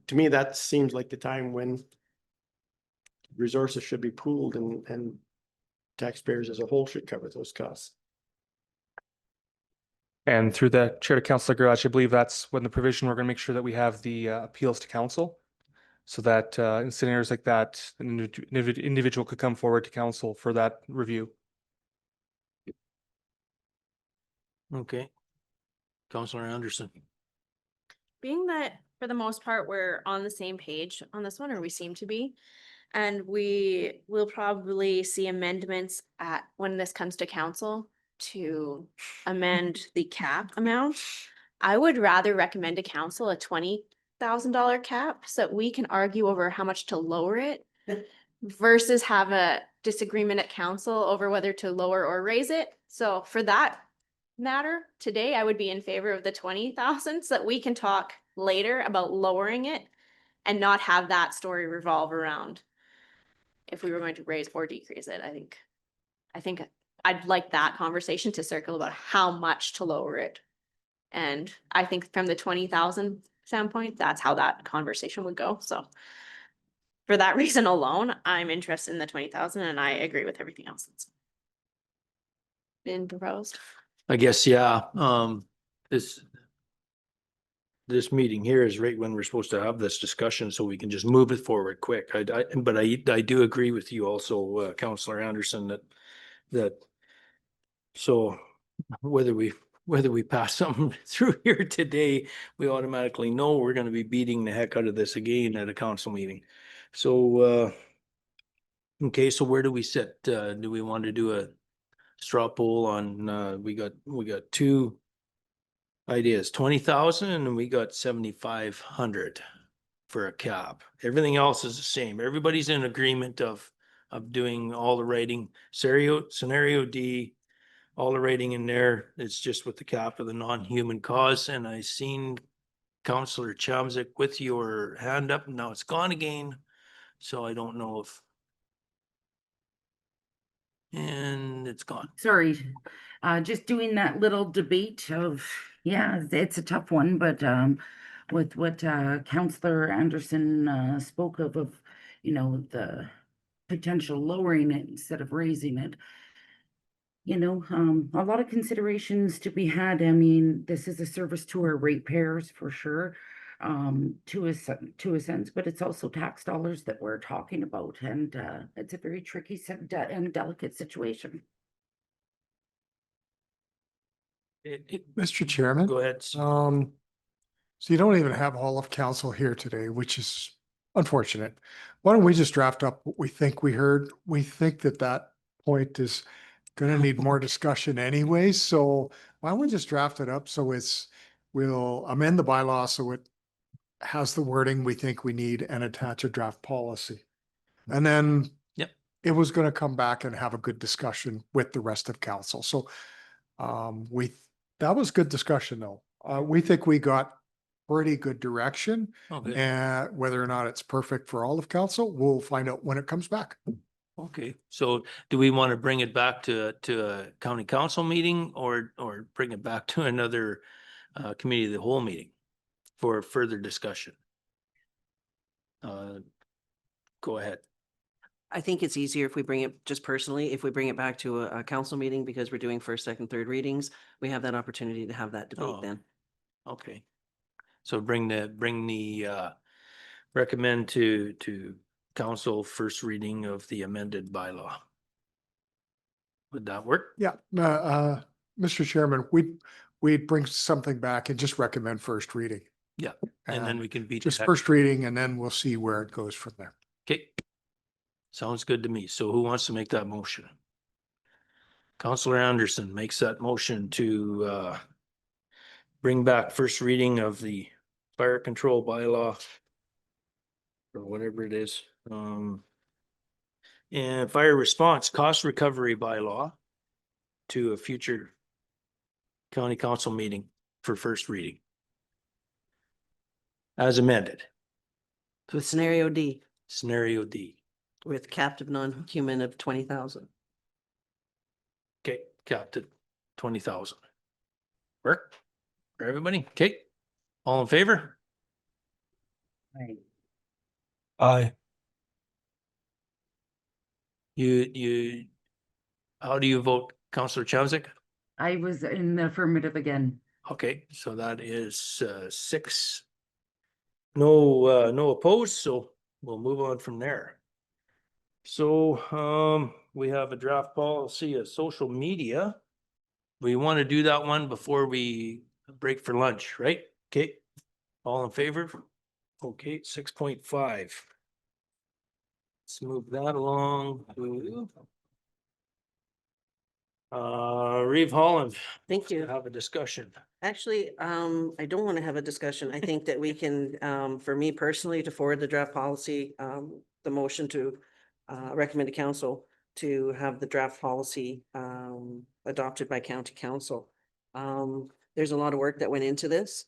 to me, that seems like the time when resources should be pooled and taxpayers as a whole should cover those costs. And through the chair to Councillor Gerlach, I believe that's when the provision, we're going to make sure that we have the appeals to council. so that in scenarios like that, an individual could come forward to council for that review. Okay. Counselor Anderson. Being that for the most part, we're on the same page on this one, or we seem to be. And we will probably see amendments when this comes to council to amend the cap amount. I would rather recommend to council a $20,000 cap so that we can argue over how much to lower it versus have a disagreement at council over whether to lower or raise it. So for that matter, today I would be in favor of the 20,000 so that we can talk later about lowering it and not have that story revolve around if we were going to raise or decrease it. I think I'd like that conversation to circle about how much to lower it. And I think from the 20,000 standpoint, that's how that conversation would go. So for that reason alone, I'm interested in the 20,000 and I agree with everything else that's been proposed. I guess, yeah, this meeting here is right when we're supposed to have this discussion, so we can just move it forward quick. But I do agree with you also, Counselor Anderson, that so whether we pass something through here today, we automatically know we're gonna be beating the heck out of this again at a council meeting. So, okay, so where do we sit? Do we want to do a straw poll on, we got two ideas, 20,000 and we got 7,500 for a cap. Everything else is the same. Everybody's in agreement of doing all the writing. Scenario D, all the writing in there. It's just with the cap of the non-human cause. And I seen Counselor Chomsik with your hand up. Now it's gone again. So I don't know if. And it's gone. Sorry, just doing that little debate of, yeah, it's a tough one, but with what Counselor Anderson spoke of, you know, the potential lowering it instead of raising it. You know, a lot of considerations to be had. I mean, this is a service to our ratepayers for sure, to a sense, but it's also tax dollars that we're talking about, and it's a very tricky and delicate situation. Mr. Chairman. Go ahead. So you don't even have all of council here today, which is unfortunate. Why don't we just draft up what we think we heard? We think that point is gonna need more discussion anyway, so why don't we just draft it up so we'll amend the bylaw so it has the wording we think we need and attach a draft policy. And then Yep. it was gonna come back and have a good discussion with the rest of council. So that was good discussion though. We think we got pretty good direction. Okay. And whether or not it's perfect for all of council, we'll find out when it comes back. Okay, so do we want to bring it back to a county council meeting or bring it back to another committee of the whole meeting for further discussion? Go ahead. I think it's easier if we bring it just personally, if we bring it back to a council meeting because we're doing first, second, third readings, we have that opportunity to have that debate Oh. then. Okay. So bring the recommend to council first reading of the amended bylaw. Would that work? Yeah, Mr. Chairman, we'd bring something back and just recommend first reading. Yeah, and then we can beat. Just first reading and then we'll see where it goes from there. Okay. Sounds good to me. So who wants to make that motion? Counselor Anderson makes that motion to bring back first reading of the fire control bylaw or whatever it is. And fire response cost recovery bylaw to a future county council meeting for first reading. As amended, With scenario D, scenario D. with captive non-human of 20,000. Okay, capped at 20,000. Work for everybody? Okay, all in favor? Right. Aye. You, how do you vote, Counselor Chomsik? I was in the affirmative again. Okay, so that is 6. No opposed, so we'll move on from there. So, we have a draft policy of social media. We want to do that one before we break for lunch, right? Okay, all in favor? Okay, 6.5. Let's move that along to Reeve Holland. Thank you. Have a discussion. Actually, I don't want to have a discussion. I think that we can, for me personally, to forward the draft policy, the motion to recommend to council to have the draft policy adopted by county council. There's a lot of work that went into this.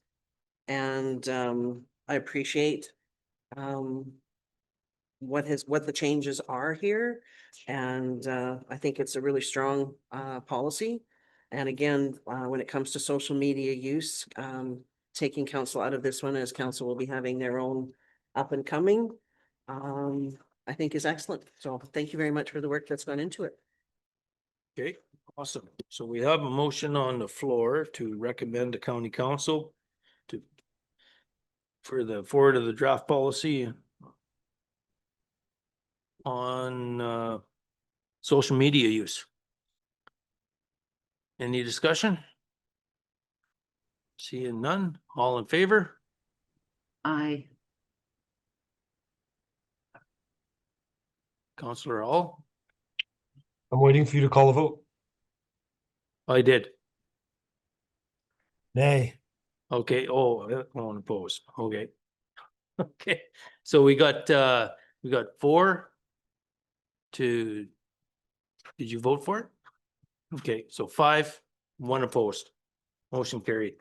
And I appreciate what the changes are here. And I think it's a really strong policy. And again, when it comes to social media use, taking council out of this one, as council will be having their own up and coming, I think is excellent. So thank you very much for the work that's gone into it. Okay, awesome. So we have a motion on the floor to recommend the county council for the forward of the draft policy on social media use. Any discussion? Seeing none, all in favor? Aye. Counselor Hall? I'm waiting for you to call a vote. I did. Nay. Okay, on opposed, okay. Okay, so we got 4 to, did you vote for it? Okay, so 5, 1 opposed. Motion carried.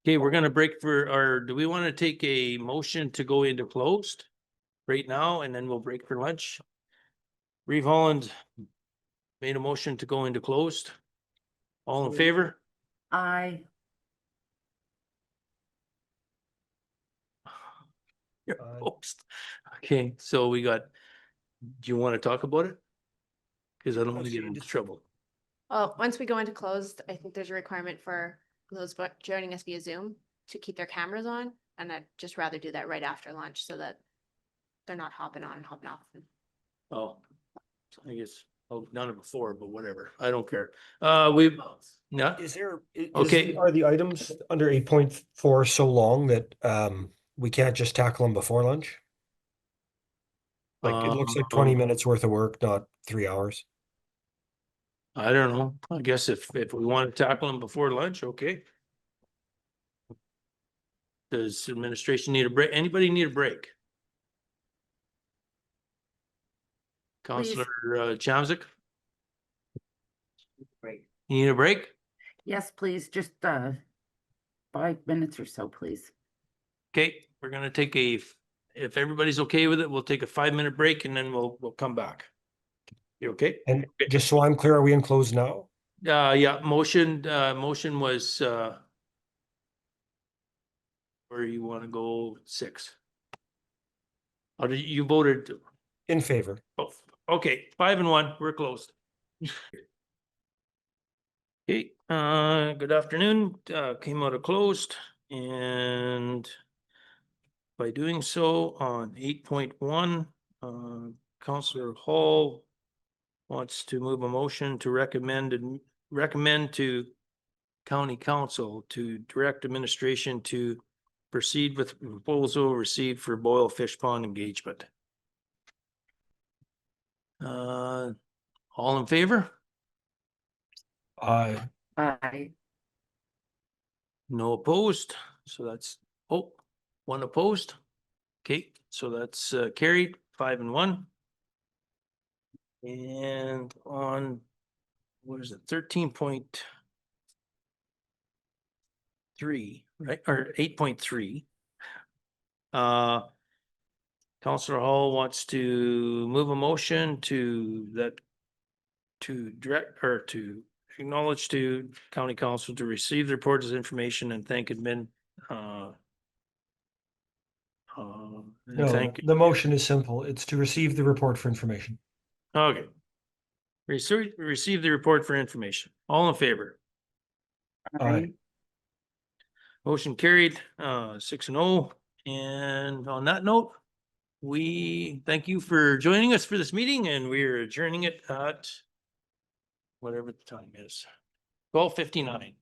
Okay, we're gonna break do we want to take a motion to go into closed right now and then we'll break for lunch? Reeve Holland made a motion to go into closed. All in favor? Aye. You're Aye. opposed. Okay, so we got, do you want to talk about it? Cause I don't want to get into trouble. Well, once we go into closed, I think there's a requirement for those joining us via Zoom to keep their cameras on, and I'd just rather do that right after lunch so that they're not hopping on and hopping off. Oh, I guess I've done it before, but whatever. I don't care. Yeah, Is there, Okay. are the items under 8.4 so long that we can't just tackle them before lunch? Like, it looks like 20 minutes worth of work, not 3 hours. I don't know. I guess if we want to tackle them before lunch, okay. Does administration need a break? Anybody need a break? Counselor Chamzik? Break. You need a break? Yes, please, just 5 minutes or so, please. Okay, we're gonna take if everybody's okay with it, we'll take a 5-minute break and then we'll come back. You okay? And just so I'm clear, are we in closed now? Yeah, motion was where you want to go 6. How did you voted? In favor. Oh, okay, 5 and 1, we're closed. Okay, good afternoon, came out of closed and by doing so on 8.1, Counselor Hall wants to move a motion to recommend to county council to direct administration to proceed with proposal received for Boyle Fish Pond engagement. All in favor? Aye. Aye. No opposed, so that's, 1 opposed. Okay, so that's carried, 5 and 1. And on, what is it, 13.3, right, or 8.3. Counselor Hall wants to move a motion to direct or to acknowledge to county council to receive the report as information and thank admin. No, the motion is simple. It's to receive the report for information. Okay. Receive the report for information. All in favor? Aye. Motion carried, 6-0. And on that note, we thank you for joining us for this meeting, and we're adjourning it at whatever the time is, 12:59.